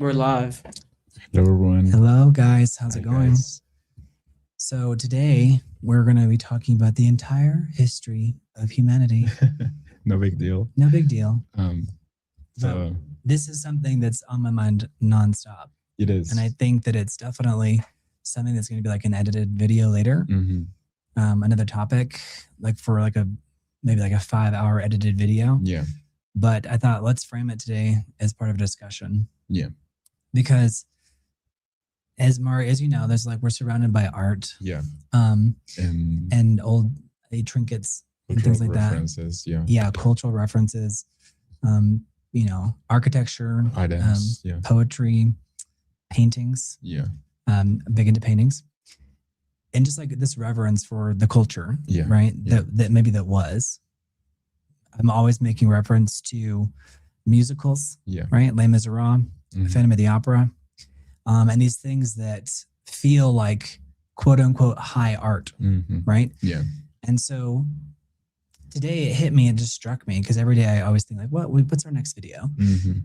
We're live. Hello, everyone. Hello, guys. How's Hi, it going? guys. So today we're going to be talking about the entire history of humanity. No big deal. No big deal. Um, so This is something that's on my mind nonstop. it is. And I think that it's definitely something that's going to be like an edited video later. Mhm. Another topic, like for like maybe like a 5-hour edited video. Yeah. But I thought let's frame it today as part of a discussion. Yeah. Because as Mario, as you know, there's like we're surrounded by art. Yeah. And old trinkets and things like references, that. Yeah, cultural references. Architecture, Items. Yeah. poetry, paintings. Yeah. Big into paintings, and just like this reverence for the culture. Yeah. Right. Yeah. That maybe that was. I'm always making reference to musicals. Yeah. Right. Les Miserables, Phantom of the Opera, and these things that feel like quote unquote high art. Right. Yeah. And so today it hit me, it just struck me because every day I always think like, what's our next video?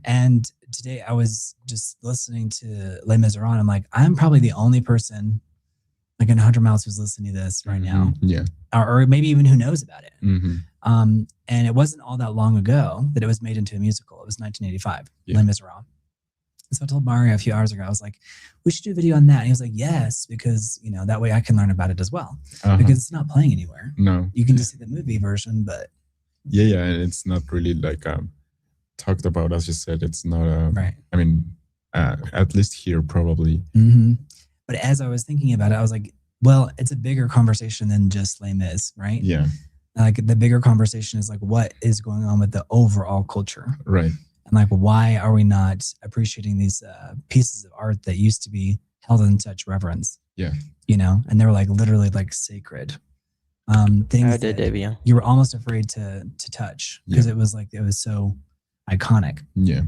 And today I was just listening to Les Miserables. I'm like, I'm probably the only person like in 100 miles who's listening to this right now. Yeah. Or maybe even who knows about it. And it wasn't all that long ago that it was made into a musical. It was 1985, Les Miserables. So I told Mario a few hours ago, I was like, we should do a video on that. And he was like, yes, because, that way I can learn about it as well. Because it's not playing anywhere. No. You can just see the movie version, but. Yeah. And it's not really like talked about, as you said. It's not, right. I mean, at least here probably. But as I was thinking about it, I was like, well, it's a bigger conversation than just Les Mis, right? Yeah. Like the bigger conversation is like, what is going on with the overall culture? Right. And like, why are we not appreciating these pieces of art that used to be held in such reverence? Yeah. And they were like literally like sacred things that you were almost afraid to touch because it was so iconic. Yeah.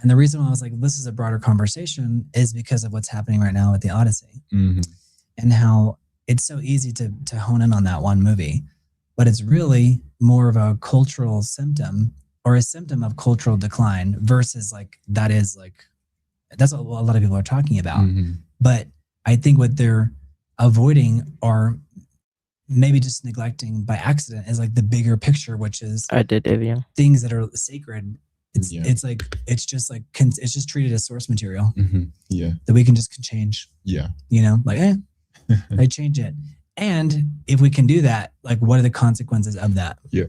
And the reason why I was like, this is a broader conversation is because of what's happening right now with the Odyssey and how it's so easy to hone in on that one movie, but it's really more of a cultural symptom or a symptom of cultural decline versus like, that's what a lot of people are talking about. But I think what they're avoiding or maybe just neglecting by accident is like the bigger picture, which is things that are sacred. It's just treated as source material. Yeah. That we can just change. Yeah. I change it. And if we can do that, like what are the consequences of that? Yeah.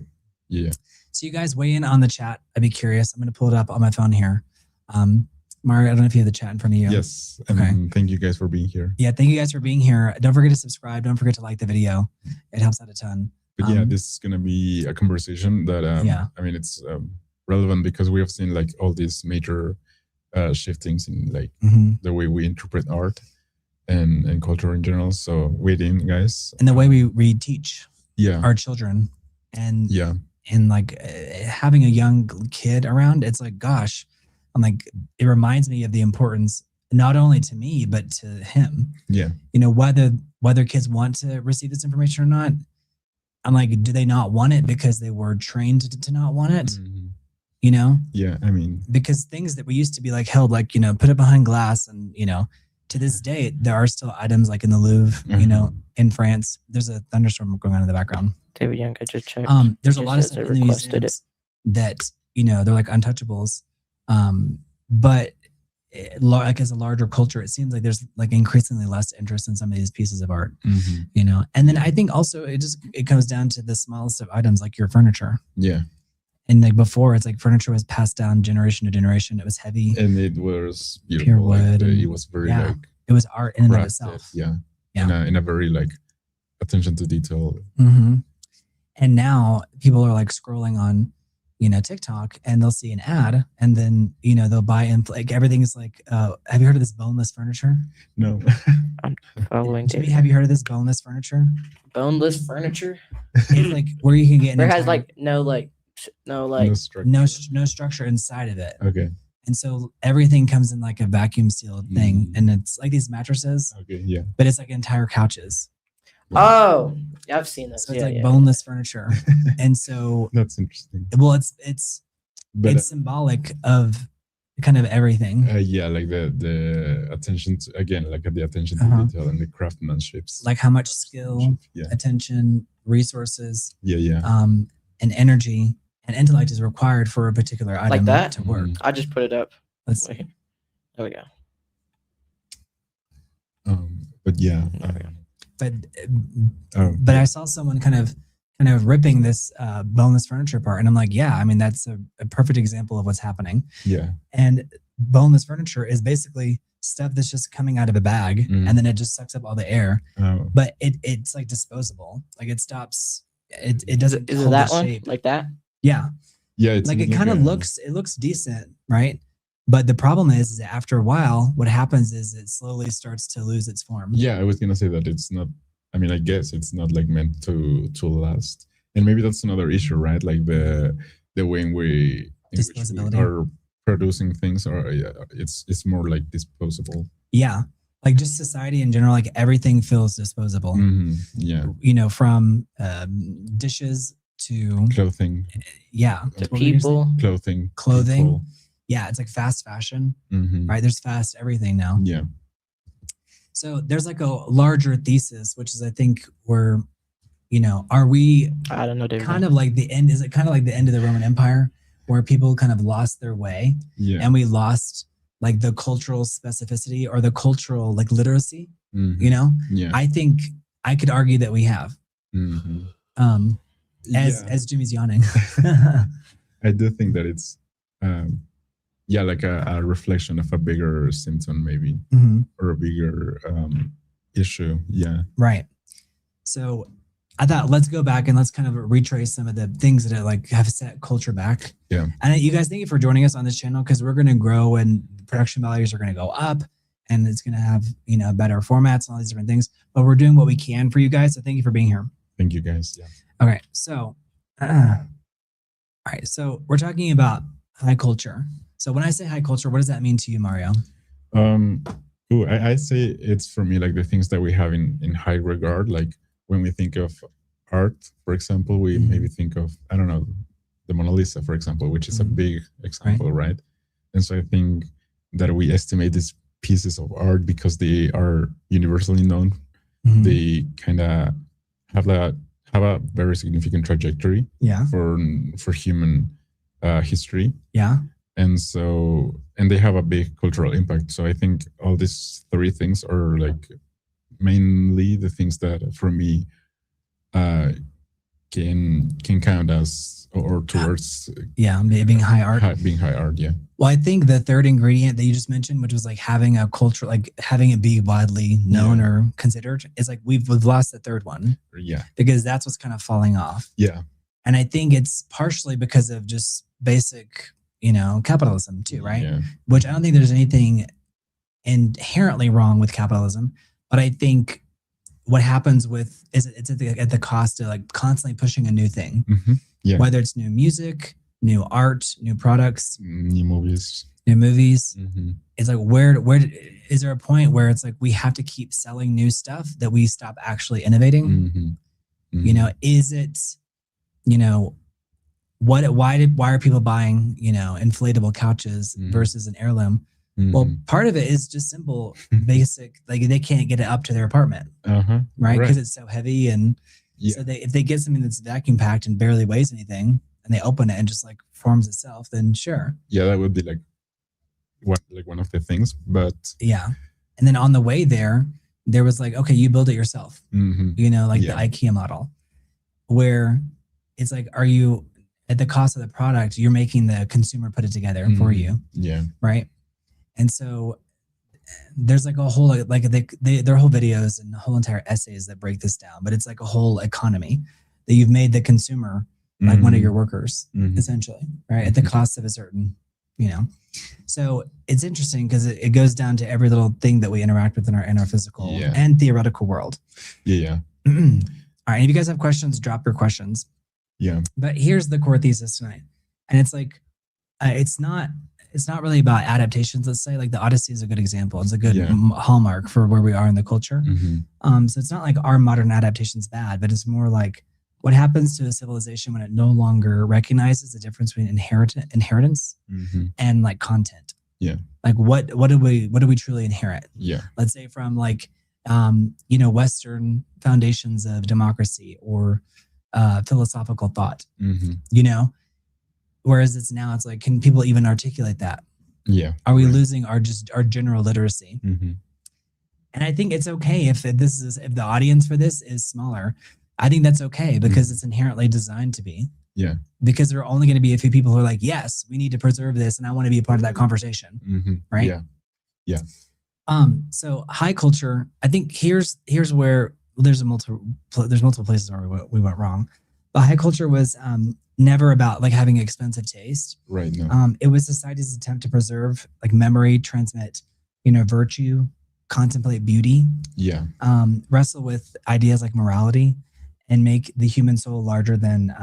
Yeah. So you guys weigh in on the chat. I'd be curious. I'm going to pull it up on my phone here. Mario, I don't know if you have the chat in front of you. Yes. Okay. Thank you guys for being here. Yeah. Thank you guys for being here. Don't forget to subscribe. Don't forget to like the video. It helps out a ton. But this is going to be a conversation that, I mean, it's relevant because we have seen like all these major shiftings in like the way we interpret art and culture in general. So wait in, guys. And the way we teach our children and like having a young kid around, it's like, gosh, I'm like, it reminds me of the importance, not only to me, but to him. Yeah. Whether kids want to receive this information or not, I'm like, do they not want it because they were trained to not want it? Yeah. I mean, because things that we used to be like held, like, put it behind glass and, to this day, there are still items like in the Louvre, in France. There's a thundestorm going on in the background. David Young, I just checked. There's a lot of stuff in the museums that, they're like untouchables. But like as a larger culture, it seems like there's like increasingly less interest in some of these pieces of art, and then I think also it comes down to the smallest of items, like your furniture. Yeah. And like before, it's like furniture was passed down generation to generation. It was heavy. And it was beautiful. Pure wood. Like, it was very like... It was art in and of itself. Yeah. In a very like attention to detail. And now people are like scrolling on, TikTok and they'll see an ad and then, they'll buy in, like everything is like, have you heard of this boneless furniture? No. I'm following. Have you heard of this boneless furniture? Boneless furniture? It's like where you can get it has like no structure inside of it. Okay. And so everything comes in like a vacuum sealed thing, and it's like these mattresses. Okay, yeah. But it's like entire couches. Oh, yeah, I've seen this. So it's like boneless furniture, and so that's interesting. Well, it's symbolic of kind of everything. Yeah, like the attention to, again, like the attention to detail and the craftsmanships. Like how much skill, attention, resources, and energy and intellect is required for a particular item to work. I just put it up. Let's see. There we go. But yeah. But I saw someone kind of ripping this boneless furniture apart, and I'm like, yeah, I mean, that's a perfect example of what's happening. Yeah. And boneless furniture is basically stuff that's just coming out of a bag, and then it just sucks up all the air. But it's like disposable. Like it stops. It doesn't. Is it that one shape. Like that? Yeah. Yeah. It's like it kind of looks. It looks decent, right? But the problem is after a while, what happens is it slowly starts to lose its form. Yeah, I was gonna say that it's not. I mean, I guess it's not like meant to last, and maybe that's another issue, right? Like the way in which we are producing things, or it's more like disposable. Yeah, like just society in general, like everything feels disposable. Yeah, you know, from dishes to clothing. Yeah, to people, clothing. People. Yeah, it's like fast fashion, right? There's fast everything now. Yeah. So there's like a larger thesis, which is I think we're, are we? I don't know. Kind of like the end. Is it kind of like the end of the Roman Empire, where people kind of lost their way, and we lost like the cultural specificity or the cultural like literacy? Yeah. I think I could argue that we have. As Jimmy's yawning. I do think that it's. Like a reflection of a bigger symptom, maybe, or a bigger issue. Yeah. Right. So I thought let's go back and let's kind of retrace some of the things that like have set culture back. Yeah. And you guys, thank you for joining us on this channel because we're going to grow and production values are going to go up and it's going to have, better formats and all these different things. But we're doing what we can for you guys. So thank you for being here. Thank you guys. Yeah. Okay. So, all right. So we're talking about high culture. So when I say high culture, what does that mean to you, Mario? I say it's for me like the things that we have in high regard. Like when we think of art, for example, we maybe think of, I don't know, the Mona Lisa, for example, which is a big example, right? And so I think that we estimate these pieces of art because they are universally known. They kind of have a very significant trajectory for human history. Yeah. And they have a big cultural impact. So I think all these three things are like mainly the things that for me can count as or towards being high art. Being high art, yeah. Well, I think the third ingredient that you just mentioned, which was like having a culture, like having it be widely known or considered, is like we've lost the third one. Yeah. Because that's what's kind of falling off. Yeah. And I think it's partially because of just basic capitalism too, right? Yeah. Which I don't think there's anything inherently wrong with capitalism, but I think what happens with is it's at the cost of like constantly pushing a new thing, whether it's new music, new art, new products, new movies. It's like where is there a point where it's like we have to keep selling new stuff that we stop actually innovating? Is it why are people buying, inflatable couches versus an heirloom? Well, part of it is just simple, basic, like they can't get it up to their apartment, right? Because it's so heavy. And so if they get something that's vacuum packed and barely weighs anything and they open it and just like forms itself, then sure. Yeah, that would be like one of the things, but. Yeah. And then on the way there was like, okay, you build it yourself, the IKEA model where it's like, are you, at the cost of the product, you're making the consumer put it together for you. Yeah. Right. And so there's like a whole, like their whole videos and whole entire essays that break this down, but it's like a whole economy that you've made the consumer like one of your workers, essentially, right? At the cost of a certain, So it's interesting because it goes down to every little thing that we interact with in our physical and theoretical world. Yeah. All right. If you guys have questions, drop your questions. Yeah. But here's the core thesis tonight. And it's like, it's not really about adaptations, let's say. Like the Odyssey is a good example. It's a good hallmark for where we are in the culture. So it's not like our modern adaptation's bad, but it's more like what happens to a civilization when it no longer recognizes the difference between inheritance and like content. Yeah. Like what do we truly inherit? Yeah. Let's say from like Western foundations of democracy or philosophical thought. Whereas it's like, can people even articulate that? Yeah. Are we losing our general literacy? And I think it's okay if the audience for this is smaller. I think that's okay because it's inherently designed to be. Yeah. Because there are only going to be a few people who are like, yes, we need to preserve this, and I want to be a part of that conversation. Right? Yeah. Yeah. So high culture, I think here's where there's multiple places where we went wrong. But high culture was never about like having expensive taste. Right. No. It was society's attempt to preserve like memory, transmit, virtue, contemplate beauty. Yeah. Wrestle with ideas like morality, and make the human soul larger than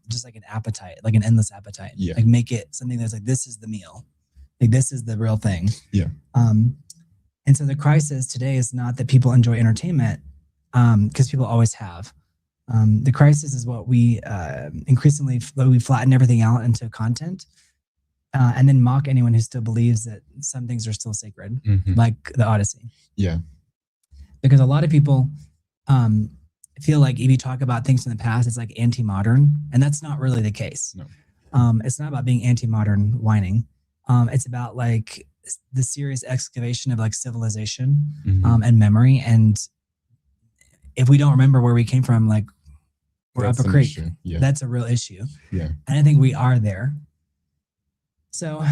just like an appetite, like an endless appetite. Yeah. Like make it something that's like, this is the meal. Like this is the real thing. Yeah. And so the crisis today is not that people enjoy entertainment, because people always have. The crisis is what we increasingly we flatten everything out into content, and then mock anyone who still believes that some things are still sacred, like the Odyssey. Yeah. Because a lot of people feel like if you talk about things in the past, it's like anti-modern, and that's not really the case. No. It's not about being anti-modern whining. It's about like the serious excavation of like civilization and memory. And if we don't remember where we came from, like we're up a creek. Yeah. That's a real issue. Yeah. And I think we are there. So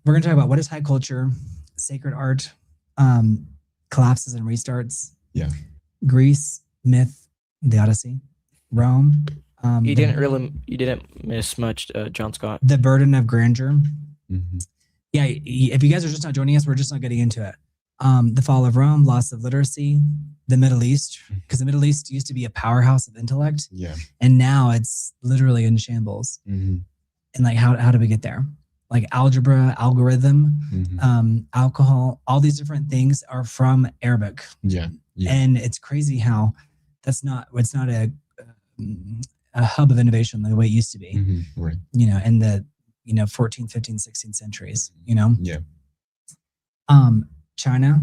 we're going to talk about what is high culture, sacred art, collapses and restarts. Yeah. Greece, myth, the Odyssey, Rome. You didn't miss much, John Scott. The burden of grandeur. Yeah, if you guys are just not joining us, we're just not getting into it. The fall of Rome, loss of literacy, the Middle East, because the Middle East used to be a powerhouse of intellect. Yeah. And now it's literally in shambles. And like, how do we get there? Like algebra, algorithm, alcohol, all these different things are from Arabic. Yeah. And it's crazy how it's not a hub of innovation the way it used to be. Right. In the 14th, 15th, 16th centuries, Yeah. China,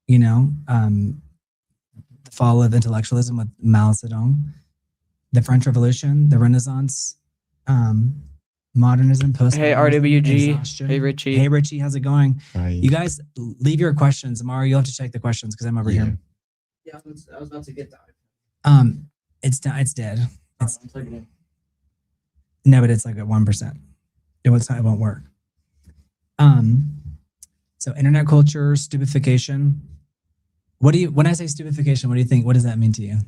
the fall of intellectualism with Mao Zedong, the French Revolution, the Renaissance, modernism, post. Hey, RWG. Exhaustion. Hey, Richie. Hey, Richie, how's it going? Hi. You guys leave your questions. Mario, you'll have to check the questions because I'm over here. Yeah, I was about to get that. It's dead. I'm plugging in. No, but it's like at 1%. It won't work. So internet culture, stupefaction. When I say stupefaction, what do you think? What does that mean to you?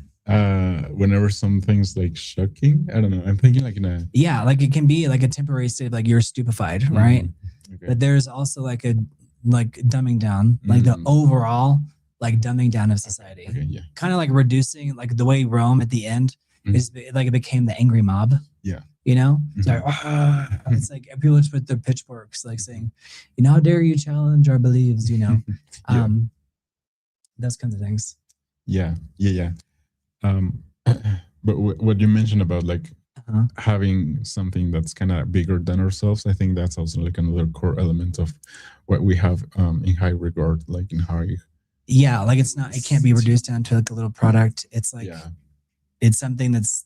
Whenever something's like shocking, I don't know. I'm thinking like like it can be like a temporary state, like you're stupefied, right? Okay. But there's also like a dumbing down, like the overall like dumbing down of society. Okay, yeah. Kind of like reducing, like the way Rome at the end is like it became the angry mob. Yeah. It's like, it's like people just put their pitchforks, like saying, how dare you challenge our beliefs, those kinds of things. Yeah. But what you mentioned about like having something that's kind of bigger than ourselves, I think that's also like another core element of what we have in high regard, like in high. Yeah, like it can't be reduced down to like a little product. It's like, it's something it's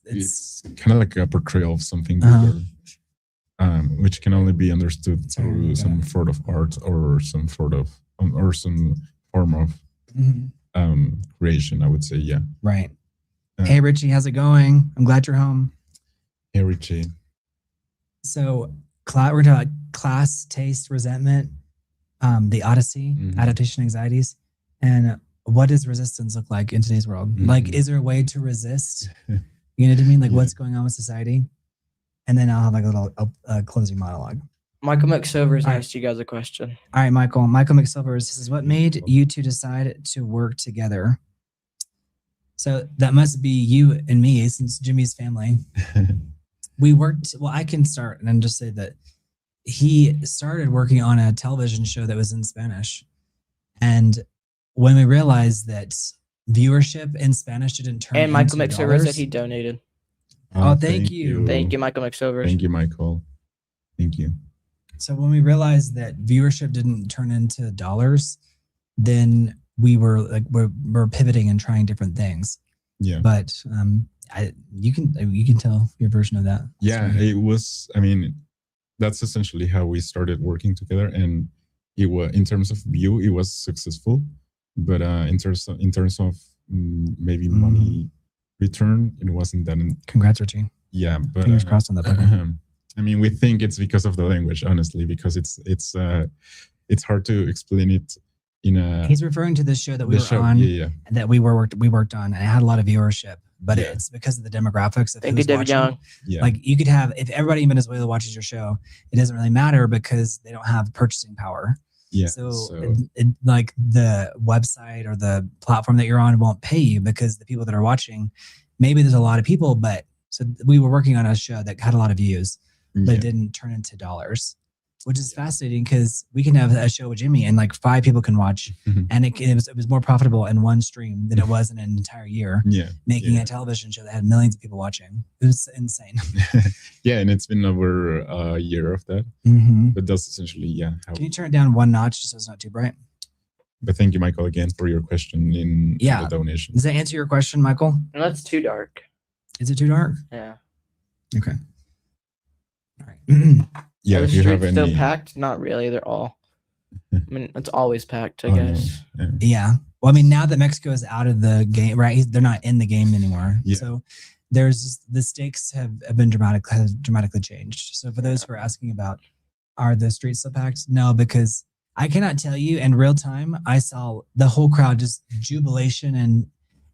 kind of like a portrayal of something bigger, which can only be understood through some sort of art or some sort of or some form of creation, I would say. Yeah. Right. Hey Richie, how's it going? I'm glad you're home. Hey Richie. So we're talking about class, taste, resentment, the Odyssey, adaptation anxieties, and what does resistance look like in today's world? Like, is there a way to resist? You know what I mean? Like, what's going on with society? And then I'll have like a little closing monologue. Michael McSilvers asked you guys a question. All right, Michael. Michael McSilvers says, what made you two decide to work together? So that must be you and me, since Jimmy's family. We worked, I can start and just say that he started working on a television show that was in Spanish. And when we realized that viewership in Spanish didn't turn and Michael into McSilvers dollars, said he donated. Oh, thank you. Thank you, Michael McSilvers. Thank you, Michael. Thank you. So when we realized that viewership didn't turn into dollars, then we were like we're pivoting and trying different things. Yeah. But you can tell your version of that. Yeah, it was. I mean, that's essentially how we started working together, and it was in terms of view, it was successful. But in terms of maybe money return, it wasn't that. Congrats, Richie. Yeah, but fingers crossed on that. I mean, we think it's because of the language, honestly, because it's hard to explain it in a. He's referring to this show that we were on, that we worked on, and it had a lot of viewership, but it's because of the demographics of who's watching. Yeah. Like you could have, if everybody in Venezuela watches your show, it doesn't really matter because they don't have purchasing power. Yeah. So like the website or the platform that you're on won't pay you because the people that are watching, maybe there's a lot of people, but so we were working on a show that had a lot of views, but it didn't turn into dollars, which is fascinating because we can have a show with Jimmy and like 5 people can watch, and it was more profitable in one stream than it was in an entire year. Making a television show that had millions of people watching. It was insane. Yeah, and it's been over a year of that. But that's essentially how. Can you turn it down 1 notch just so it's not too bright? But thank you, Michael, again for your question in the donation. Does that answer your question, Michael? No, that's too dark. Is it too dark? Yeah. Okay. All right. Yeah, Are if the you have streets still any. packed? Not really. They're all. I mean, it's always packed, I guess. No. Yeah. Well, I mean, now that Mexico is out of the game, right? They're not in the game anymore. Yeah. So there's the stakes have been dramatically changed. So for those who are asking about, are the streets still packed? No, because I cannot tell you in real time. I saw the whole crowd just jubilation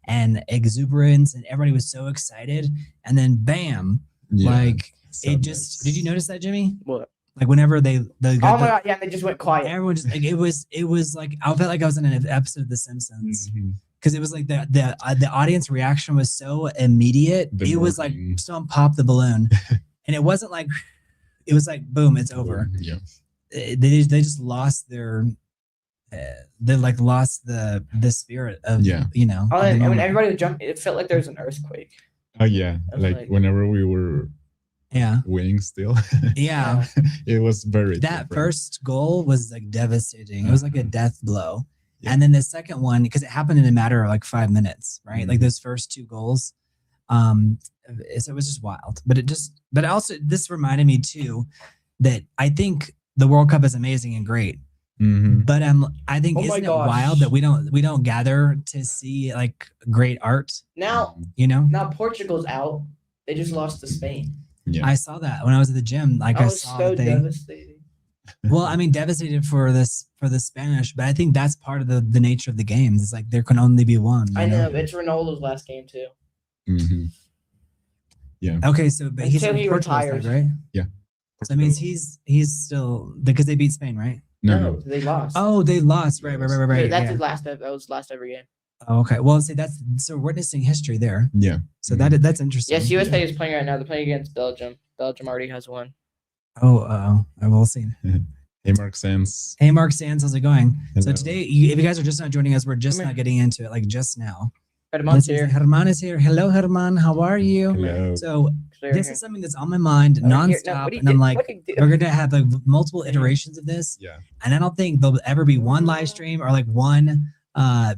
and exuberance, and everybody was so excited. And then bam, like it just. Did you notice that, Jimmy? What? Like whenever they oh my god, yeah, they just went quiet. Everyone just like it was like I felt like I was in an episode of The Simpsons because it was like the audience reaction was so immediate. It was like someone popped the balloon, and it wasn't like it was like boom, it's over. Yeah, they just lost their. They like lost the spirit of you know. Oh, and when everybody would jump, it felt like there was an earthquake. Oh yeah, like whenever we were winning still. Yeah. It was very that different. First goal was like devastating. It was like a death blow. And then the second one, because it happened in a matter of like 5 minutes, right? Like those first 2 goals. So it was just wild. But also this reminded me too that I think the World Cup is amazing and great. But I think isn't it wild that we don't gather to see like great art now? Now Portugal's out. They just lost to Spain. Yeah. I saw that when I was at the gym. Like I saw so devastating. Well, I mean, devastated for the Spanish, but I think that's part of the nature of the games. It's like there can only be one. I know. It's Ronaldo's last game too. Yeah. Okay, so but he's he retired, right? Yeah. So that means he's still because they beat Spain, right? No, they lost. Oh, they lost. Right. That's his last. That was last ever game. Oh, okay. Well, see, so we're witnessing history there. Yeah. So that's interesting. Yes, USA is playing right now. They're playing against Belgium. Belgium already has won. Oh, I will see. Hey, Mark Sands. Hey, Mark Sands, how's it going? Hello. So today, if you guys are just not joining us, we're just not getting into it, like just now. Herman's here. Herman is here. Hello, Herman. How are you? Hello. So this is something that's on my mind nonstop, and I'm like, we're gonna have like multiple iterations of this. Yeah. And I don't think there'll ever be one live stream or like one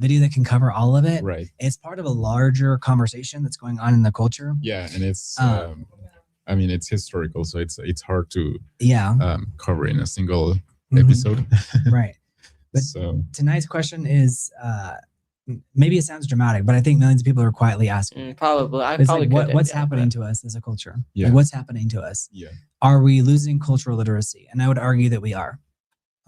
video that can cover all of it. Right. It's part of a larger conversation that's going on in the culture. Yeah, and it's I mean it's historical, so it's hard to cover in a single episode. Right. But tonight's question is maybe it sounds dramatic, but I think millions of people are quietly asking. Probably. What's happening to us as a culture? Yeah. Like, what's happening to us? Yeah. Are we losing cultural literacy? And I would argue that we are.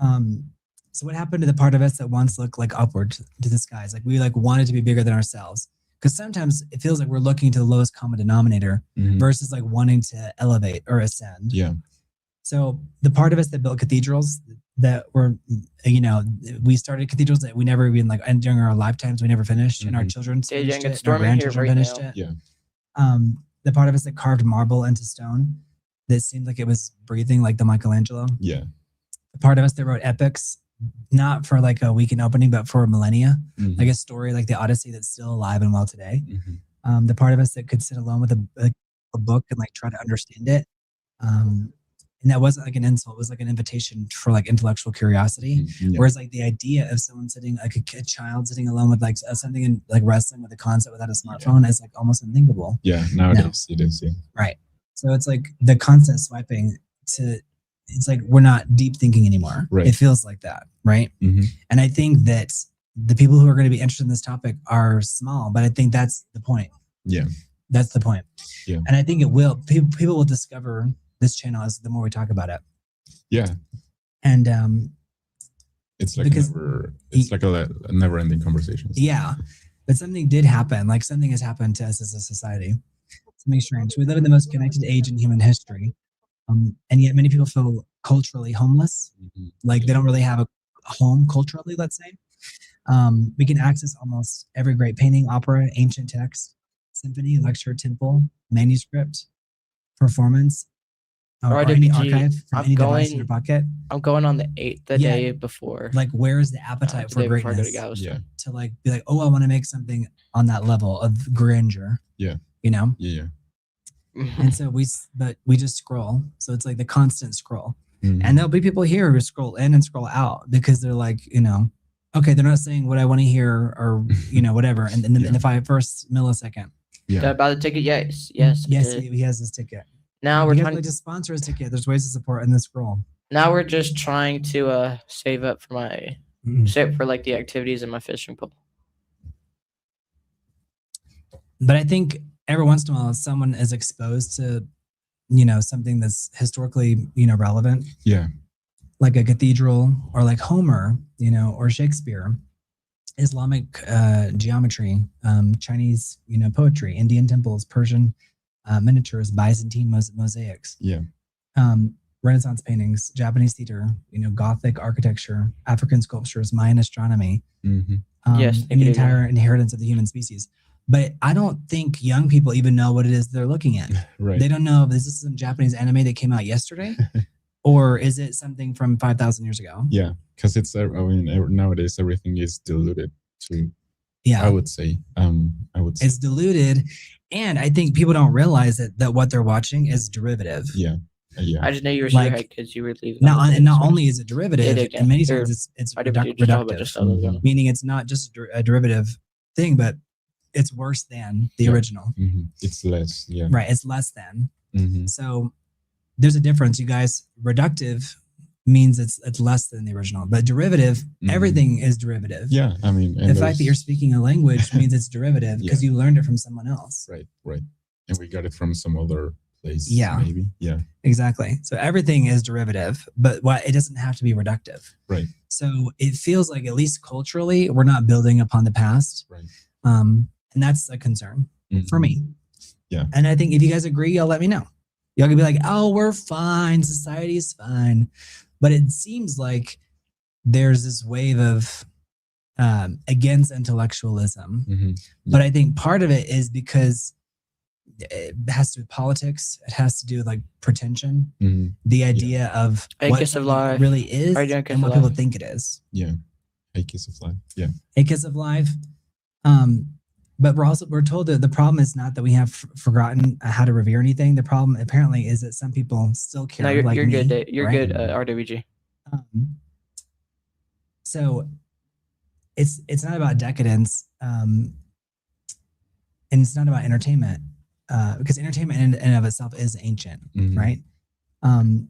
So what happened to the part of us that once looked like upward to the skies? Like we like wanted to be bigger than ourselves. Because sometimes it feels like we're looking to the lowest common denominator versus like wanting to elevate or ascend. Yeah. So the part of us that built cathedrals that were, we started cathedrals that we never even and during our lifetimes, we never finished and our children finished it, our grandchildren finished it. Yeah. The part of us that carved marble into stone that seemed like it was breathing like the Michelangelo. Yeah. The part of us that wrote epics, not for like a weekend opening, but for millennia, like a story like the Odyssey that's still alive and well today. The part of us that could sit alone with a book and like try to understand it. And that wasn't like an insult. It was like an invitation for like intellectual curiosity. Yeah. Whereas like the idea of someone sitting, like a child sitting alone with like something and like wrestling with a concept without a smartphone is like almost unthinkable. Yeah, nowadays it is. Yeah. Right. So it's like the constant swiping it's like we're not deep thinking anymore. Right. It feels like that. Right. Mm-hmm. And I think that the people who are going to be interested in this topic are small, but I think that's the point. Yeah. That's the point. Yeah. And I think people will discover this channel as the more we talk about it. Yeah. And it's like a never-ending conversation. Yeah. But something did happen. Like something has happened to us as a society. Something strange. We live in the most connected age in human history. And yet many people feel culturally homeless. Mm-hmm. Like they don't really have a home culturally, let's say. We can access almost every great painting, opera, ancient text, symphony, lecture, temple, manuscript, performance, or any archive from any device in your pocket. I'm going on the 8th the day before. Like, where is the appetite for greatness? To like be like, oh, I want to make something on that level of grandeur. Yeah. You know? Yeah. And so we just scroll. So it's like the constant scroll. Mm-hmm. And there'll be people here who scroll in and scroll out because they're like, okay, they're not saying what I want to hear or, whatever. And in the first millisecond. Yeah. About the ticket? Yes. Yes. Yes, he has his ticket. Now we're trying to sponsor his ticket. There's ways to support in the scroll. Now we're just trying to save up for like the activities in my fishing pool. But I think every once in a while, someone is exposed to, something that's historically, relevant. Yeah. Like a cathedral or like Homer, or Shakespeare, Islamic geometry, Chinese, poetry, Indian temples, Persian miniatures, Byzantine mosaics. Yeah. Renaissance paintings, Japanese theater, Gothic architecture, African sculptures, Mayan astronomy. Mm-hmm. And the entire inheritance of the human species. But I don't think young people even know what it is they're looking at. Right. They don't know if this is some Japanese anime that came out yesterday, or is it something from 5,000 years ago? Yeah, because it's nowadays everything is diluted to. Yeah, I would say. It's diluted, and I think people don't realize that what they're watching is derivative. Yeah. Yeah. I just know you were saying because you were leaving. Not only is it derivative, and many times it's reductive, meaning it's not just a derivative thing, but it's worse than the original. Mm-hmm. It's less, yeah. Right, it's less than. Mm-hmm. So there's a difference, you guys. Reductive means it's less than the original, but derivative, everything is derivative. Yeah, I mean, the fact that you're speaking a language means it's derivative because you learned it from someone else. Right, and we got it from some other place. Yeah, maybe. Yeah, exactly. So everything is derivative, but it doesn't have to be reductive. Right. So it feels like, at least culturally, we're not building upon the past. Right. And that's a concern for me. Yeah. And I think if you guys agree, y'all let me know. Y'all can be like, oh, we're fine. Society's fine. But it seems like there's this wave of against intellectualism. Mm-hmm. Yeah. But I think part of it is because it has to do with politics. It has to do with like pretension. Mm-hmm. The idea of what life really is and what people think it is. Yeah. A kiss of life. Yeah. A kiss of life. But we're told that the problem is not that we have forgotten how to revere anything. The problem apparently is that some people still care. No, you're me, good. You're right? good, RWG. So it's not about decadence, and it's not about entertainment, because entertainment in and of itself is ancient, right? And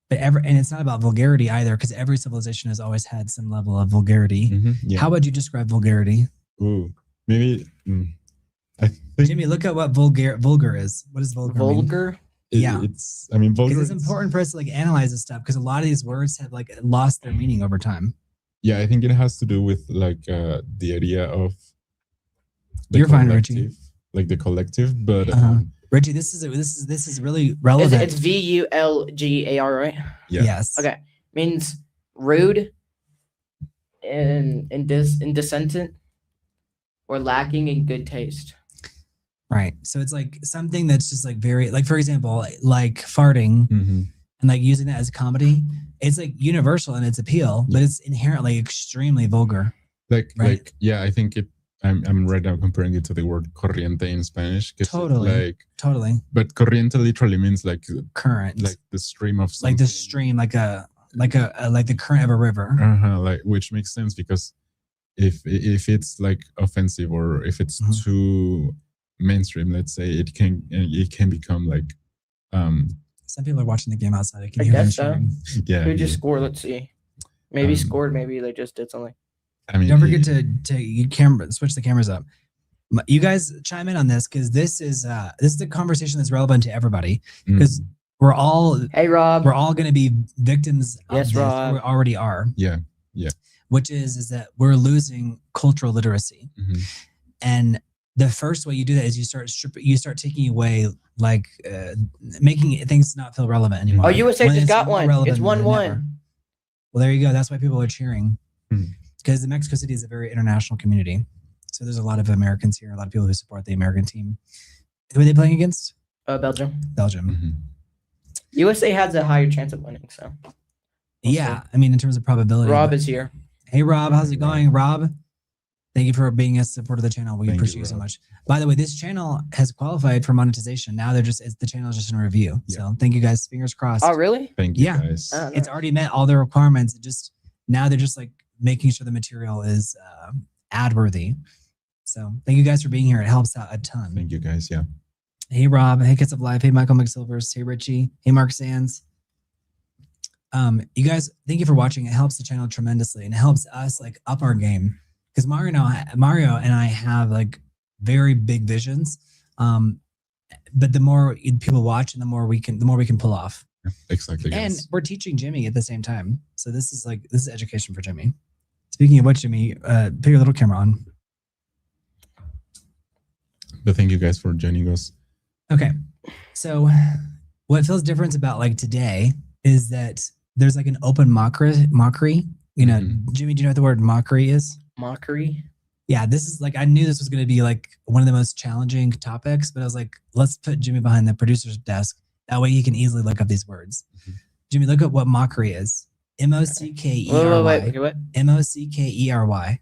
it's not about vulgarity either, because every civilization has always had some level of vulgarity. Mm-hmm. Yeah. How would you describe vulgarity? Ooh. Maybe I think Jimmy, look at what vulgar is. What is vulgar? Vulgar? Yeah. Vulgar. Because it's important for us to like analyze this stuff, because a lot of these words have like lost their meaning over time. Yeah, I think it has to do with like the idea of You're fine, Richie. Like the collective, but Richie, this is really relevant. It's VULGAR, right? Yeah. Yes. Okay. Means rude and indecent or lacking in good taste. Right. So it's like something that's just like very, like, for example, like farting and like using that as comedy. It's like universal in its appeal, but it's inherently extremely vulgar. Like, yeah, I think it I'm right now comparing it to the word corriente in Spanish. Totally. But corriente literally means like current, like the stream of something. like the stream, like the current of a river. Like, which makes sense because if it's like offensive or if it's too mainstream, let's say, it can become like some people are watching the game outside. I guess so. Yeah. Who just scored? Let's see. Maybe scored. Maybe they just did something. I mean, don't forget to switch the cameras up. You guys chime in on this because this is a conversation that's relevant to everybody because we're all we're all going to be victims of this. Rob. We already are. Yeah. Which is that we're losing cultural literacy, and the first way you do that is you start taking away like making things not feel relevant anymore. Oh, USA just got one. It's 1-1. Well, there you go. That's why people are cheering. Because Mexico City is a very international community. So there's a lot of Americans here, a lot of people who support the American team. Who are they playing against? Belgium. USA has a higher chance of winning, so. Yeah, I mean, in terms of probability. Rob is here. Hey, Rob, how's it going? Rob, thank you for being a supporter of the channel. We appreciate you so much. By the way, this channel has qualified for monetization. Now the channel is just in review. Yeah. So thank you guys. Fingers crossed. Oh, really? Thank you guys. It's already met all the requirements. Now they're just like making sure the material is ad worthy. So thank you guys for being here. It helps out a ton. Thank you guys. Yeah. Hey Rob. Hey Kids of Life. Hey Michael McSilvers. Hey Richie. Hey Mark Sands. You guys, thank you for watching. It helps the channel tremendously and it helps us like up our game because Mario and I have like very big visions. But the more people watch and the more we can pull off. Exactly. And we're teaching Jimmy at the same time. So this is education for Jimmy. Speaking of what, Jimmy, put your little camera on. But thank you guys for joining us. Okay. So what feels different about like today is that there's like an open mockery. You know, Jimmy, do you know what the word mockery is? Mockery? Yeah, this is like, I knew this was going to be like one of the most challenging topics, but I was like, let's put Jimmy behind the producer's desk. That way he can easily look up these words. Jimmy, look up what mockery is. M-O-C-K-E-R-Y. Wait, what? M-O-C-K-E-R-Y.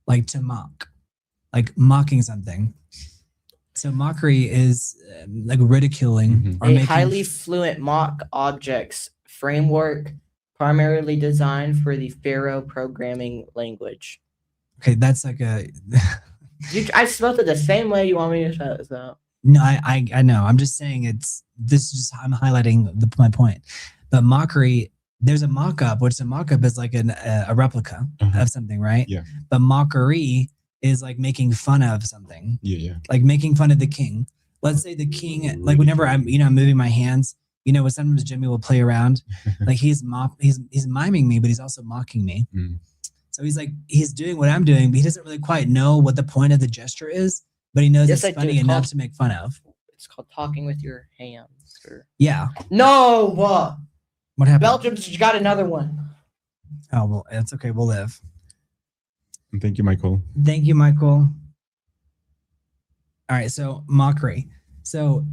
Like to mock. Like mocking something. So mockery is like ridiculing or a making highly fluent mock objects framework primarily designed for the Pharaoh programming language. Okay, that's like a I spelled it the same way you want me to spell it. So. No, I know. I'm just saying I'm highlighting my point. But mockery, there's a mock-up, which a mock-up is like a replica of something, right? Yeah. But mockery is like making fun of something. Yeah. Like making fun of the king. Let's say the king, like whenever I'm moving my hands, sometimes Jimmy will play around. Like he's miming me, but he's also mocking me. So he's doing what I'm doing, but he doesn't really quite know what the point of the gesture is, but he knows it's funny enough to make fun of. It's called talking with your hands. Yeah. No. What happened? Belgium's got another one. Oh, well, it's okay. We'll live. And thank you, Michael. Thank you, Michael. All right. So mockery. So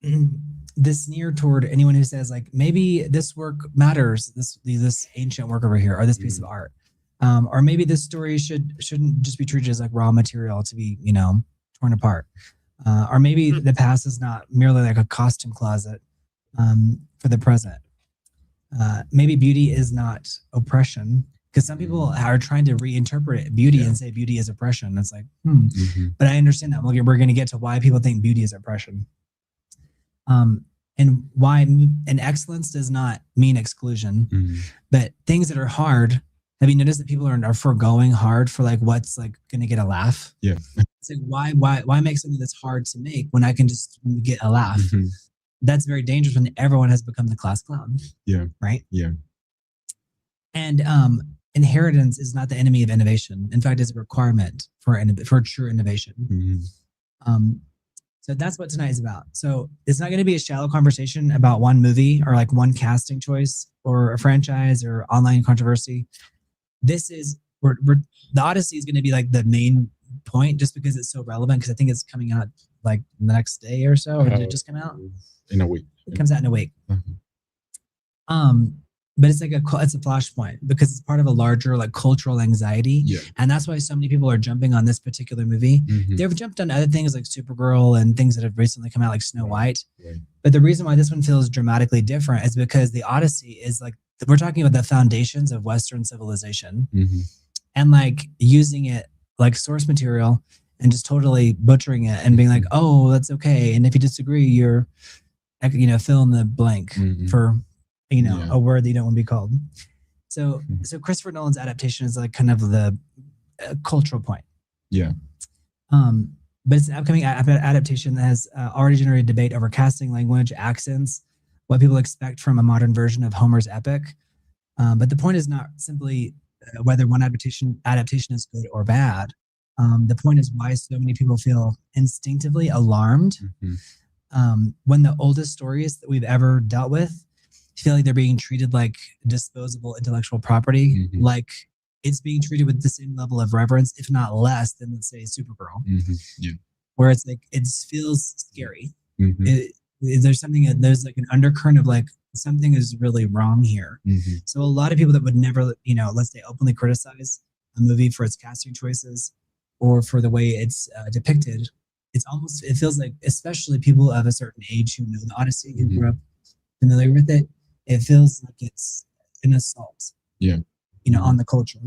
the sneer toward anyone who says like, maybe this work matters, this ancient work over here, or this piece of art. Or maybe this story shouldn't just be treated as like raw material to be, torn apart. Or maybe the past is not merely like a costume closet for the present. Maybe beauty is not oppression, because some people are trying to reinterpret beauty and say beauty is oppression. It's like, But I understand that. We're going to get to why people think beauty is oppression. And why, and excellence does not mean exclusion, but things that are hard. Have you noticed that people are foregoing hard for like what's like going to get a laugh? Yeah. It's like why make something that's hard to make when I can just get a laugh? That's very dangerous when everyone has become the class clown. Yeah. Right. Yeah. And inheritance is not the enemy of innovation. In fact, it's a requirement for true innovation. So that's what tonight is about. So it's not going to be a shallow conversation about one movie or like one casting choice or a franchise or online controversy. This is the Odyssey is going to be like the main point just because it's so relevant, because I think it's coming out like the next day or so, or did it just come out? In a week. It comes out in a week. but it's like it's a flashpoint because it's part of a larger like cultural anxiety. Yeah. And that's why so many people are jumping on this particular movie. They've jumped on other things like Supergirl and things that have recently come out like Snow White. Right. But the reason why this one feels dramatically different is because the Odyssey is like, we're talking about the foundations of Western civilization and like using it like source material and just totally butchering it and being like, oh, that's okay. And if you disagree, you're, fill in the blank for, a word that you don't want to be called. So Christopher Nolan's adaptation is like kind of the cultural point. Yeah. But it's an upcoming adaptation that has already generated debate over casting, language, accents, what people expect from a modern version of Homer's epic. But the point is not simply whether one adaptation is good or bad. The point is why so many people feel instinctively alarmed when the oldest stories that we've ever dealt with feel like they're being treated like disposable intellectual property, like it's being treated with the same level of reverence, if not less, than let's say Supergirl, where it's like it feels scary. There's like an undercurrent of like something is really wrong here. So a lot of people that would never, let's say openly criticize a movie for its casting choices or for the way it's depicted, it feels like, especially people of a certain age who know the Odyssey, who grew up familiar with it, it feels like it's an assault. On the culture.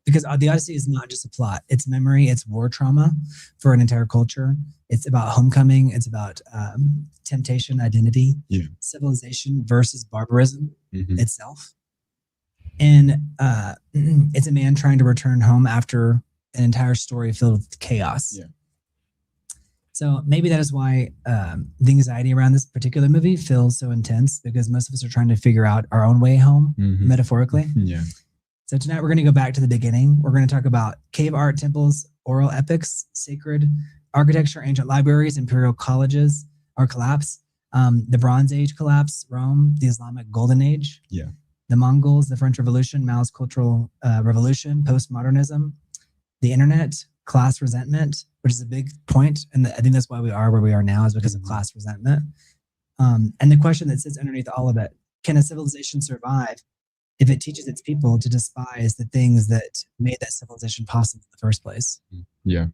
Because the Odyssey is not just a plot. It's memory, it's war trauma for an entire culture. It's about homecoming. It's about temptation, identity, civilization versus barbarism itself. And it's a man trying to return home after an entire story filled with chaos. So maybe that is why the anxiety around this particular movie feels so intense, because most of us are trying to figure out our own way home, metaphorically. So tonight we're going to go back to the beginning. We're going to talk about cave art, temples, oral epics, sacred architecture, ancient libraries, imperial colleges, or collapse, the Bronze Age collapse, Rome, the Islamic Golden Age, the Mongols, the French Revolution, Mao's Cultural Revolution, postmodernism, the internet, class resentment, which is a big point. And I think that's why we are where we are now, is because of class resentment. And the question that sits underneath all of it, can a civilization survive if it teaches its people to despise the things that made that civilization possible in the first place? And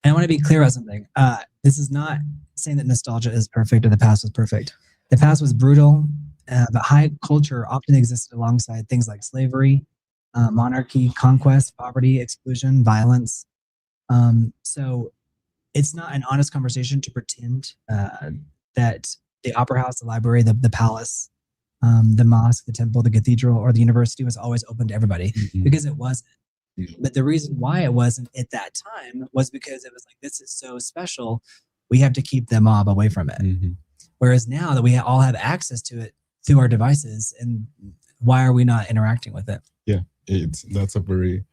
I want to be clear about something. This is not saying that nostalgia is perfect or the past was perfect. The past was brutal, but high culture often existed alongside things like slavery, monarchy, conquest, poverty, exclusion, violence. So it's not an honest conversation to pretend that the opera house, the library, the palace, the mosque, the temple, the cathedral, or the university was always open to everybody, because it wasn't. But the reason why it wasn't at that time was because it was like, this is so special, we have to keep the mob away from it. Whereas now that we all have access to it through our devices, and why are we not interacting with it? That's a very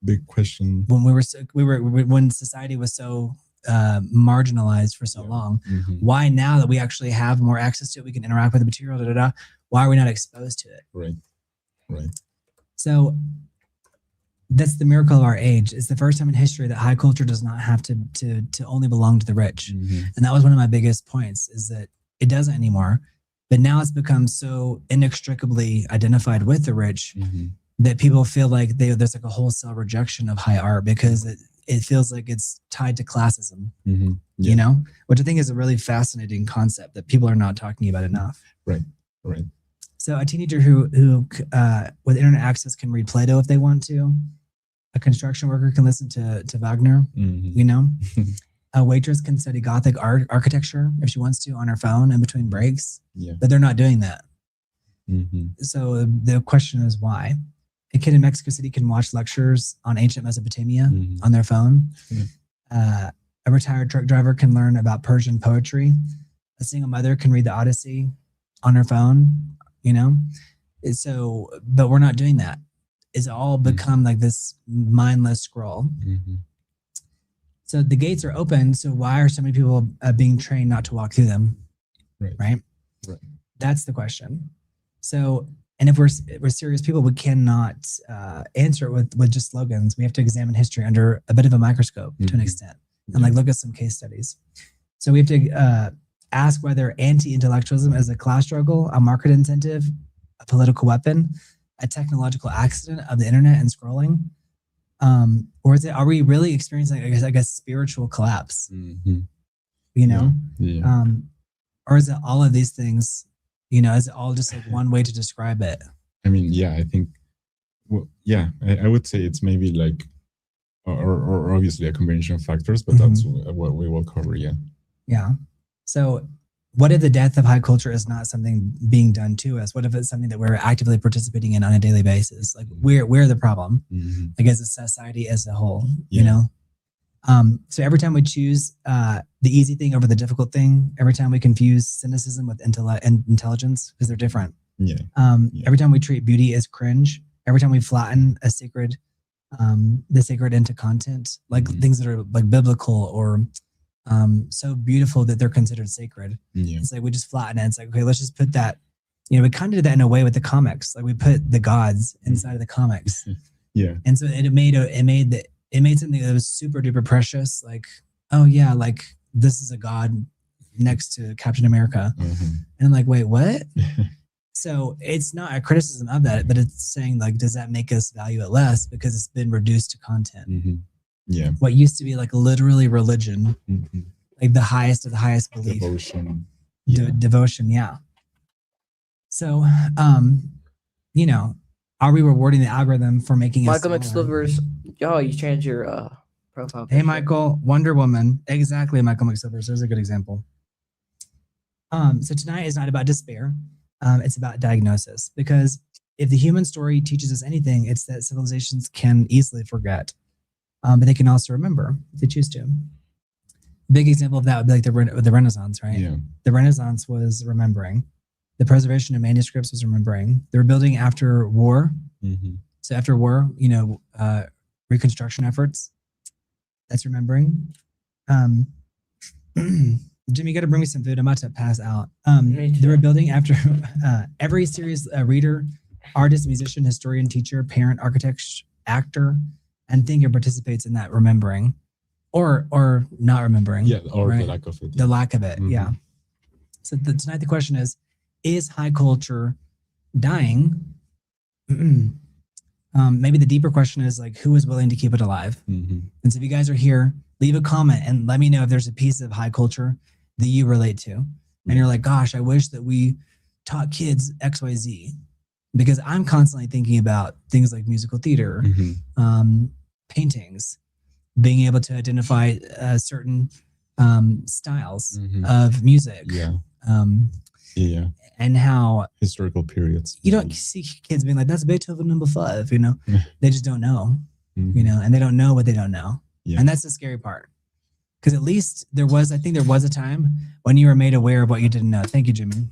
big question. When society was so marginalized for so long, why now that we actually have more access to it, we can interact with the material, why are we not exposed to it? Right. So that's the miracle of our age. It's the first time in history that high culture does not have to only belong to the rich. And that was one of my biggest points, is that it doesn't anymore. But now it's become so inextricably identified with the rich that people feel like there's like a wholesale rejection of high art, because it feels like it's tied to classism, which I think is a really fascinating concept that people are not talking about enough. Right. So a teenager who with internet access can read Plato if they want to. A construction worker can listen to Wagner, A waitress can study Gothic architecture if she wants to on her phone in between breaks, but they're not doing that. So the question is why? A kid in Mexico City can watch lectures on ancient Mesopotamia on their phone. A retired truck driver can learn about Persian poetry. A single mother can read the Odyssey on her phone, So, but we're not doing that. It's all become like this mindless scroll. So the gates are open. So why are so many people being trained not to walk through them? Right. That's the question. So, and if we're serious people, we cannot answer it with just slogans. We have to examine history under a bit of a microscope to an extent, and like look at some case studies. So we have to ask whether anti-intellectualism is a class struggle, a market incentive, a political weapon, a technological accident of the internet and scrolling, or are we really experiencing, I guess, spiritual collapse? Mm-hmm. You know, or is it all of these things? You know, is it all just like one way to describe it? I mean, I think, I would say it's maybe like, or obviously a combination of factors, but that's what we will cover. Yeah. So what if the death of high culture is not something being done to us? What if it's something that we're actively participating in on a daily basis? Like we're the problem, like as a society as a whole, you know? So every time we choose the easy thing over the difficult thing, every time we confuse cynicism with intelligence, because they're different. Every time we treat beauty as cringe, every time we flatten a sacred, the sacred into content, like things that are like biblical or so beautiful that they're considered sacred. It's like we just flatten it. It's like, okay, let's just put that. You know, we kind of did that in a way with the comics. Like we put the gods inside of the comics. And so it made something that was super duper precious. Like, oh yeah, like this is a god next to Captain America. And I'm like, wait, what? So it's not a criticism of that, but it's saying like, does that make us value it less because it's been reduced to content? What used to be like literally religion, like the highest of the highest belief. Devotion. Devotion, So, you know, are we rewarding the algorithm for making Michael McSlivers? Yo, you changed your profile picture. Hey, Michael, Wonder Woman. Exactly, Michael McSlivers. There's a good example. So tonight is not about despair. It's about diagnosis. Because if the human story teaches us anything, it's that civilizations can easily forget. But they can also remember if they choose to. Big example of that would be like the Renaissance, right? The Renaissance was remembering. The preservation of manuscripts was remembering. They were building after war. So after war, you know, reconstruction efforts. That's remembering. Jimmy, you got to bring me some food. I'm about to pass out. They were building after every serious reader, artist, musician, historian, teacher, parent, architect, actor, and thinker participates in that remembering, or not remembering. Or right? the lack of it. The lack of it, So tonight the question is high culture dying? Maybe the deeper question is like, who is willing to keep it alive? And so if you guys are here, leave a comment and let me know if there's a piece of high culture that you relate to. And you're like, gosh, I wish that we taught kids XYZ. Because I'm constantly thinking about things like musical theater, paintings, being able to identify certain styles of music. And how historical periods. You don't see kids being like, that's Beethoven number 5, you know? They just don't know, you know, and they don't know what they don't know. And that's the scary part. Because at least I think there was a time when you were made aware of what you didn't know. Thank you, Jimmy.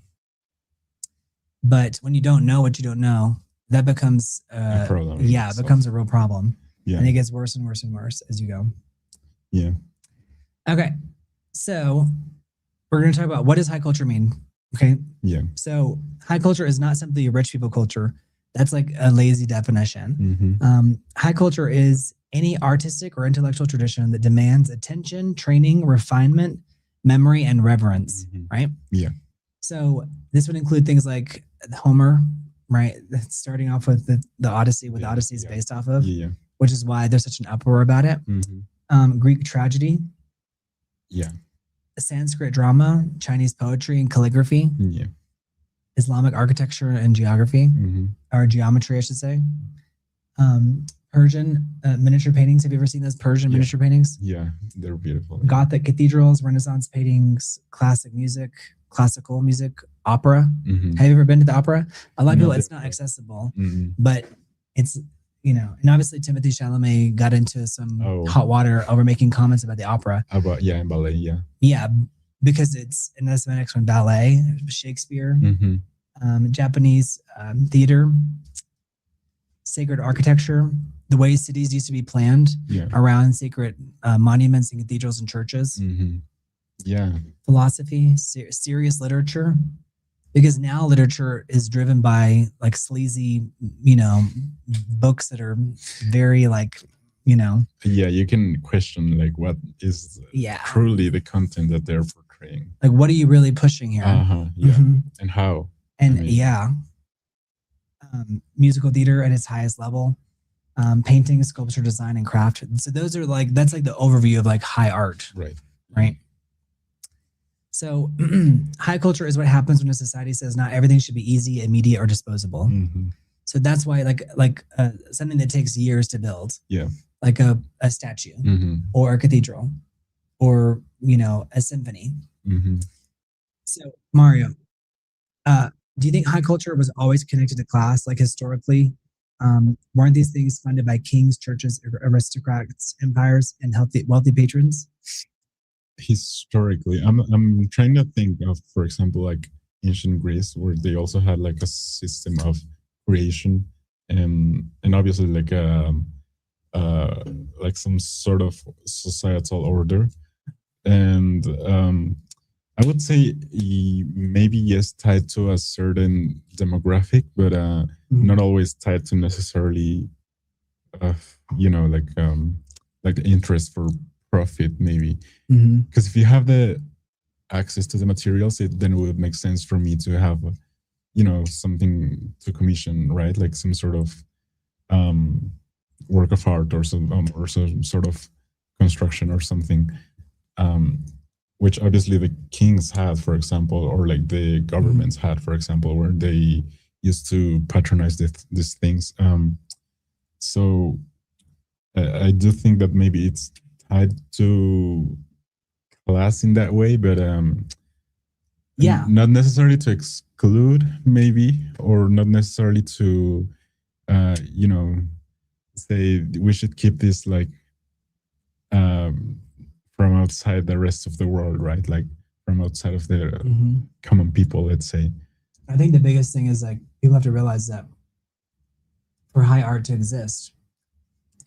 But when you don't know what you don't know, that becomes a problem. It becomes a real problem. And it gets worse and worse and worse as you go. Okay. So we're going to talk about what does high culture mean? Okay. So high culture is not simply a rich people culture. That's like a lazy definition. High culture is any artistic or intellectual tradition that demands attention, training, refinement, memory, and reverence. Right? So this would include things like Homer, right? Starting off with the Odyssey, what the Odyssey is based off of, which is why there's such an uproar about it. Greek tragedy. Sanskrit drama, Chinese poetry and calligraphy. Islamic architecture and geography, or geometry, I should say. Persian miniature paintings. Have you ever seen those Persian miniature paintings? They're beautiful. Gothic cathedrals, Renaissance paintings, classical music, opera. Have you ever been to the opera? A lot of people, it's not accessible, but it's, you know, and obviously Timothy Chalamet got into some hot water over making comments about the opera. And ballet, because and that's my next one, ballet, Shakespeare, Japanese theater, sacred architecture, the way cities used to be planned around sacred monuments and cathedrals and churches. Philosophy, serious literature, because now literature is driven by like sleazy, you know, books that are very like, you know. You can question like what is truly the content that they're portraying. portraying? Like, what are you really pushing here? Yeah. And how? And musical theater at its highest level, painting, sculpture, design, and craft. So those are like, that's like the overview of like high art. Right. So high culture is what happens when a society says not everything should be easy, immediate, or disposable. So that's why like something that takes years to build, like a statue or a cathedral or, a symphony. So Mario, do you think high culture was always connected to class? Like historically, weren't these things funded by kings, churches, aristocrats, empires, and wealthy patrons? Historically, I'm trying to think of, for example, like ancient Greece, where they also had like a system of creation, and obviously like some sort of societal order, and I would say maybe yes, tied to a certain demographic, but not always tied to necessarily, like the interest for profit, maybe. Because if you have the access to the materials, then it would make sense for me to have, something to commission, right? Like some sort of work of art or some sort of construction or something. Which obviously the kings had, for example, or like the governments had, for example, where they used to patronize these things. So I do think that maybe it's tied to class in that way, but not necessarily to exclude, maybe, or not necessarily to, say we should keep this like from outside the rest of the world, right? Like from outside of the common people, let's say. I think the biggest thing is like people have to realize that for high art to exist,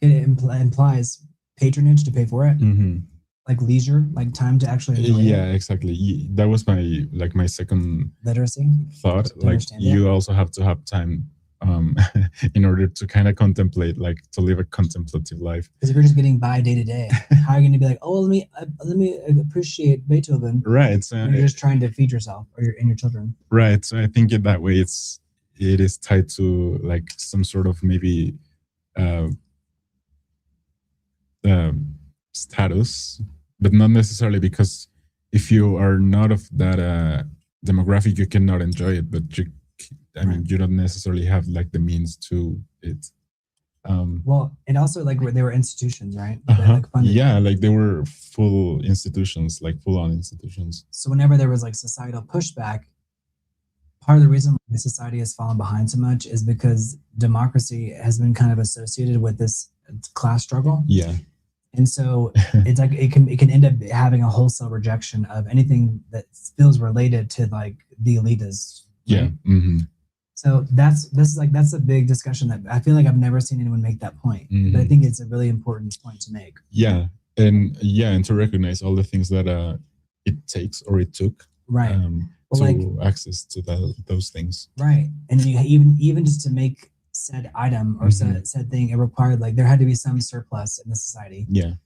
it implies patronage to pay for it, like leisure, like time to actually enjoy it. Exactly. That was my second literacy thought. Like you also have to have time in order to kind of contemplate, like to live a contemplative life. Because if you're just getting by day to day, how are you going to be like, oh, let me appreciate Beethoven? Right. So you're just trying to feed yourself or your children. Right. So I think in that way, it is tied to like some sort of maybe status, but not necessarily, because if you are not of that demographic, you cannot enjoy it. But you don't necessarily have like the means to it. Well, and also like they were institutions, right? Like they were full institutions, like full-on institutions. So whenever there was like societal pushback, part of the reason why society has fallen behind so much is because democracy has been kind of associated with this class struggle. Yeah. And so it's like it can end up having a wholesale rejection of anything that feels related to like the elitists. Right? Yeah. So that's a big discussion that I feel like I've never seen anyone make that point. But I think it's a really important point to make. Yeah. And to recognize all the things that it takes or it took. Right. To access to those things. Right. And you even just to make said item or said thing, it required like there had to be some surplus in the society. Yeah.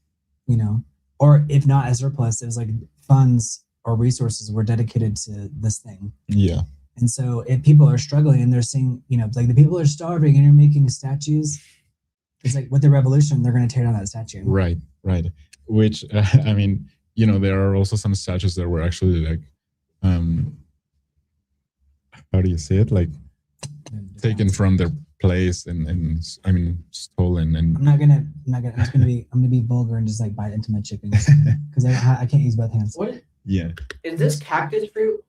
Or if not a surplus, it was like funds or resources were dedicated to this thing. Yeah. And so if people are struggling and they're seeing, like the people are starving and you're making statues, it's like with the revolution, they're going to tear down that statue. Right. Which, there are also some statues that were actually like, how do you say it? Like taken from their place and stolen. And I'm just gonna be vulgar and just like bite into my chicken because I can't use both hands. What? Yeah. Is this cactus fruit?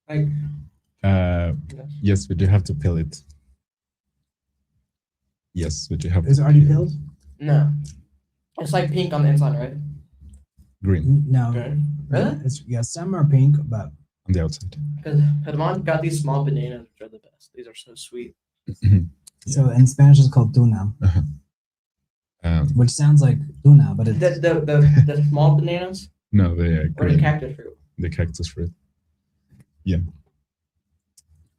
Like. Yes, but you have to peel it. Yes, but you have. Is it already peeled? No. It's like pink on the inside, right? Green. No. Okay. Really? Some are pink, but on the outside. Because Mom got these small bananas, which are the best. These are so sweet. So in Spanish it's called tuna, which sounds like tuna, but it's the small bananas. No, they are green. Or the cactus fruit. The cactus fruit. Yeah.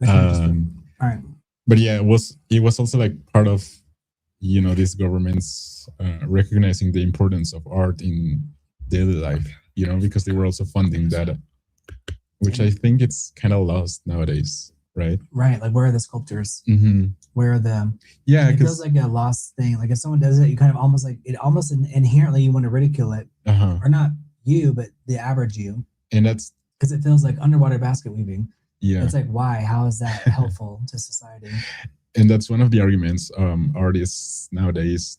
all right. But yeah, it was also like part of these governments recognizing the importance of art in daily life. because they were also funding that, which I think it's kind of lost nowadays, right? Right. Like, where are the sculptors? Where are the? Yeah, it feels like a lost thing. Like, if someone does it, you kind of almost inherently you want to ridicule it, or not you, but the average you. And that's because it feels like underwater basket weaving. Yeah, it's like, why? How is that helpful to society? And that's one of the arguments artists nowadays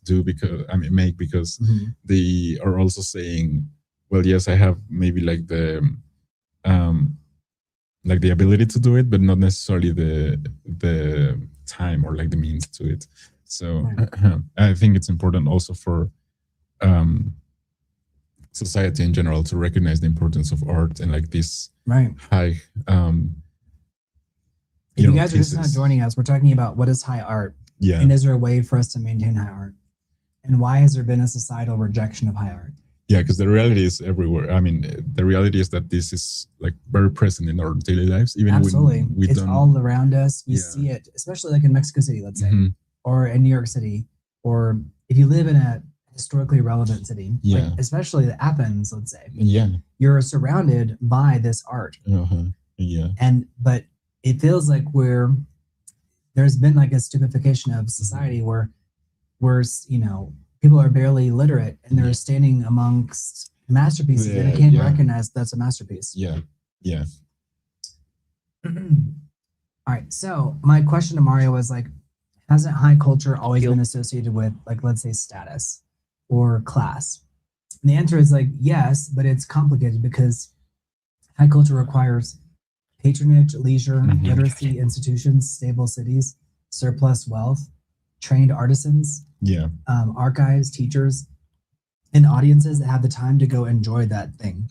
make because they are also saying, well, yes, I have maybe like the ability to do it, but not necessarily the time or like the means to it. So I think it's important also for society in general to recognize the importance of art and like this high if you guys are just not joining us, we're talking about what is high art, and is there a way for us to maintain high art, and why has there been a societal rejection of high art? Yeah, because the reality is everywhere. I mean, the reality is that this is like very present in our daily lives. Even when it's all around us. We see it, especially like in Mexico City, let's say, or in New York City, or if you live in a historically relevant city, like especially Athens, let's say. You're surrounded by this art. But it feels like there's been like a stupefaction of society where people are barely literate and they're standing amongst masterpieces and they can't recognize that's a masterpiece. All right. So my question to Mario was like, hasn't high culture always been associated with, like, let's say status or class? And the answer is like, yes, but it's complicated because high culture requires patronage, leisure, literacy, institutions, stable cities, surplus wealth, trained artisans, archives, teachers, and audiences that have the time to go enjoy that thing.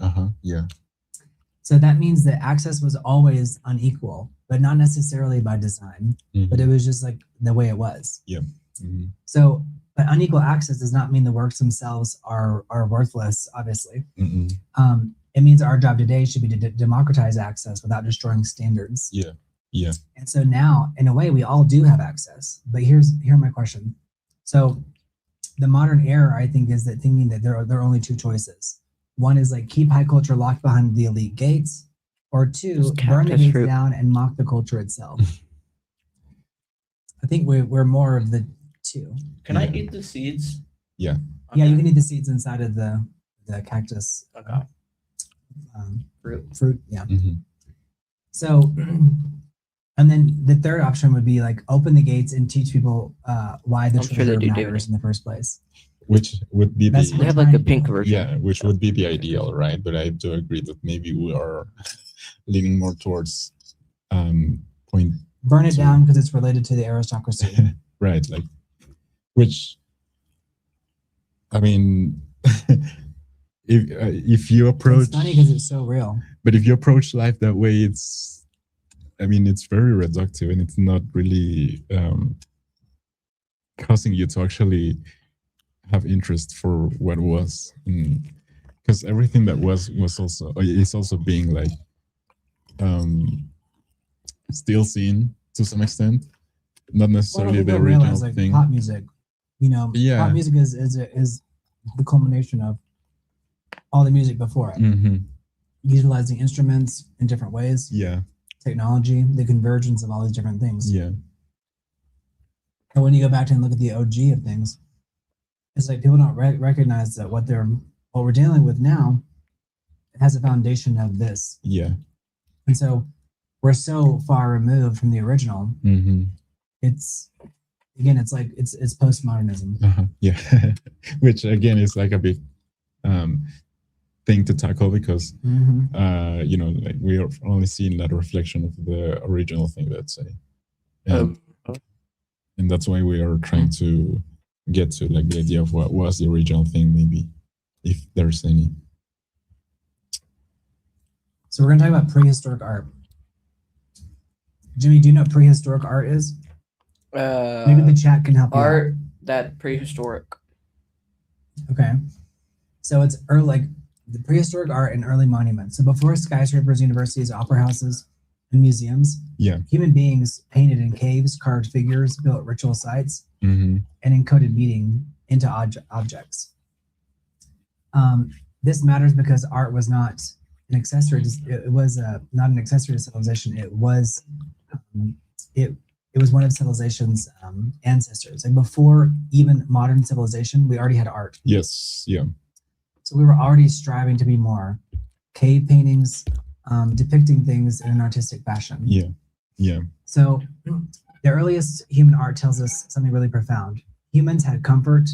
So that means that access was always unequal, but not necessarily by design, but it was just like the way it was. So, but unequal access does not mean the works themselves are worthless, obviously. It means our job today should be to democratize access without destroying standards. And so now, in a way, we all do have access. But here's my question. So the modern error, I think, is that thinking that there are only two choices. One is like keep high culture locked behind the elite gates, or two, burn the gates down and mock the culture itself. I think we're more of the two. Can I eat the seeds? Yeah, you can eat the seeds inside of the cactus. Fruit. So, and then the third option would be like open the gates and teach people why the treasure matters in the first place. Which would be they have like a pink version. Yeah, which would be the ideal, right? But I do agree that maybe we are leaning more towards burn it down because it's related to the aristocracy. Right, like which I mean if you approach, it's funny because it's so real. But if you approach life that way, it's very reductive and it's not really causing you to actually have interest for what was, because everything that was also being like still seen to some extent, not necessarily the original like thing. Pop music, pop music is the culmination of all the music before it, utilizing instruments in different ways, technology, the convergence of all these different things. And when you go back and look at the OG of things, it's like people don't recognize that what we're dealing with now has a foundation of this. And so we're so far removed from the original. It's like it's postmodernism. Which again is like a big thing to tackle because like we are only seeing that reflection of the original thing, let's say, and that's why we are trying to get to like the idea of what was the original thing, maybe, if there's any. So we're going to talk about prehistoric art. Jimmy, do you know what prehistoric art is? Maybe the chat can help you art out. That prehistoric. Okay. So it's early, like the prehistoric art and early monuments. So before skyscrapers, universities, opera houses, and museums, human beings painted in caves, carved figures, built ritual sites, and encoded meaning into objects. this matters because art was not an accessory. It was not an accessory to civilization. It was it was one of civilization's ancestors. Like before even modern civilization, we already had art. Yes. Yeah. So we were already striving to be more. Cave paintings, depicting things in an artistic fashion. Yeah. Yeah. So the earliest human art tells us something really profound. Humans had comfort.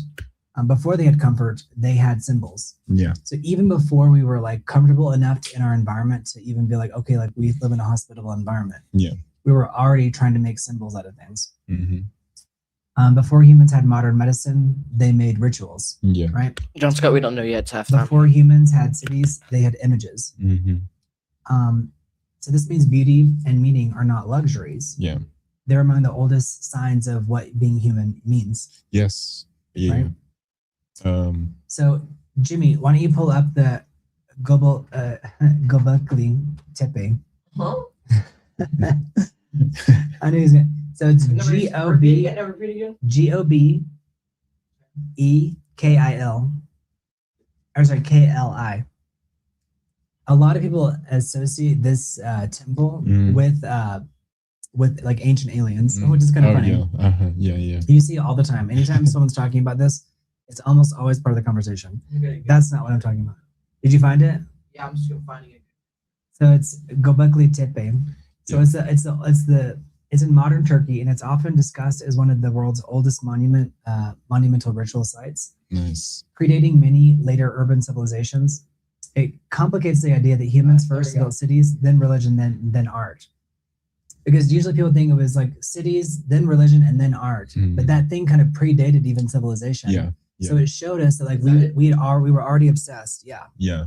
Before they had comfort, they had symbols. Yeah. So even before we were like comfortable enough in our environment to even be like, okay, like we live in a hospitable environment. Yeah. We were already trying to make symbols out of things. Mm-hmm. Before humans had modern medicine, they made rituals. Yeah. Right. John Scott, we don't know yet. It's halftime. Before humans had cities, they had images. Mm-hmm. So this means beauty and meaning are not luxuries. Yeah. They're among the oldest signs of what being human means. Yes. Yeah. Right? So Jimmy, why don't you pull up the Gobekli Tepe? Huh? I knew he was gonna. So it's Gobekil. Or sorry, KLI. A lot of people associate this temple with like ancient aliens, which is kind of funny. Yeah. Yeah. You see it all the time. Anytime someone's talking about this, it's almost always part of the conversation. Okay. That's not what I'm talking about. Did you find it? Yeah, I'm still finding it. So it's Gobekli Tepe. So it's in modern Turkey, and it's often discussed as one of the world's oldest monumental ritual sites. Nice. Predating many later urban civilizations. It complicates the idea that humans first built cities, then religion, then art. Because usually people think it was like cities, then religion, and then art. But that thing kind of predated even civilization. Yeah. So it showed us that like we were already obsessed. Yeah. Yeah.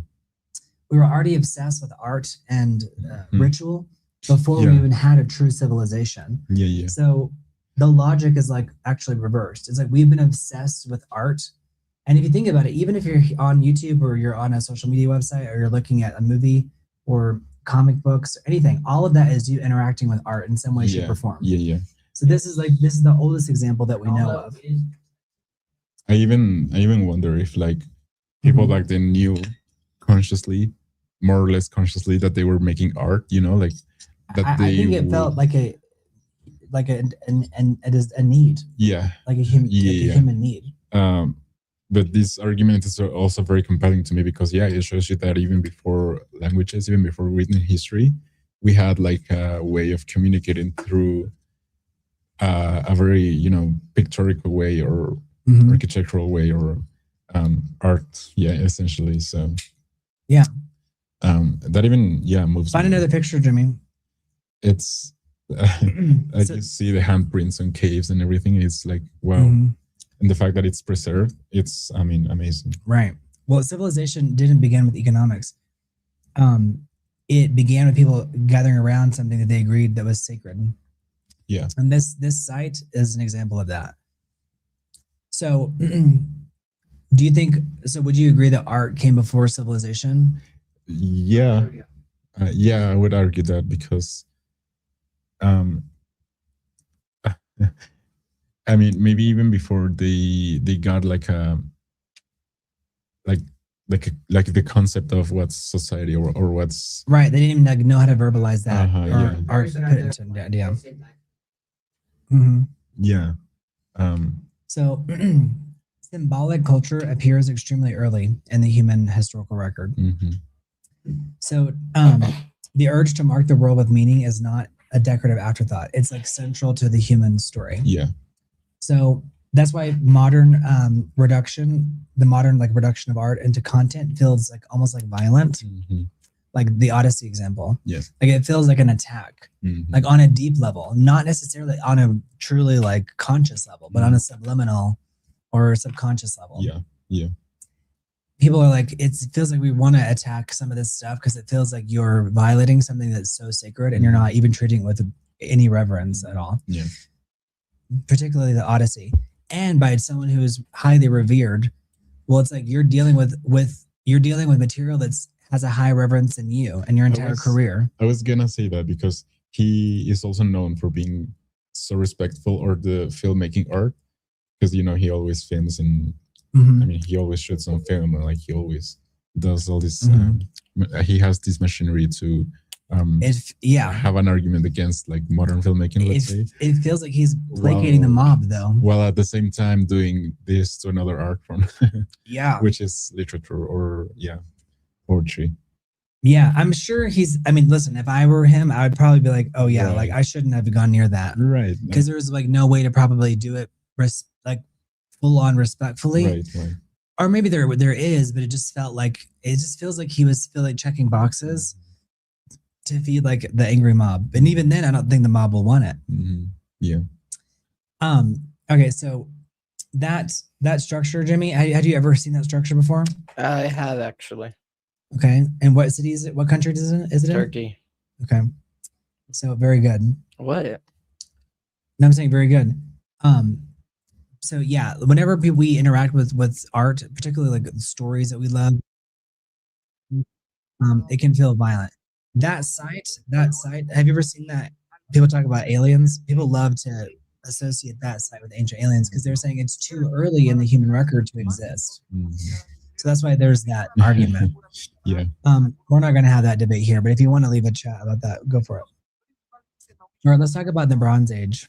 We were already obsessed with art and ritual before we even had a true civilization. Yeah. Yeah. So the logic is like actually reversed. It's like we've been obsessed with art. And if you think about it, even if you're on YouTube or you're on a social media website or you're looking at a movie or comic books or anything, all of that is you interacting with art in some way, shape, or form. Yeah. Yeah. So this is the oldest example that we know of. I even wonder if like people back then knew consciously, more or less consciously, that they were making art. You know, like that I think it felt like it is a need. Yeah. Like a human need. But this argument is also very compelling to me because it shows you that even before languages, even before written history, we had like a way of communicating through a very pictorial way or architectural way or art. Yeah, essentially. So yeah, that even moves. Find another picture, Jimmy. It's I just see the handprints on caves and everything. It's like wow. And the fact that it's preserved, it's, amazing. Right. Well, civilization didn't begin with economics. It began with people gathering around something that they agreed that was sacred. Yeah. And this site is an example of that. So do you think, would you agree that art came before civilization? Yeah. I would argue that because, maybe even before they got like the concept of what's society or what's right. They didn't even know how to verbalize that or put it into an idea. Yeah. So symbolic culture appears extremely early in the human historical record. So the urge to mark the world with meaning is not a decorative afterthought. It's like central to the human story. Yeah. So that's why modern reduction of art into content feels like almost like violent, like the Odyssey example. Yes, like it feels like an attack, like on a deep level, not necessarily on a truly like conscious level, but on a subliminal or subconscious level. Yeah. People are like, it feels like we want to attack some of this stuff because it feels like you're violating something that's so sacred and you're not even treating it with any reverence at all. Yeah. Particularly the Odyssey, and by someone who is highly revered. Well, it's like you're dealing with material that's has a high reverence in you and your entire career. I was gonna say that because he is also known for being so respectful of the filmmaking art, because he always films and he always shoots on film, or like he always does all this. He has this machinery to have an argument against like modern filmmaking. Let's say it feels like he's placating the mob, though, while at the same time doing this to another art form. Which is literature or poetry. Yeah, I'm sure he's. I mean, listen, if I were him, I would probably be like, oh yeah, like I shouldn't have gone near that, right? Because there's like no way to probably do it like full on respectfully, right. Or maybe there is, but it just feels like he was checking boxes to feed like the angry mob, and even then, I don't think the mob will want it. Yeah. Okay, so that structure, Jimmy, had you ever seen that structure before? I have actually. Okay, and what city is it? What country is it in? Turkey. Okay, so very good. What? No, I'm saying very good. So yeah, whenever we interact with art, particularly like the stories that we love, it can feel violent. That site, have you ever seen that? People talk about aliens. People love to associate that site with ancient aliens because they're saying it's too early in the human record to exist. So that's why there's that argument. Yeah. We're not going to have that debate here, but if you want to leave a chat about that, go for it. All right, let's talk about the Bronze Age.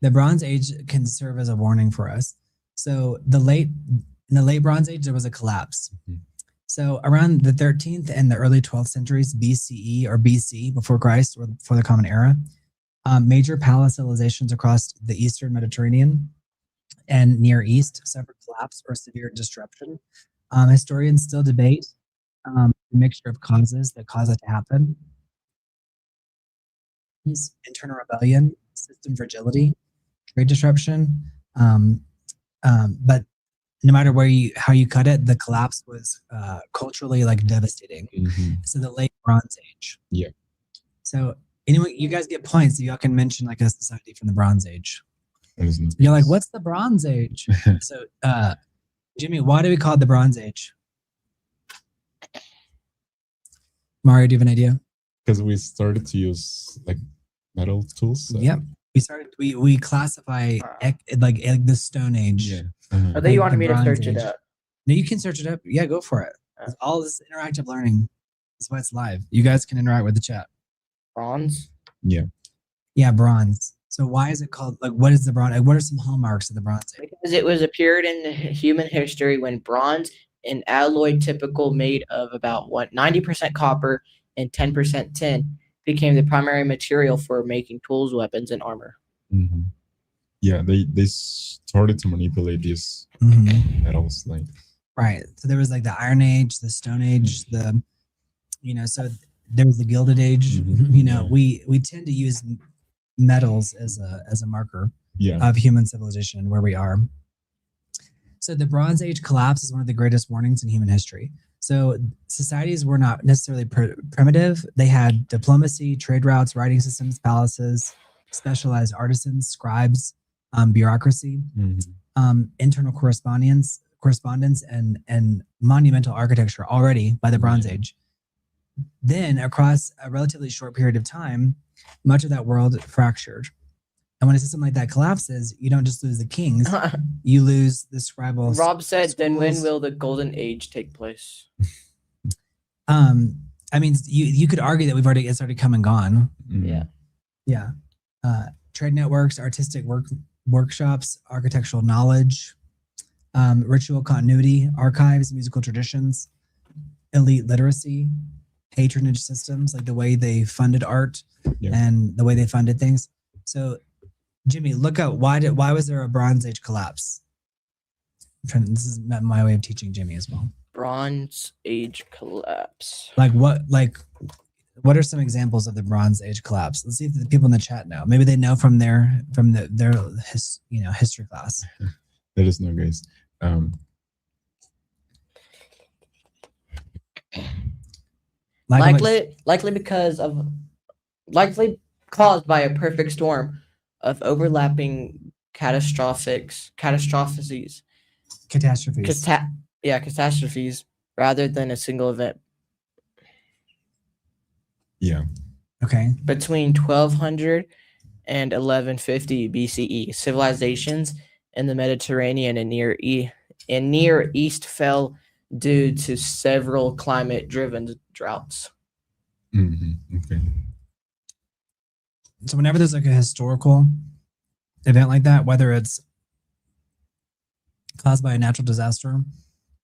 The Bronze Age can serve as a warning for us. So in the late Bronze Age, there was a collapse. So around the 13th and the early 12th centuries, BCE or BC, before Christ or before the Common Era, major palace civilizations across the Eastern Mediterranean and Near East suffered collapse or severe disruption. Historians still debate the mixture of causes that cause it to happen. Internal rebellion, system fragility, trade disruption. But no matter how you cut it, the collapse was culturally like devastating. So the late Bronze Age. Yeah. So anyway, you guys get points. So y'all can mention like a society from the Bronze Age. You're like, what's the Bronze Age? So Jimmy, why do we call it the Bronze Age? Mario, do you have an idea? Because we started to use like metal tools. So. Yep. We classify like the Stone Age. Yeah. I think you wanted me to search it up. No, you can search it up. Yeah, go for it. All this interactive learning. That's why it's live. You guys can interact with the chat. Bronze? Yeah. Yeah, bronze. So why is it called, like, what is the bronze? Like, what are some hallmarks of the Bronze Age? Because it was a period in human history when bronze, an alloy typical made of about 90% copper and 10% tin, became the primary material for making tools, weapons, and armor. Yeah, they started to manipulate these metals, like right. So there was like the Iron Age, the Stone Age, so there was the Gilded Age. We tend to use metals as a marker of human civilization where we are. So the Bronze Age collapse is one of the greatest warnings in human history. So societies were not necessarily primitive. They had diplomacy, trade routes, writing systems, palaces, specialized artisans, scribes, bureaucracy, internal correspondence, and monumental architecture already by the Bronze Age. Then, across a relatively short period of time, much of that world fractured. And when a system like that collapses, you don't just lose the kings, you lose the scribal. Rob said, then when will the Golden Age take place? I mean, you could argue that it's already come and gone. Yeah. Trade networks, artistic workshops, architectural knowledge, ritual continuity, archives, musical traditions, elite literacy, patronage systems, like the way they funded art and the way they funded things. So, Jimmy, look up why was there a Bronze Age collapse? This is my way of teaching Jimmy as well. Bronze Age collapse. Like what are some examples of the Bronze Age collapse? Let's see if the people in the chat know. Maybe they know from their history class. Let us know, guys. Likely caused by a perfect storm of overlapping catastrophes rather than a single event. Yeah. Okay. Between 1200 and 1150 BCE, civilizations in the Mediterranean and Near East fell due to several climate-driven droughts. Okay. So whenever there's like a historical event like that, whether it's caused by a natural disaster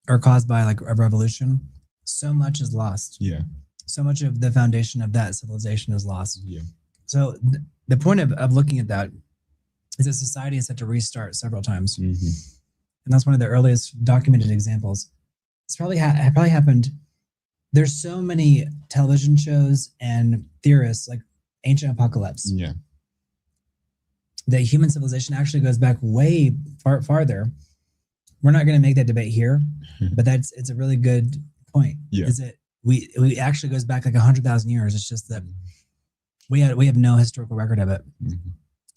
or caused by like a revolution, so much is lost. Yeah. So much of the foundation of that civilization is lost. Yeah. So the point of looking at that is that society has had to restart several times. And that's one of the earliest documented examples. It's probably happened. There's so many television shows and theorists like Ancient Apocalypse. Yeah. That human civilization actually goes back way farther. We're not going to make that debate here, but it's a really good point. Yeah. Is that we actually goes back like 100,000 years. It's just that we have no historical record of it.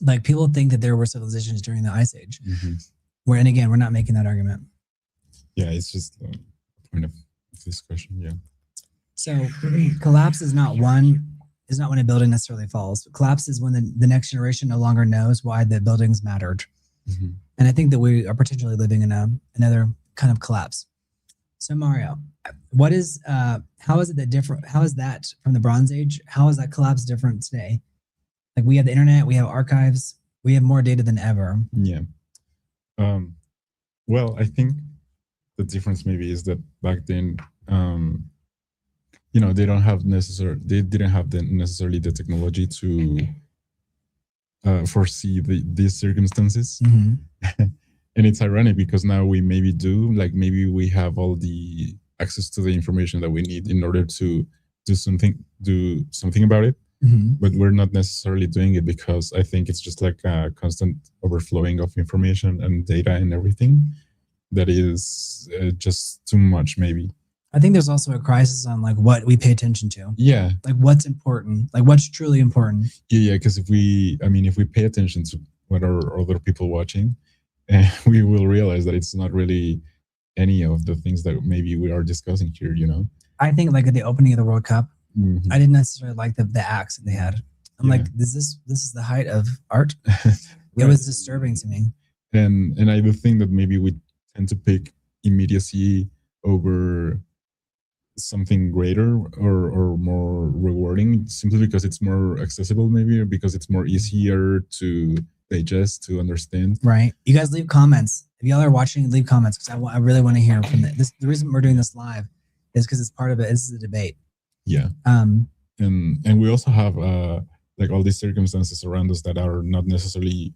Like people think that there were civilizations during the Ice Age. And again, we're not making that argument. Yeah, it's just a point of discussion. Yeah. So collapse is not when a building necessarily falls. Collapse is when the next generation no longer knows why the buildings mattered. And I think that we are potentially living in another kind of collapse. So Mario, how is it that different? How is that from the Bronze Age? How is that collapse different today? Like we have the internet, we have archives, we have more data than ever. Yeah. Well, I think the difference maybe is that back then, they didn't have necessarily the technology to foresee these circumstances. And it's ironic because now we maybe do, like maybe we have all the access to the information that we need in order to do something about it. But we're not necessarily doing it because I think it's just like a constant overflowing of information and data and everything that is just too much maybe. I think there's also a crisis on like what we pay attention to. Yeah. Like what's important, like what's truly important. Yeah. Because if we pay attention to what are other people watching, we will realize that it's not really any of the things that maybe we are discussing here, I think like at the opening of the World Cup, I didn't necessarily like the acts that they had. I'm like, this is the height of art. Right. It was disturbing to me. And I do think that maybe we tend to pick immediacy over something greater or more rewarding simply because it's more accessible maybe, or because it's more easier to digest, to understand. Right. You guys leave comments. If y'all are watching, leave comments because I really want to hear from this. The reason we're doing this live is because it's part of it. This is a debate. Yeah. And we also have like all these circumstances around us that are not necessarily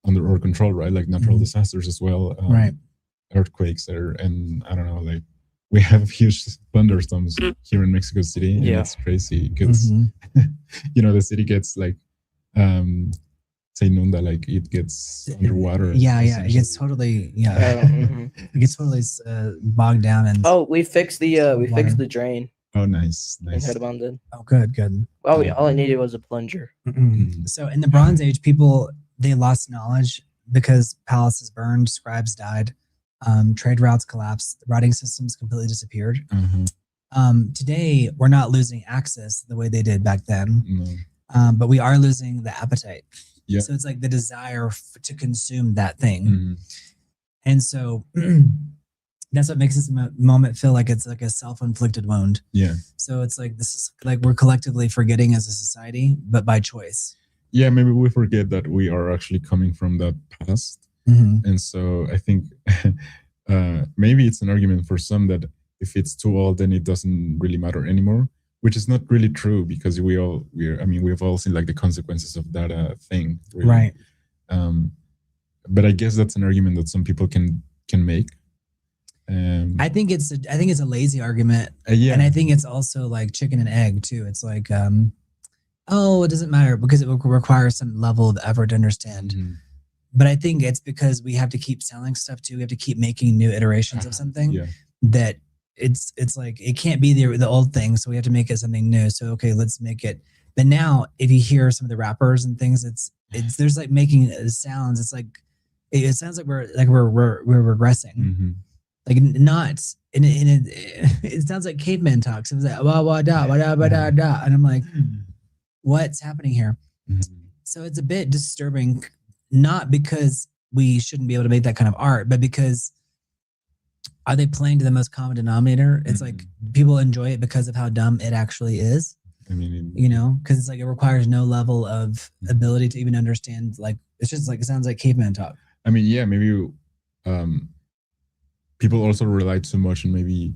under our control, right? Like natural disasters as well. Right. Earthquakes and I don't know, like we have huge thunderstorms here in Mexico City. And it's crazy because the city gets like se inunda, like it gets underwater. Yeah, it gets totally it gets totally bogged down. And we fixed the drain. Oh, nice. Oh, good. Well, all I needed was a plunger. So in the Bronze Age, people, they lost knowledge because palaces burned, scribes died, trade routes collapsed, writing systems completely disappeared. Today, we're not losing access the way they did back then, but we are losing the appetite. Yeah. So it's like the desire to consume that thing. And so that's what makes this moment feel like it's like a self-inflicted wound. Yeah. So it's like, this is like we're collectively forgetting as a society, but by choice. Yeah, maybe we forget that we are actually coming from that past. And so I think maybe it's an argument for some that if it's too old, then it doesn't really matter anymore, which is not really true because we've all seen like the consequences of that thing. Really. Right. But I guess that's an argument that some people can make. I think it's a lazy argument. And I think it's also like chicken and egg too. It's like, it doesn't matter because it will require some level of effort to understand. But I think it's because we have to keep selling stuff too. We have to keep making new iterations of something that it's like, it can't be the old thing. So we have to make it something new. So, okay, let's make it. But now if you hear some of the rappers and things, it's there's like making sounds. It's like, it sounds like we're regressing. Like not in it sounds like caveman talks. It was like wah wah da wah da ba da da, and I'm like, what's happening here? So it's a bit disturbing, not because we shouldn't be able to make that kind of art, but because are they playing to the most common denominator? It's like people enjoy it because of how dumb it actually is. I mean, you know, because it's like it requires no level of ability to even understand. Like it's just like it sounds like caveman talk. I mean, yeah, maybe people also rely too much on maybe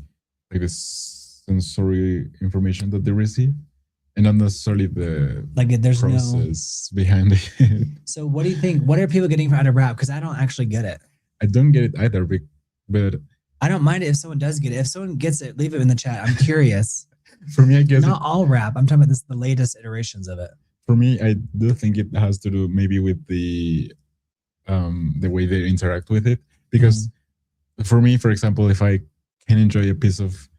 like the sensory information that they receive, and not necessarily the there's process behind it. So what do you think? What are people getting out of rap? Because I don't actually get it. I don't get it either, but I don't mind it if someone does get it. If someone gets it, leave it in the chat. I'm curious. For me, I guess not all rap. I'm talking about the latest iterations of it. For me, I do think it has to do maybe with the way they interact with it. Because for me, for example, if I can enjoy a piece of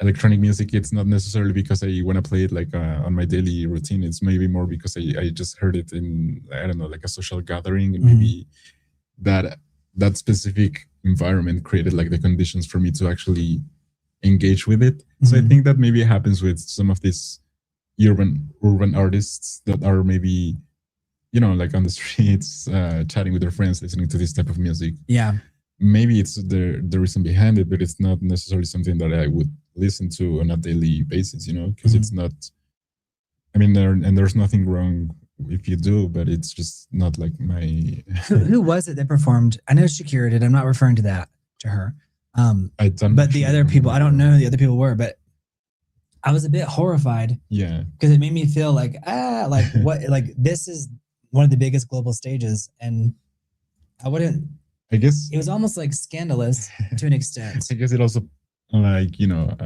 electronic music, it's not necessarily because I want to play it like on my daily routine. It's maybe more because I just heard it in, I don't know, like a social gathering, and maybe that specific environment created like the conditions for me to actually engage with it. So I think that maybe happens with some of these urban artists that are maybe, you know, like on the streets, chatting with their friends, listening to this type of music. Yeah. Maybe it's the reason behind it, but it's not necessarily something that I would listen to on a daily basis, you know, because it's not, I mean, there's nothing wrong if you do, but it's just not like my... Who was it that performed? I know Shakira did. I'm not referring to her. But the other people, I don't know who the other people were, but I was a bit horrified. Yeah. Because it made me feel like, what, like this is one of the biggest global stages. And I guess it was almost like scandalous to an extent. I guess it also like, you know,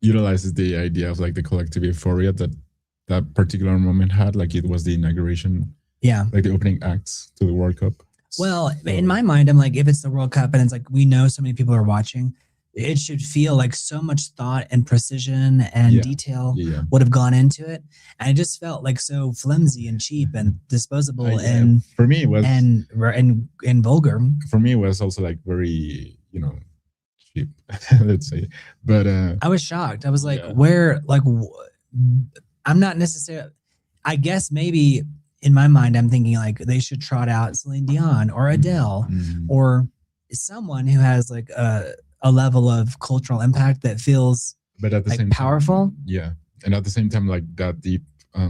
utilizes the idea of like the collective euphoria that particular moment had, like it was the inauguration. Yeah. Like the opening acts to the World Cup. Well, in my mind, I'm like, if it's the World Cup and it's like, we know so many people are watching, it should feel like so much thought and precision and detail would have gone into it. And it just felt like so flimsy and cheap and disposable and for me it was and vulgar. For me, it was also like very, you know, cheap, let's say. But I was shocked. I was like, where, like, I'm not necessarily, I guess maybe in my mind, I'm thinking like they should trot out Celine Dion or Adele or someone who has like a level of cultural impact that feels but at the like same powerful. Time, yeah. And at the same time, like that deep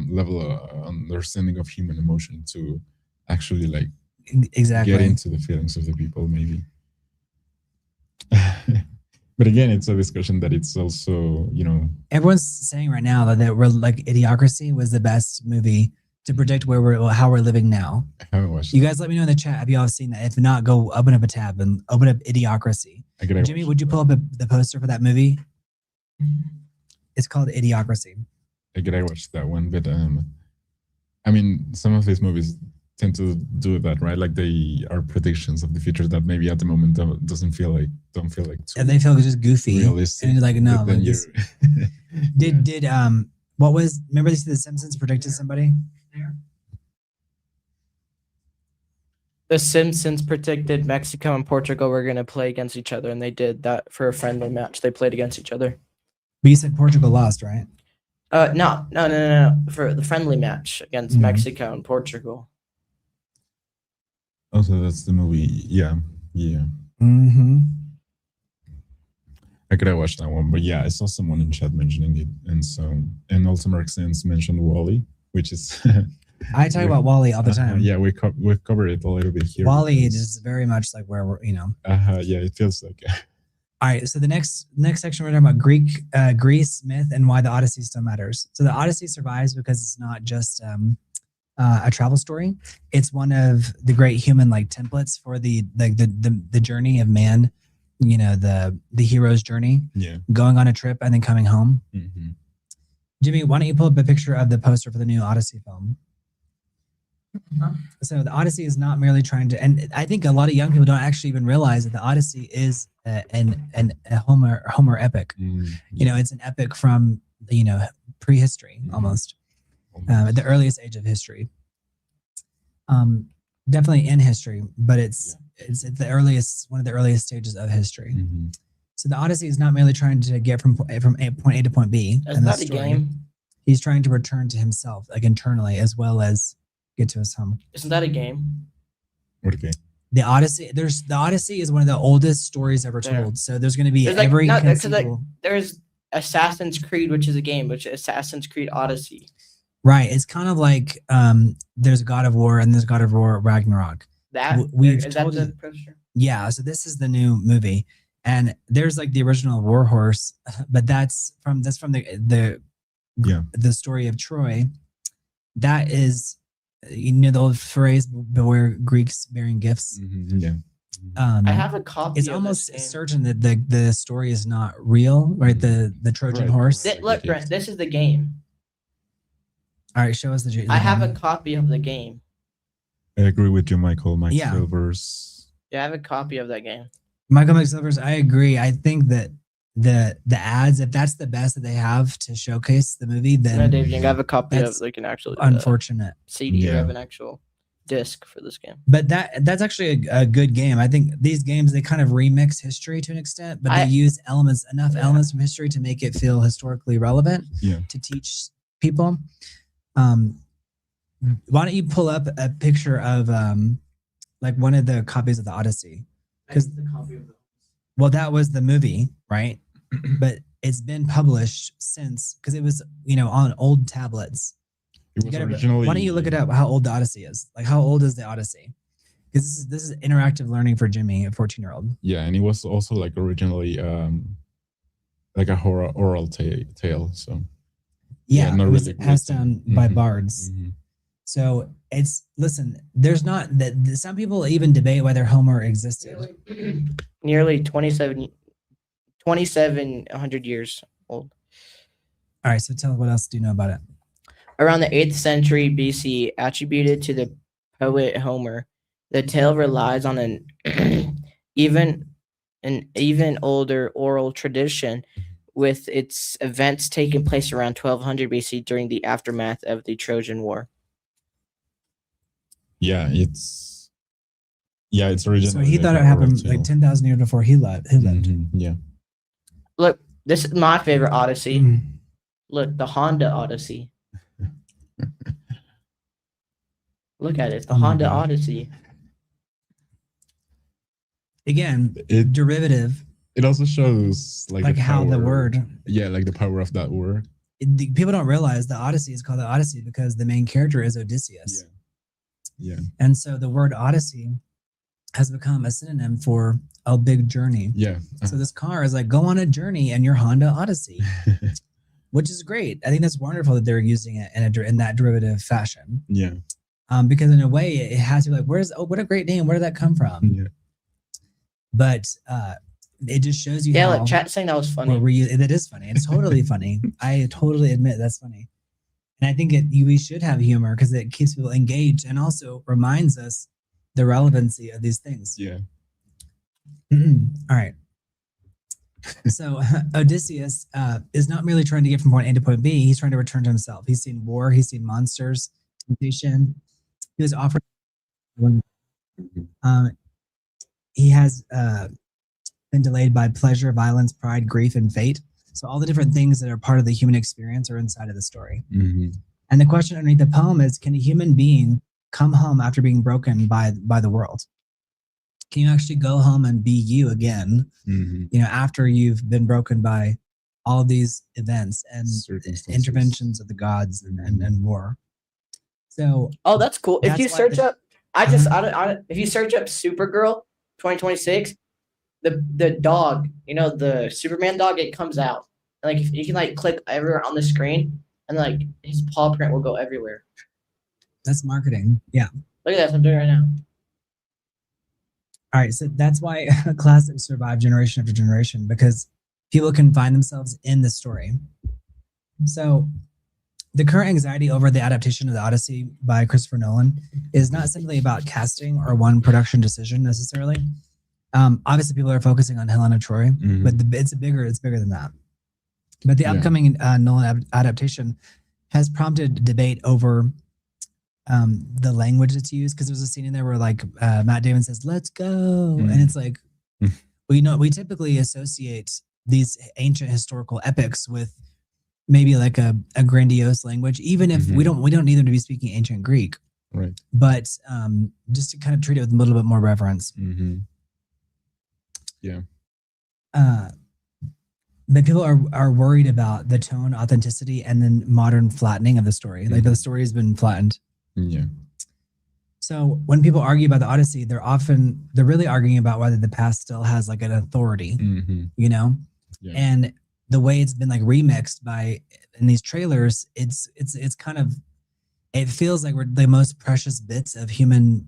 level of understanding of human emotion to actually like get into the feelings of the people, maybe. But again, it's a discussion that it's also, you know, everyone's saying right now that we're like Idiocracy was the best movie to predict how we're living now. I haven't watched you guys let me know in the chat. Have you all seen that? If not, go open up a tab and open up Idiocracy. Jimmy, would you pull up the poster for that movie? It's called Idiocracy. I watched that one, but I mean, some of these movies tend to do that, right? Like they are predictions of the future that maybe at the moment don't feel like and they feel just goofy, realistic. And you're like, no, then did what was? Remember, The Simpsons predicted somebody. The Simpsons predicted Mexico and Portugal were going to play against each other, and they did that for a friendly match. They played against each other. But you said Portugal lost, right? No. For the friendly match against Mexico and Portugal. Also, that's the movie. Yeah. I could have watched that one, but yeah, I saw someone in chat mentioning it, and also Mark Sands mentioned WALL-E, which is. I talk about WALL-E all the time. Yeah, we've covered it a little bit here. WALL-E is very much like where we're, you know. Yeah, it feels like. All right, so the next section we're talking about Greece, myth, and why the Odyssey still matters. So the Odyssey survives because it's not just a travel story; it's one of the great human like templates for the journey of man. You know, the hero's journey. Yeah. Going on a trip and then coming home. Jimmy, why don't you pull up a picture of the poster for the new Odyssey film? So the Odyssey is not merely trying to, and I think a lot of young people don't actually even realize that the Odyssey is a Homer epic. You know, it's an epic from prehistory almost, the earliest age of history. Definitely in history, but it's one of the earliest stages of history. So the Odyssey is not merely trying to get from point A to point B. Is that a game? He's trying to return to himself, like internally, as well as get to his home. Isn't that a game? What game? the Odyssey. The Odyssey is one of the oldest stories ever told. So there's going to be every conceivable. There's Assassin's Creed, which is a game, which is Assassin's Creed Odyssey. Right. It's kind of like there's God of War and there's God of War Ragnarok. Yeah. So this is the new movie, and there's like the original War Horse, but that's from the story of Troy. That is, the old phrase, beware Greeks bearing gifts. Yeah. I have a copy. It's almost certain that the story is not real, right? The Trojan horse. Look, Brent, this is the game. All right, show us the game. I have a copy of the game. I agree with you, Michael. Mike Silvers. Yeah, I have a copy of that game. Michael Mike Silvers, I agree. I think that the ads, if that's the best that they have to showcase the movie, then no, Dave, you have a copy of like an actual unfortunate CD. You have an actual disc for this game. But that's actually a good game. I think these games, they kind of remix history to an extent, but they use elements from history to make it feel historically relevant to teach people. Why don't you pull up a picture of like one of the copies of the Odyssey? Because well, that was the movie, right? But it's been published since, because it was on old tablets. It was originally. Why don't you look it up? How old the Odyssey is? Like, how old is the Odyssey? Because this is interactive learning for Jimmy, a 14-year-old. Yeah, and it was also like originally like a oral tale. So yeah, it was passed down by bards. So there's not that. Some people even debate whether Homer existed. Nearly 2,700 years old. All right, so tell us, what else do you know about it? Around the 8th century BC, attributed to the poet Homer, the tale relies on an even older oral tradition, with its events taking place around 1200 BC during the aftermath of the Trojan War. Yeah, it's original. So he thought it happened like 10,000 years before he lived. Yeah. Look, this is my favorite Odyssey. Look, the Honda Odyssey. Look at it. It's the Honda Odyssey. Again, derivative. It also shows like how the word. Yeah, like the power of that word. People don't realize the Odyssey is called the Odyssey because the main character is Odysseus. Yeah. And so the word Odyssey has become a synonym for a big journey. Yeah. So this car is like, go on a journey in your Honda Odyssey, which is great. I think that's wonderful that they're using it in that derivative fashion. Yeah. Because in a way it has to be like, what a great name. Where did that come from? Yeah. But it just shows you how. Yeah, chat saying that was funny. That is funny. It's totally funny. I totally admit that's funny. And I think we should have humor because it keeps people engaged and also reminds us the relevancy of these things. Yeah. All right. So Odysseus is not merely trying to get from point A to point B. He's trying to return to himself. He's seen war. He's seen monsters, temptation. He was offered. He has been delayed by pleasure, violence, pride, grief, and fate. So all the different things that are part of the human experience are inside of the story. And the question underneath the poem is, can a human being come home after being broken by the world? Can you actually go home and be you again, after you've been broken by all these events and interventions of the gods and war? So, that's cool. If you search up, if you search up Supergirl 2026, the dog, the Superman dog, it comes out. Like, if you can like click everywhere on the screen, and like his paw print will go everywhere. That's marketing. Yeah. Look at that. I'm doing it right now. All right. So that's why classics survive generation after generation, because people can find themselves in the story. So the current anxiety over the adaptation of the Odyssey by Christopher Nolan is not simply about casting or one production decision necessarily. Obviously, people are focusing on Helen of Troy, but it's bigger than that. But the upcoming Nolan adaptation has prompted debate over the language that's used, because there's a scene in there where like Matt Damon says, "Let's go," and it's like we typically associate these ancient historical epics with maybe like a grandiose language, even if we don't need them to be speaking ancient Greek. Right. But just to kind of treat it with a little bit more reverence. Yeah. But people are worried about the tone, authenticity, and then modern flattening of the story. Like the story has been flattened. Yeah. So when people argue about the Odyssey, they're really arguing about whether the past still has like an authority, you know? Yeah. And the way it's been like remixed in these trailers, it's kind of, it feels like the most precious bits of human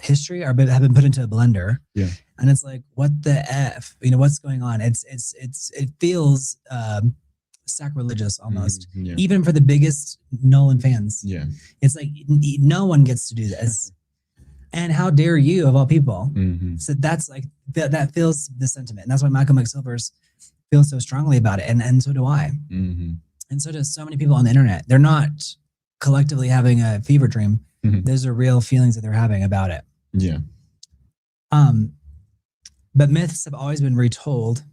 history have been put into a blender. Yeah. And it's like, what the F, you know, what's going on? It feels sacrilegious almost, even for the biggest Nolan fans. Yeah. It's like, no one gets to do this. And how dare you, of all people? So that's like, that feels the sentiment. And that's why Michael McSilvers feels so strongly about it. And so do I. And so does so many people on the internet. They're not collectively having a fever dream. Those are real feelings that they're having about it. Yeah. But myths have always been retold.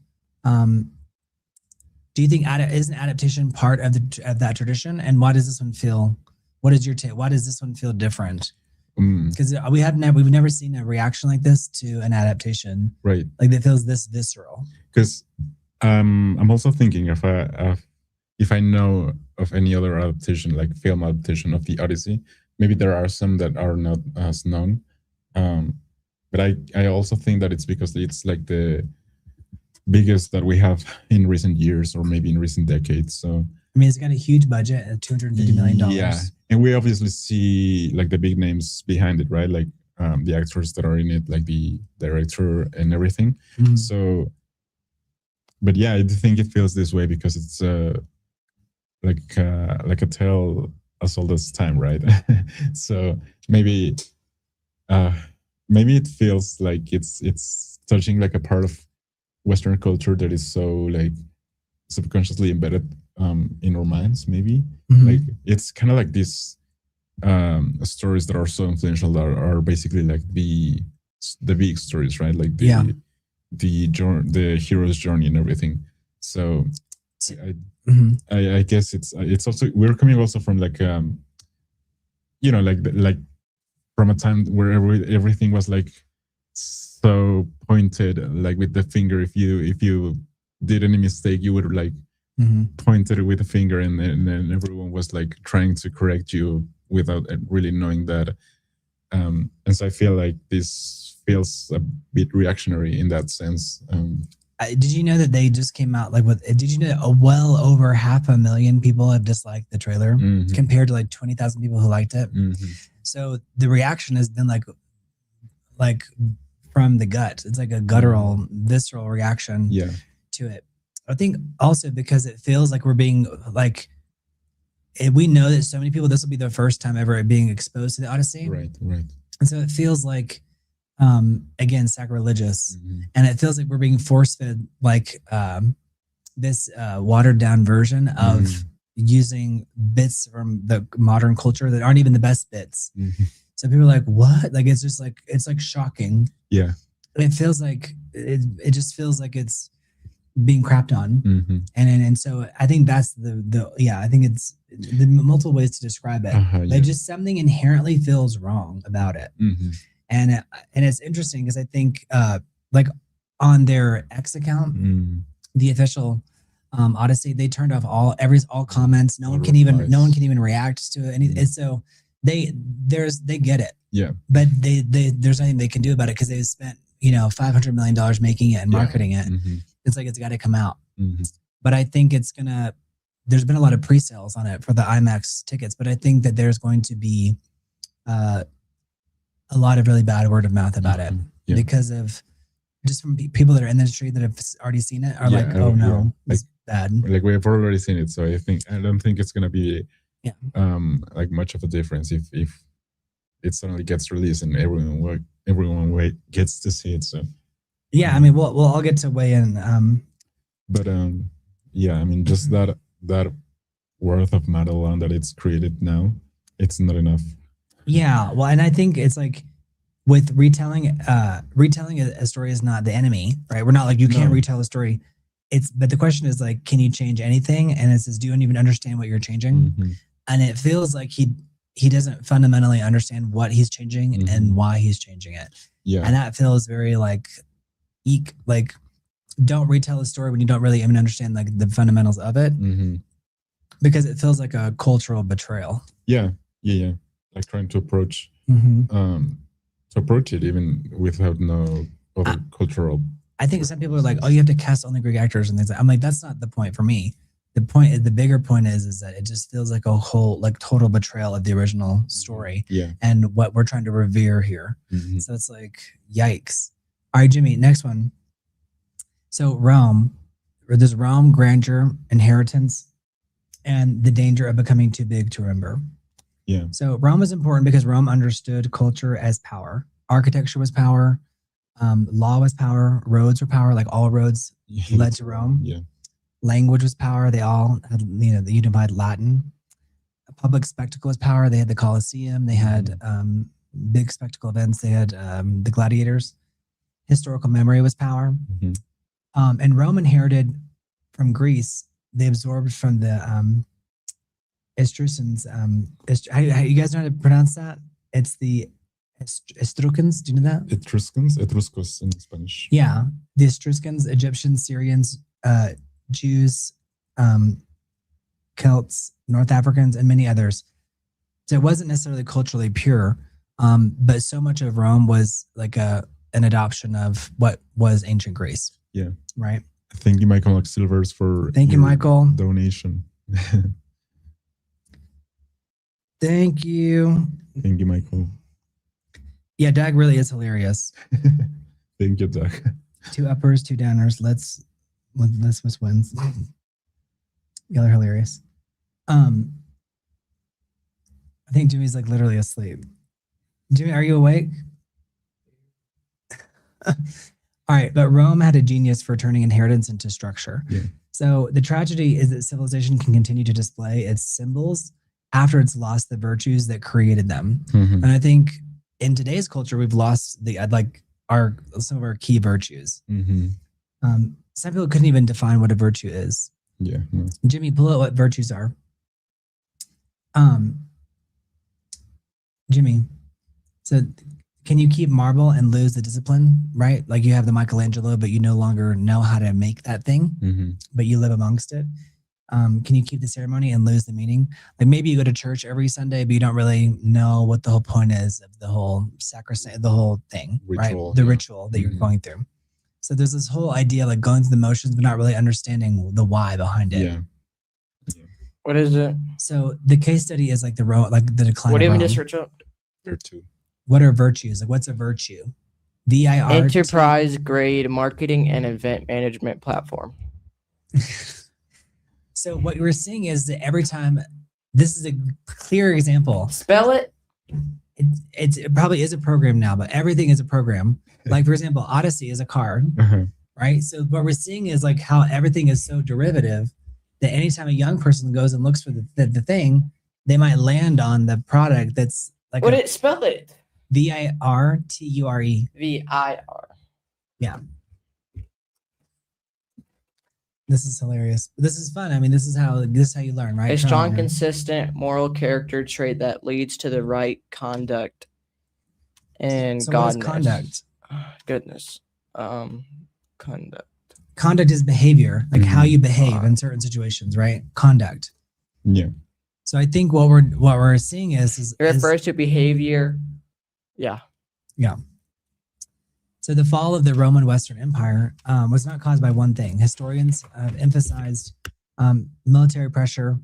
Do you think is an adaptation part of that tradition? And why does this one feel? What is your take? Why does this one feel different? Because we've never seen a reaction like this to an adaptation, right? Like it feels this visceral. Because I'm also thinking if I know of any other adaptation, like film adaptation of the Odyssey, maybe there are some that are not as known. But I also think that it's because it's like the biggest that we have in recent years or maybe in recent decades. So I mean, it's got a huge budget at $250 million. Yeah, and we obviously see like the big names behind it, right? Like the actors that are in it, like the director and everything. So, but yeah, I think it feels this way because it's like a tale as old as time, right? So maybe it feels like it's touching like a part of Western culture that is so like subconsciously embedded in our minds. Maybe like it's kind of like these stories that are so influential that are basically like the big stories, right? Like the hero's journey and everything. So I guess it's also, we're coming also from like you know, like from a time where everything was like so pointed, like with the finger. If you did any mistake, you would like pointed it with a finger, and then everyone was like trying to correct you without really knowing that. And so I feel like this feels a bit reactionary in that sense. Did you know that they just came out like with? Did you know that well over 500,000 people have disliked the trailer compared to like 20,000 people who liked it? So the reaction has been like from the gut. It's like a guttural, visceral reaction to it. I think also because it feels like we're being like, we know that so many people, this will be their first time ever being exposed to the Odyssey. Right. And so it feels like, again, sacrilegious. And it feels like we're being force-fed like this watered down version of using bits from the modern culture that aren't even the best bits. So people are like, what? Like, it's just like, it's like shocking. Yeah. It feels like, it just feels like it's being crapped on. And so I think that's I think it's the multiple ways to describe it. Like just something inherently feels wrong about it. And it's interesting because I think like on their X account, the official Odyssey, they turned off all comments. No one can even react to it. And so they get it. Yeah. But there's nothing they can do about it because they've spent $500 million making it and marketing it. It's like it's got to come out. But I think there's been a lot of pre-sales on it for the IMAX tickets, but I think that there's going to be a lot of really bad word of mouth about it because of just from people that are in the industry that have already seen it are like, oh no, it's bad. Like we have already seen it. So I don't think it's going to be like much of a difference if it suddenly gets released and everyone gets to see it. So yeah, I mean, we'll all get to weigh in. But yeah, I mean, just that worth of matter alone that it's created now, it's not enough. Yeah, well, and I think it's like with retelling a story is not the enemy, right? We're not like you can't retell a story. But the question is like, can you change anything? And it says, do you even understand what you're changing? And it feels like he doesn't fundamentally understand what he's changing and why he's changing it. Yeah. And that feels very like don't retell a story when you don't really even understand like the fundamentals of it, because it feels like a cultural betrayal. Yeah. Like trying to approach it even without no other cultural. I think some people are like, oh, you have to cast only Greek actors and things like. I'm like, that's not the point for me. The bigger point is that it just feels like a whole like total betrayal of the original story and what we're trying to revere here. So it's like, yikes. All right, Jimmy, next one. So Rome, or there's Rome, grandeur, inheritance, and the danger of becoming too big to remember. Yeah. So Rome is important because Rome understood culture as power. Architecture was power. Law was power. Roads were power. Like all roads led to Rome. Yeah. Language was power. They all had, the unified Latin. A public spectacle was power. They had the Colosseum. They had big spectacle events. They had the gladiators. Historical memory was power. And Rome inherited from Greece. They absorbed from the Etruscans. You guys know how to pronounce that? It's the Etruscans. Do you know that? Etruscos in Spanish. Yeah, the Etruscans, Egyptians, Syrians, Jews, Celts, North Africans, and many others. So it wasn't necessarily culturally pure, but so much of Rome was like an adoption of what was ancient Greece. Yeah. Right. Thank you, Michael Silvers, for thank you, Michael. Donation. Thank you. Thank you, Michael. Yeah, Doug really is hilarious. Thank you, Doug. 2 uppers, 2 downers. Let's wins. Y'all are hilarious. I think Jimmy's like literally asleep. Jimmy, are you awake? All right, but Rome had a genius for turning inheritance into structure. Yeah. So the tragedy is that civilization can continue to display its symbols after it's lost the virtues that created them. And I think in today's culture, we've lost some of our key virtues. Some people couldn't even define what a virtue is. Yeah. No. Jimmy, pull out what virtues are. Jimmy, so can you keep marble and lose the discipline, right? Like you have the Michelangelo, but you no longer know how to make that thing, but you live amongst it. Can you keep the ceremony and lose the meaning? Like maybe you go to church every Sunday, but you don't really know what the whole point is of the whole sacrosanct, the whole thing, ritual, right? The ritual that you're going through. So there's this whole idea like going through the motions, but not really understanding the why behind it. Yeah. What is it? So the case study is like the decline. What do you of even Rome. just search up? Virtue. What are virtues? Like what's a virtue? VIR. Enterprise grade marketing and event management platform. So what we're seeing is that every time, this is a clear example. Spell it. It probably is a program now, but everything is a program. Like for example, Odyssey is a card, right? So what we're seeing is like how everything is so derivative that anytime a young person goes and looks for the thing, they might land on the product that's like spell it. VIRTURE. VIR. Yeah. This is hilarious. This is fun. I mean, this is how you learn, right? A strong, consistent moral character trait that leads to the right conduct and so godness. What is conduct? Goodness. Conduct. Conduct is behavior, like how you behave in certain situations, right? Conduct. Yeah. So I think what we're seeing is it refers to behavior. Yeah. Yeah. So the fall of the Roman Western Empire was not caused by one thing. Historians have emphasized military pressure,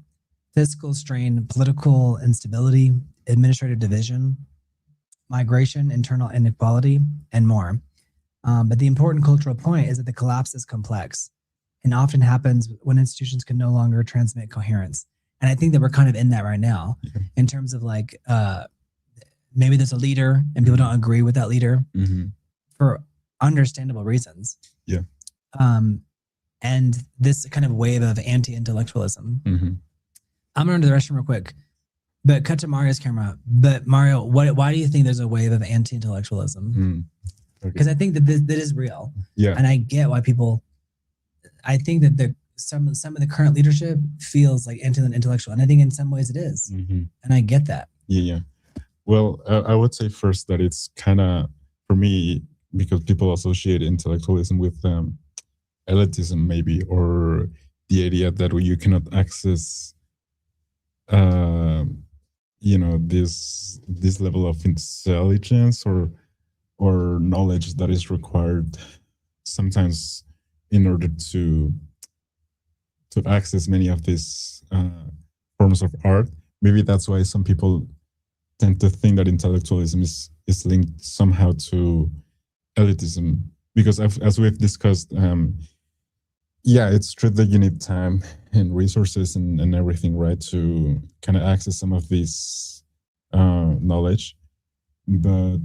fiscal strain, political instability, administrative division, migration, internal inequality, and more. But the important cultural point is that the collapse is complex and often happens when institutions can no longer transmit coherence. And I think that we're kind of in that right now in terms of like maybe there's a leader and people don't agree with that leader for understandable reasons. Yeah. And this kind of wave of anti-intellectualism. I'm going to the restroom real quick, but cut to Mario's camera. But Mario, why do you think there's a wave of anti-intellectualism? Because I think that that is real. Yeah. And I get why people, I think that some of the current leadership feels like anti-intellectual. And I think in some ways it is. And I get that. Yeah. Well, I would say first that it's kind of, for me, because people associate intellectualism with elitism, maybe, or the idea that you cannot access, uh, this level of intelligence or knowledge that is required sometimes in order to access many of these forms of art. Maybe that's why some people tend to think that intellectualism is linked somehow to elitism, because as we've discussed, yeah, it's true that you need time and resources and everything, right, to kind of access some of this knowledge. But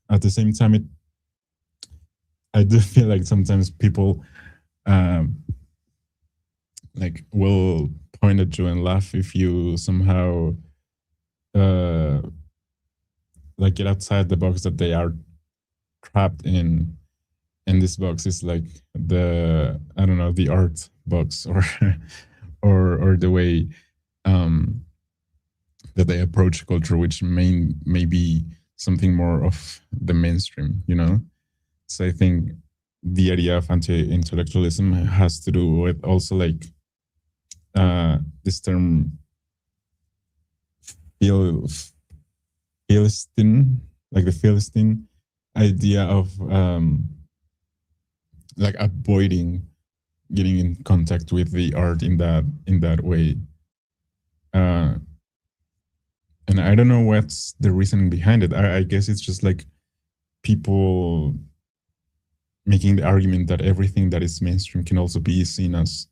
at the same time, I do feel like sometimes people like will point at you and laugh if you somehow like get outside the box that they are trapped in. And this box is like the, I don't know, the art box, or or the way that they approach culture, which may be something more of the mainstream, you know. So I think the idea of anti-intellectualism has to do with also like this term Philistine, like the Philistine idea of like avoiding getting in contact with the art in that way. And I don't know what's the reasoning behind it. I guess it's just like people making the argument that everything that is mainstream can also be seen as